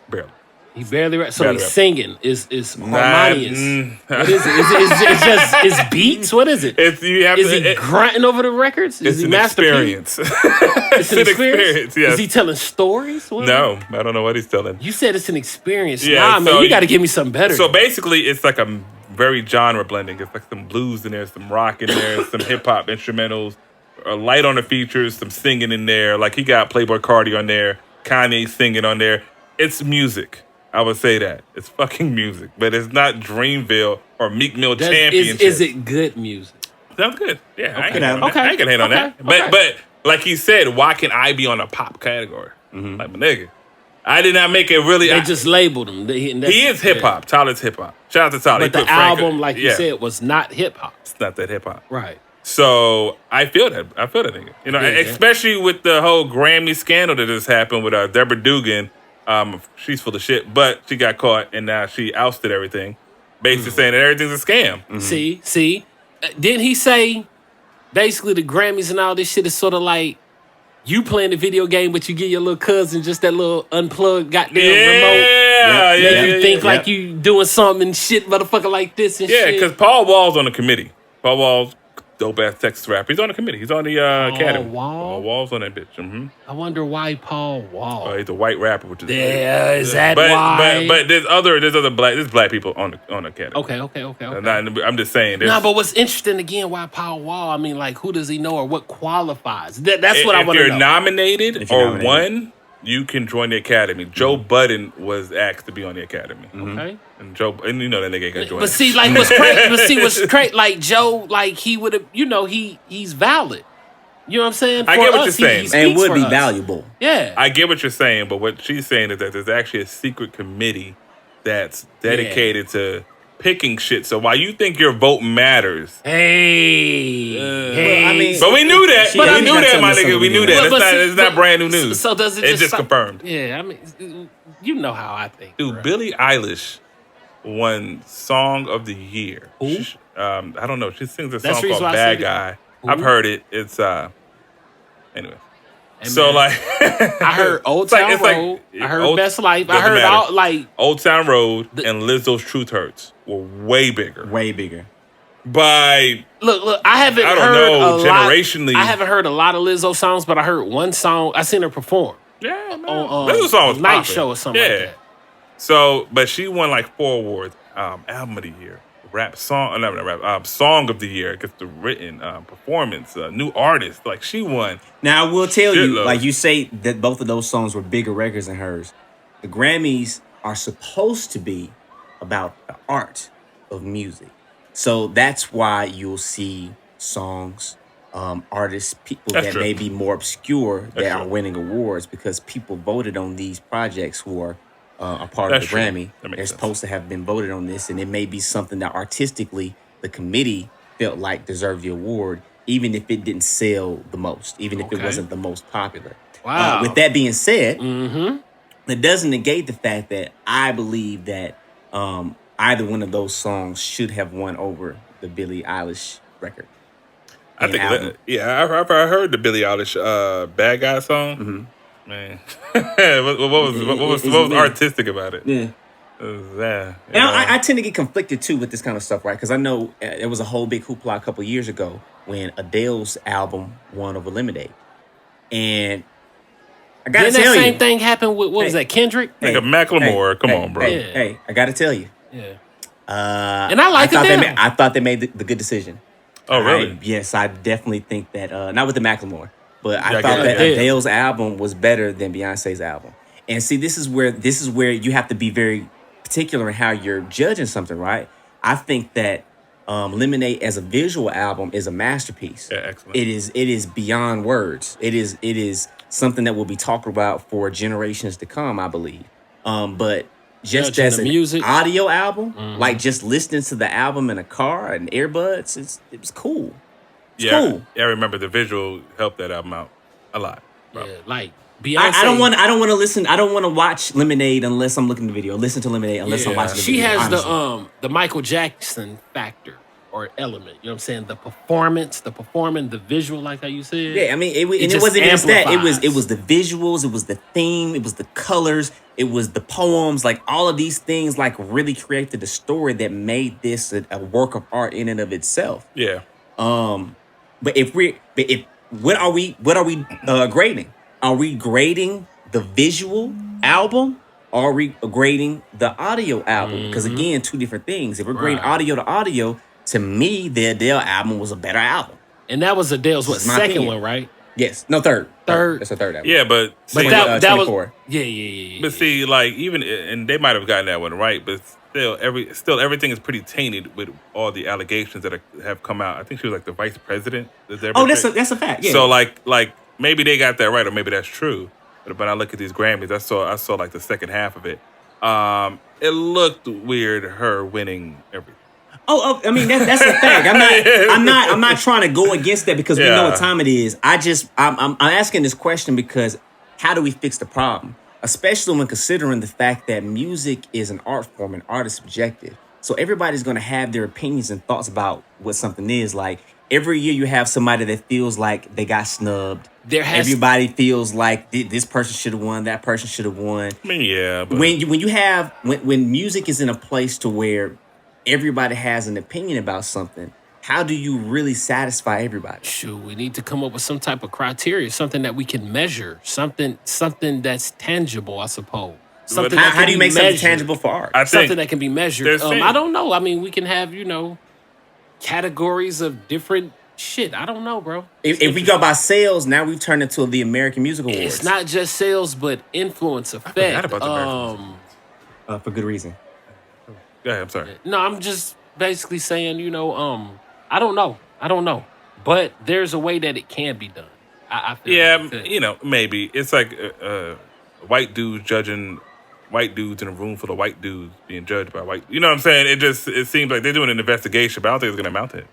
Speaker 3: Barely.
Speaker 5: He barely raps. So he's singing. Is harmonious. What is it? It's just beats. What is it? Is he grunting over the records? Is he
Speaker 3: experience.
Speaker 5: It's an experience.
Speaker 3: Yes.
Speaker 5: Is he telling stories?
Speaker 3: No, I don't know what he's telling.
Speaker 5: You said it's an experience.
Speaker 3: Yeah,
Speaker 5: man, you got to give me something better.
Speaker 3: So basically, it's like a very genre blending. It's like some blues in there, some rock in there, some hip hop instrumentals, a light on the features, some singing in there. Like he got Playboi Carti on there, Kanye singing on there. It's music. I would say that. It's fucking music. But it's not Dreamville or Meek Mill Championship.
Speaker 5: Is it good music?
Speaker 3: Sounds good. Yeah,
Speaker 5: okay.
Speaker 3: I ain't gonna hate on that. But like he said, why can I be on a pop category? Like, my nigga. I did not make it really...
Speaker 5: They just labeled him.
Speaker 3: He is hip-hop. Tyler's hip-hop. Shout out to Tyler.
Speaker 5: But the album, like you said, was not hip-hop.
Speaker 3: It's not that hip-hop.
Speaker 5: Right.
Speaker 3: So I feel that. I feel that nigga. You know, especially with the whole Grammy scandal that just happened with Deborah Dugan. She's full of shit, but she got caught and now she ousted everything, basically saying that everything's a scam.
Speaker 5: See, didn't he say basically the Grammys and all this shit is sort of like you playing the video game, but you get your little cousin just that little unplugged goddamn remote. You think like you doing something and shit, motherfucker, like this and shit.
Speaker 3: Yeah, because Paul Wall's on the committee. Paul Wall's dope ass Texas rapper. He's on the committee. He's on the academy. Paul Wall's on that bitch.
Speaker 5: I wonder why Paul Wall.
Speaker 3: He's a white rapper, which is
Speaker 5: is that why?
Speaker 3: But there's black people on the academy.
Speaker 5: Okay.
Speaker 3: I'm just saying.
Speaker 5: But what's interesting again? Why Paul Wall? I mean, like, who does he know or what qualifies? That's what I want to know.
Speaker 3: If you're nominated or won, you can join the academy. Joe Budden was asked to be on the academy.
Speaker 5: Okay.
Speaker 3: And you know that nigga ain't gonna join.
Speaker 5: But see, like, what's crazy? Like Joe, like he would have, he's valid. You know what I'm saying?
Speaker 3: I get what you're saying,
Speaker 4: and would be valuable.
Speaker 5: Yeah,
Speaker 3: I get what you're saying, but what she's saying is that there's actually a secret committee that's dedicated to picking shit. So while you think your vote matters,
Speaker 5: but
Speaker 3: we knew that. We knew that, my nigga. We knew that. It's not brand new news.
Speaker 5: So does it?
Speaker 3: It's just confirmed.
Speaker 5: Yeah, I mean, you know how I think,
Speaker 3: dude.
Speaker 5: Bro.
Speaker 3: Billie Eilish won Song of the Year.
Speaker 5: Who?
Speaker 3: I don't know. She sings a song called Bad Guy. I've heard it. It's anyway.
Speaker 5: Hey,
Speaker 3: so
Speaker 5: man, I heard Old Town Road. I heard Best Life. I heard all like
Speaker 3: Old Town Road and Lizzo's Truth Hurts were way bigger. By
Speaker 5: look, I haven't heard generationally. I haven't heard a lot of Lizzo songs, but I heard one song. I seen her perform.
Speaker 3: Yeah, man. Lizzo song was
Speaker 5: Night
Speaker 3: popping.
Speaker 5: Show or something like that.
Speaker 3: So, but she won like 4 awards: album of the year, song of the year, gets the written performance, new artist. Like she won.
Speaker 4: Now I will tell you, like you say that both of those songs were bigger records than hers. The Grammys are supposed to be about the art of music, so that's why you'll see songs, artists, people that may be more obscure that are winning awards because people voted on these projects who are a part of the Grammy. They're supposed to have been voted on this, and it may be something that artistically the committee felt like deserved the award, even if it didn't sell the most, even if it wasn't the most popular.
Speaker 5: Wow.
Speaker 4: With that being said, it doesn't negate the fact that I believe that either one of those songs should have won over the Billie Eilish record.
Speaker 3: I think, I've heard the Billie Eilish "Bad Guy" song. Man, what was artistic about it?
Speaker 4: Yeah. And I tend to get conflicted too with this kind of stuff, right? Because I know there was a whole big hoopla a couple years ago when Adele's album won over Lemonade, and I gotta tell you,
Speaker 5: that same thing happened with what was that, Kendrick?
Speaker 3: Like a Macklemore. Come on, bro.
Speaker 4: Hey, I gotta tell you.
Speaker 5: Yeah. And I like
Speaker 4: it. I thought they made the good decision.
Speaker 3: Oh, really?
Speaker 4: Yes, I definitely think that. Not with the Macklemore, but I thought that Adele's album was better than Beyonce's album. And see, this is where you have to be very particular in how you're judging something, right? I think that Lemonade as a visual album is a masterpiece.
Speaker 3: Yeah, excellent.
Speaker 4: It is beyond words. It is something that will be talked about for generations to come, I believe. But just as an audio album, like just listening to the album in a car and earbuds, it was cool. It's cool.
Speaker 3: I remember the visual helped that album out a lot. Bro.
Speaker 5: Yeah, like Beyonce.
Speaker 4: I don't want to listen. I don't want to watch Lemonade unless I'm looking at the video. Listen to Lemonade unless I'm watching the video.
Speaker 5: She has the Michael Jackson factor or element. You know what I'm saying? The performance, the performing, the visual, like how you said.
Speaker 4: Yeah, I mean, it wasn't just that. It was the visuals. It was the theme. It was the colors. It was the poems. Like all of these things, like really created the story that made this a work of art in and of itself.
Speaker 3: Yeah.
Speaker 4: But what are we grading? Are we grading the visual album? Or are we grading the audio album? Because again, two different things. If we're grading audio to audio, to me, the Adele album was a better album.
Speaker 5: And that was Adele's second one, right?
Speaker 4: Yes. No, third.
Speaker 5: Third.
Speaker 4: That's her third album.
Speaker 3: Yeah, but
Speaker 5: that was yeah.
Speaker 3: But see, like even and they might have gotten that one right, but still everything is pretty tainted with all the allegations that have come out. I think she was like the vice president.
Speaker 4: That's a fact. Yeah.
Speaker 3: So like maybe they got that right, or maybe that's true. But when I look at these Grammys, I saw like the second half of it. It looked weird, her winning everything.
Speaker 4: Oh, I mean that's a fact. I'm not trying to go against that because we know what time it is. I'm asking this question because how do we fix the problem? Especially when considering the fact that music is an art form and art is subjective. So everybody's going to have their opinions and thoughts about what something is. Like every year you have somebody that feels like they got snubbed. Everybody feels like this person should have won, that person should have won.
Speaker 3: I mean, yeah. But
Speaker 4: When music is in a place to where everybody has an opinion about something, how do you really satisfy everybody?
Speaker 5: Shoot, we need to come up with some type of criteria, something that we can measure, something that's tangible, I suppose.
Speaker 4: How do you make something tangible for art?
Speaker 5: Something that can be measured. I don't know. I mean, we can have, categories of different shit. I don't know, bro.
Speaker 4: If we go by sales, now we've turned into the American Music Awards.
Speaker 5: It's not just sales, but influence effect.
Speaker 3: I forgot about the American Music.
Speaker 4: For good reason.
Speaker 3: Go ahead, I'm sorry.
Speaker 5: No, I'm just basically saying, I don't know. But there's a way that it can be done. I feel
Speaker 3: maybe. It's like white dudes judging white dudes in a room full of white dudes being judged by white. You know what I'm saying? It seems like they're doing an investigation, but I don't think it's going to amount to it.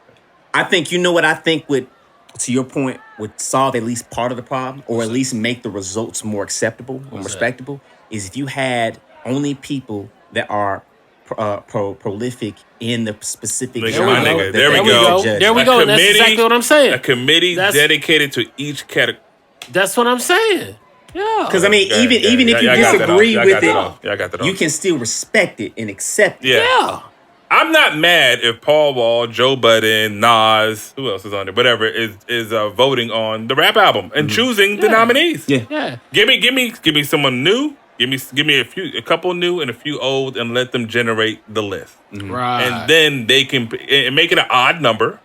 Speaker 4: I think, to your point, would solve at least part of the problem or at least make the results more acceptable or respectable is if you had only people that are prolific in the specific genre.
Speaker 3: There we go.
Speaker 5: There we go. And that's exactly what I'm saying.
Speaker 3: A committee dedicated to each category.
Speaker 5: That's what I'm saying. Yeah.
Speaker 4: Because, even if you disagree with it,
Speaker 3: you
Speaker 4: can still respect it and accept it.
Speaker 5: Yeah.
Speaker 3: I'm not mad if Paul Wall, Joe Budden, Nas, who else is on there, whatever, is voting on the rap album and choosing the nominees.
Speaker 5: Yeah.
Speaker 3: Give me someone new. Give me a couple new and a few old, and let them generate the list.
Speaker 5: Right.
Speaker 3: And then they can make it an odd number,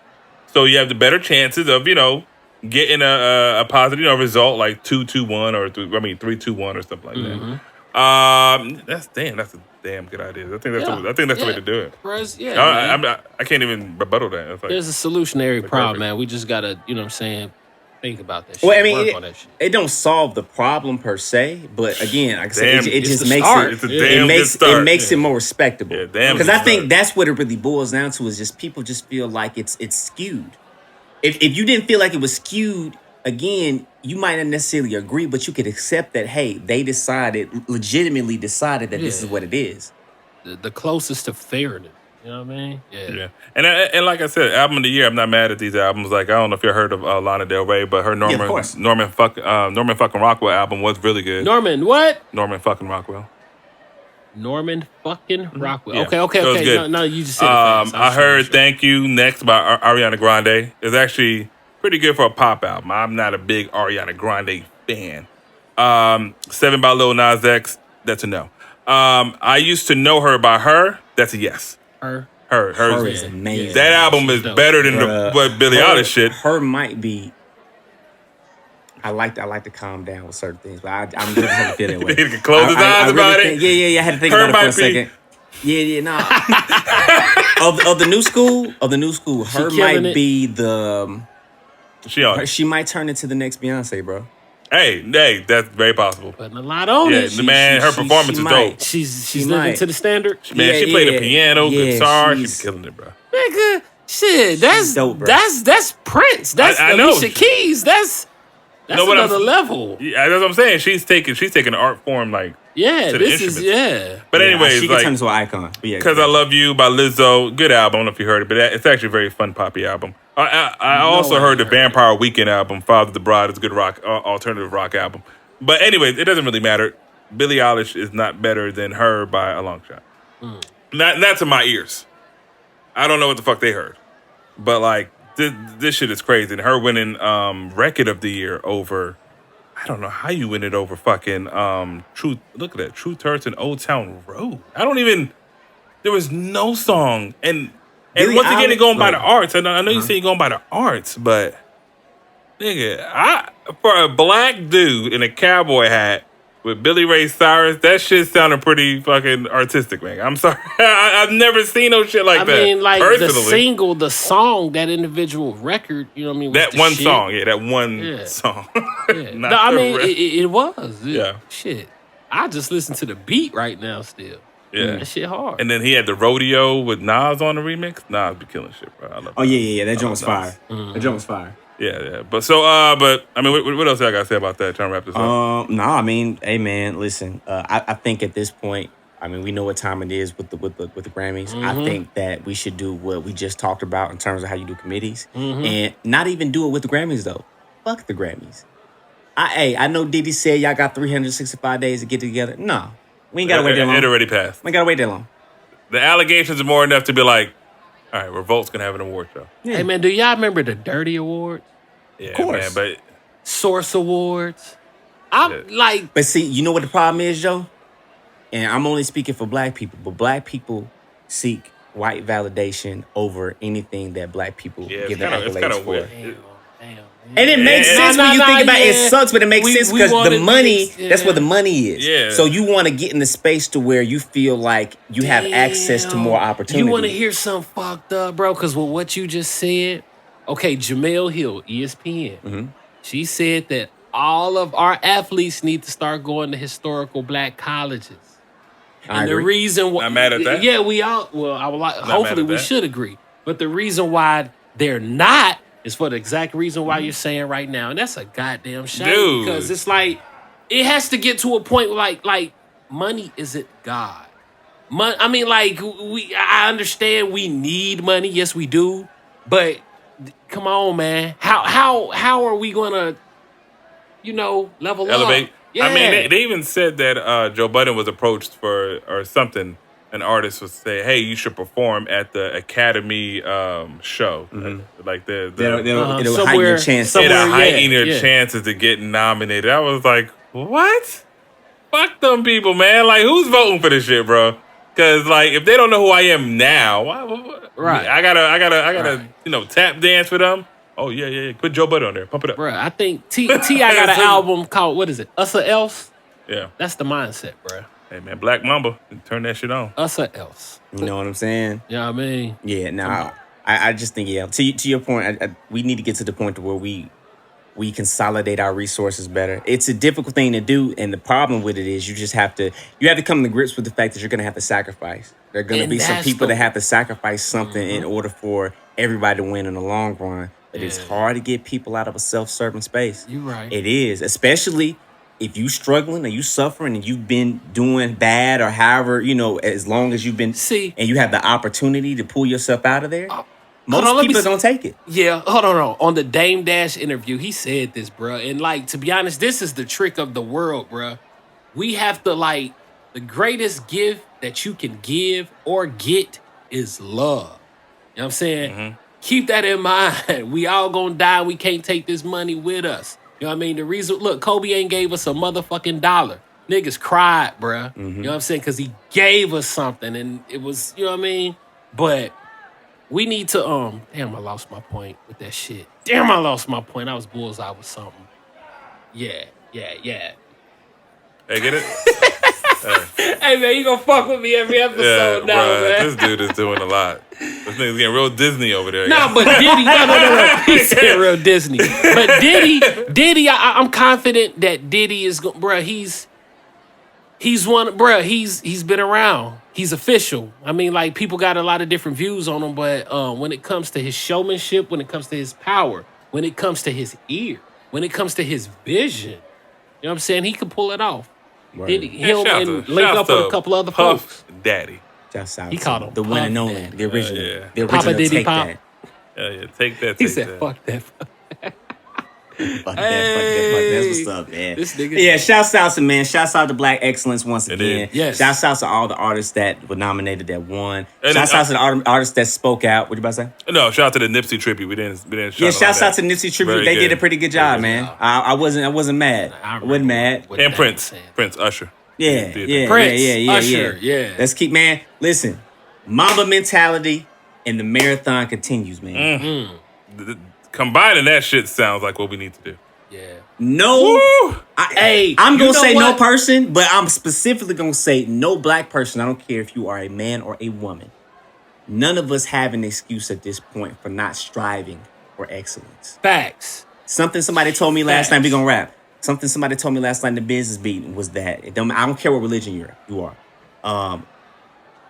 Speaker 3: so you have the better chances of getting a positive result like 2-2-1 or 3-2-1 or something like that. That's a damn good idea. I think that's the way to do it.
Speaker 5: I
Speaker 3: can't even rebuttal that.
Speaker 5: There's a solutionary problem, man. We just gotta, think about that shit.
Speaker 4: Well, I mean,
Speaker 5: work on that shit.
Speaker 4: It don't solve the problem per se, but again, like I said, it just makes
Speaker 5: start.
Speaker 4: it makes it more respectable.
Speaker 3: Yeah, damn.
Speaker 4: Because I think that's what it really boils down to is just people just feel like it's skewed. If you didn't feel like it was skewed, again, you might not necessarily agree, but you could accept that, hey, they legitimately decided that this is what it is.
Speaker 5: The closest to fairness. You know what I mean?
Speaker 3: Yeah. And like I said, album of the year, I'm not mad at these albums. Like, I don't know if you heard of Lana Del Rey, but her Norman fucking Rockwell album was really good.
Speaker 5: Norman what?
Speaker 3: Norman fucking Rockwell.
Speaker 5: Norman fucking Rockwell.
Speaker 3: Yeah.
Speaker 5: Okay. No, you just said it fast.
Speaker 3: I heard Thank You Next by Ariana Grande. It's actually pretty good for a pop album. I'm not a big Ariana Grande fan. 7 by Lil Nas X, that's a no. I used to know her by Her, that's a yes.
Speaker 5: Her
Speaker 4: is amazing.
Speaker 3: That album is better than the Billie Eilish shit.
Speaker 4: Her might be. I like to calm down with certain things, but I'm just gonna feel that way.
Speaker 3: He can close his eyes about it.
Speaker 4: Yeah. I had to think about it for a second. Yeah, nah. of the new school, her might be the. She might turn into the next Beyonce, bro.
Speaker 3: Hey, that's very possible.
Speaker 5: Putting a lot on it.
Speaker 3: Man, her performance is dope.
Speaker 5: She's living to the standard.
Speaker 3: Man, she played the piano, guitar. She's killing it, bro.
Speaker 5: Nigga, shit, that's dope, bro. That's Prince. That's Alicia Keys. That's another level.
Speaker 3: Yeah, that's what I'm saying. She's taking an art form like to the instruments. But anyways,
Speaker 4: she can turn into an icon.
Speaker 3: Because I Love You by Lizzo, good album. I don't know if you heard it, but it's actually a very fun poppy album. I also heard the Vampire Weekend album, Father the Bride. It's a good rock, alternative rock album. But anyways, it doesn't really matter. Billie Eilish is not better than her by a long shot. Not to my ears. I don't know what the fuck they heard. But like, this shit is crazy. And her winning Record of the Year over, I don't know how you win it over fucking Truth. Look at that. Truth Hurts and Old Town Road. There was no song. And once again, going by the arts. I know you say you're going by the arts, but nigga, for a black dude in a cowboy hat with Billy Ray Cyrus, that shit sounded pretty fucking artistic, man. I'm sorry. I've never seen no shit like that.
Speaker 5: I mean, like
Speaker 3: personally.
Speaker 5: the single, the song, that individual record, you know what I mean?
Speaker 3: That one song, that one song.
Speaker 5: Yeah. No, I mean, it was. Shit. I just listen to the beat right now still.
Speaker 3: Yeah.
Speaker 5: That shit hard.
Speaker 3: And then he had the Rodeo with Nas on the remix. Nas be killing shit, bro. I love that.
Speaker 4: Yeah. That joint was fire. That joint was fire.
Speaker 3: Yeah. But I mean, what else I got to say about that? Trying to wrap this up.
Speaker 4: No, I mean, hey man, listen. I think at this point, I mean, we know what time it is with the Grammys. I think that we should do what we just talked about in terms of how you do committees, and not even do it with the Grammys though. Fuck the Grammys. I know Diddy said y'all got 365 days to get together. No, we ain't gotta wait that long.
Speaker 3: It already passed.
Speaker 4: We ain't gotta wait that long.
Speaker 3: The allegations are more enough to be like, all right, Revolt's gonna have an award show.
Speaker 5: Yeah. Hey man, do y'all remember the Dirty Awards?
Speaker 3: Yeah,
Speaker 4: of course.
Speaker 3: Man, but
Speaker 5: Source Awards. But
Speaker 4: see, you know what the problem is, Joe? And I'm only speaking for black people, but black people seek white validation over anything that black people give them accolades for.
Speaker 5: Damn.
Speaker 4: And it makes sense when you think about it. It sucks, but it makes sense because the money, that's where the money is.
Speaker 3: Yeah.
Speaker 4: So you want to get in the space to where you feel like you have access to more opportunity.
Speaker 5: You want to hear something fucked up, bro? Because with what you just said, okay, Jemele Hill, ESPN, she said that all of our athletes need to start going to historical black colleges. And the reason why...
Speaker 3: Not mad at that?
Speaker 5: Yeah, we all... Well, I would like... Hopefully we should agree. But the reason why they're not is for the exact reason why you're saying right now. And that's a goddamn shame.
Speaker 3: Dude.
Speaker 5: Because it's like... It has to get to a point where like money isn't God. I mean, like, I understand we need money. Yes, we do. But come on, man. How are we going to, level
Speaker 3: elevate?
Speaker 5: up? Yeah.
Speaker 3: I mean, they even said that Joe Budden was approached or something. An artist would say, "Hey, you should perform at the Academy show." Like
Speaker 4: it'll heighten your chances.
Speaker 3: It'll heighten your chances to get nominated. I was like, "What? Fuck them people, man! Like, who's voting for this shit, bro? Because like, if they don't know who I am now,
Speaker 5: right?
Speaker 3: I gotta, tap dance for them." Oh, yeah. Put Joe Budden on there. Pump it up.
Speaker 5: Bro, I think T.I. got an album called, what is it? Us or Else?
Speaker 3: Yeah.
Speaker 5: That's the mindset, bro.
Speaker 3: Hey, man, Black Mamba. Turn that shit on.
Speaker 5: Us or Else.
Speaker 4: You know what I'm saying?
Speaker 5: Yeah, I mean.
Speaker 4: Yeah, I just think, to your point, we need to get to the point to where we we consolidate our resources better. It's a difficult thing to do, and the problem with it is you have to come to grips with the fact that you're going to have to sacrifice. There are going to be some people that have to sacrifice something in order for everybody to win in the long run. But it's hard to get people out of a self-serving space.
Speaker 5: You're right.
Speaker 4: It is, especially if you struggling or you suffering and you've been doing bad or however, as long as you've been, and you have the opportunity to pull yourself out of there. Most people are going to take it.
Speaker 5: Yeah, hold on. On the Dame Dash interview, he said this, bro. And, to be honest, this is the trick of the world, bro. We have to, the greatest gift that you can give or get is love. You know what I'm saying? Mm-hmm. Keep that in mind. We all going to die. We can't take this money with us. You know what I mean? The reason, look, Kobe ain't gave us a motherfucking dollar. Niggas cried, bro. Mm-hmm. You know what I'm saying? Because he gave us something. And it was, you know what I mean? But... we need to, damn, I lost my point with that shit. Damn, I lost my point. I was bullseye with something. Yeah.
Speaker 3: Hey, get it?
Speaker 5: Hey, man, you gonna fuck with me every episode now, man.
Speaker 3: This dude is doing a lot. This nigga's getting real Disney over there.
Speaker 5: Nah, but Diddy, no. He said real Disney. But Diddy, I'm confident that Diddy is, bruh, he's been around. He's official. I mean, people got a lot of different views on him, but when it comes to his showmanship, when it comes to his power, when it comes to his ear, when it comes to his vision, you know what I'm saying? He can pull it off.
Speaker 3: Right.
Speaker 5: He'll link up with a couple other folks.
Speaker 3: Daddy.
Speaker 4: He
Speaker 5: called him
Speaker 4: the one and only, the original.
Speaker 3: Yeah.
Speaker 4: The original
Speaker 5: Papa Diddy
Speaker 4: Take
Speaker 5: Pop.
Speaker 4: That.
Speaker 3: Yeah, take that.
Speaker 5: He said, fuck that.
Speaker 4: Fuck that. That's what's up, man.
Speaker 5: This nigga.
Speaker 4: Yeah, shouts out to Black Excellence once again.
Speaker 5: Yes.
Speaker 4: Shouts out to all the artists that were nominated that won. Shouts out to the artists that spoke out. What you about to say?
Speaker 3: No, shout out to the Nipsey tribute. We didn't
Speaker 4: shouts out to Nipsey tribute. They did a pretty good job, man. I wasn't mad. I wasn't mad.
Speaker 3: And Prince Usher.
Speaker 4: Yeah.
Speaker 5: Usher, yeah.
Speaker 4: Let's keep, man. Listen, Mamba mentality and the marathon continues, man.
Speaker 3: Mm-hmm. Combining that shit sounds like what we need to do.
Speaker 5: Yeah.
Speaker 4: No, I'm going to say no person, but I'm specifically going to say no black person. I don't care if you are a man or a woman. None of us have an excuse at this point for not striving for excellence.
Speaker 5: Facts.
Speaker 4: Something somebody told me last night, we going to wrap. Something somebody told me last night in the business meeting was that, I don't care what religion you are.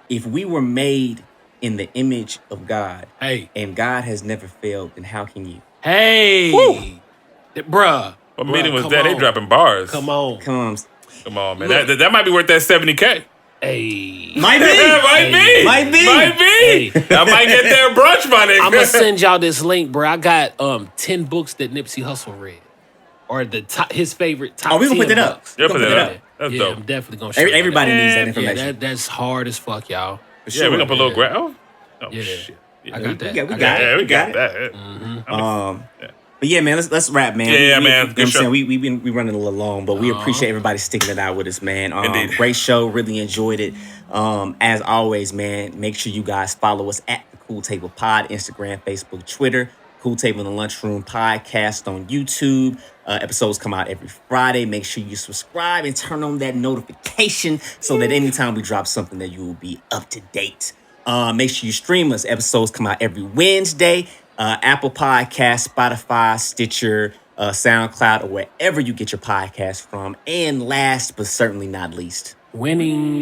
Speaker 4: If we were made in the image of God, and God has never failed, then how can you?
Speaker 5: Hey, bruh.
Speaker 3: What meeting was that? They dropping bars.
Speaker 5: Come on,
Speaker 3: man. That might be worth that $70K.
Speaker 5: Hey,
Speaker 4: might be.
Speaker 3: Hey. I might get their brunch, my nigga.
Speaker 5: I'm gonna send y'all this link, bro. I got 10 books that Nipsey Hussle read, or his favorite top.
Speaker 4: We gonna put that up.
Speaker 3: Yeah, put that up. That's dope.
Speaker 5: I'm definitely gonna show
Speaker 4: everybody needs that information.
Speaker 5: Yeah, that's hard as fuck, y'all.
Speaker 3: Yeah, we're gonna put a little grab. Oh
Speaker 5: shit.
Speaker 3: Yeah.
Speaker 5: I got that.
Speaker 4: We got it.
Speaker 5: Mm-hmm.
Speaker 4: But yeah, man, let's wrap, man.
Speaker 3: Yeah, man.
Speaker 4: You know what I'm saying? We running a little long, but we appreciate everybody sticking it out with us, man.
Speaker 3: Indeed.
Speaker 4: Great show. Really enjoyed it. As always, man, make sure you guys follow us at The Cool Table Pod, Instagram, Facebook, Twitter. Cool Table in the Lunchroom podcast on YouTube. Episodes come out every Friday. Make sure you subscribe and turn on that notification so that anytime we drop something that you will be up to date. Make sure you stream us. Episodes come out every Wednesday. Apple Podcasts, Spotify, Stitcher, SoundCloud, or wherever you get your podcast from. And last but certainly not least, Win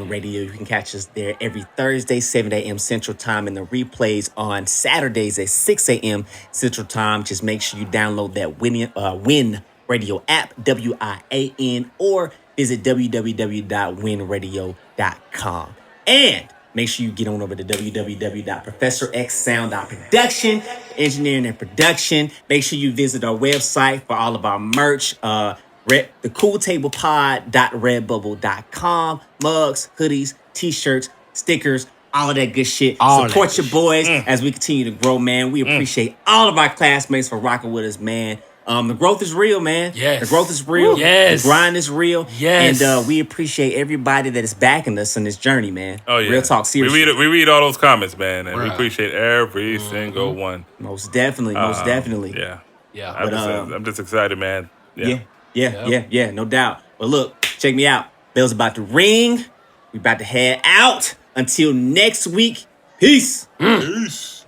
Speaker 4: Radio. You can catch us there every Thursday, 7 a.m. Central Time, and the replays on Saturdays at 6 a.m. Central Time. Just make sure you download that Win Radio app, WIAN, or visit www.winradio.com. And make sure you get on over to www.professorxsound.production, engineering and production. Make sure you visit our website for all of our merch. thecooltablepod.redbubble.com. Mugs, hoodies, t-shirts, stickers, all of that good shit. Support your boys as we continue to grow, man. We appreciate all of our classmates for rocking with us, man. The growth is real, man.
Speaker 5: Yes.
Speaker 4: The growth is real.
Speaker 5: Yes.
Speaker 4: The grind is real.
Speaker 5: Yes.
Speaker 4: And we appreciate everybody that is backing us in this journey, man.
Speaker 3: Oh, yeah.
Speaker 4: Real talk, seriously.
Speaker 3: We read all those comments, man, and we appreciate every single one.
Speaker 4: Most definitely.
Speaker 3: Yeah.
Speaker 5: Yeah.
Speaker 3: I'm just excited, man.
Speaker 4: Yeah, no doubt. But look, check me out. Bell's about to ring. We about to head out. Until next week, peace.
Speaker 3: Peace.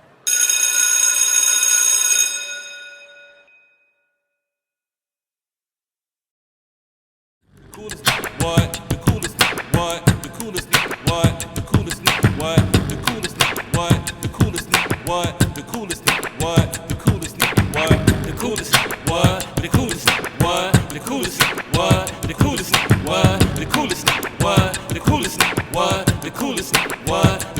Speaker 7: what? The coolest nigga, what? The coolest nigga, what? The coolest nigga, what? The coolest nigga, what? The coolest nigga, what? The coolest nigga, what? The coolest nigga, what? The coolest nigga, what? The coolest nigga, what? The coolest nigga, what? The coolest nigga, what? The coolest nigga, what?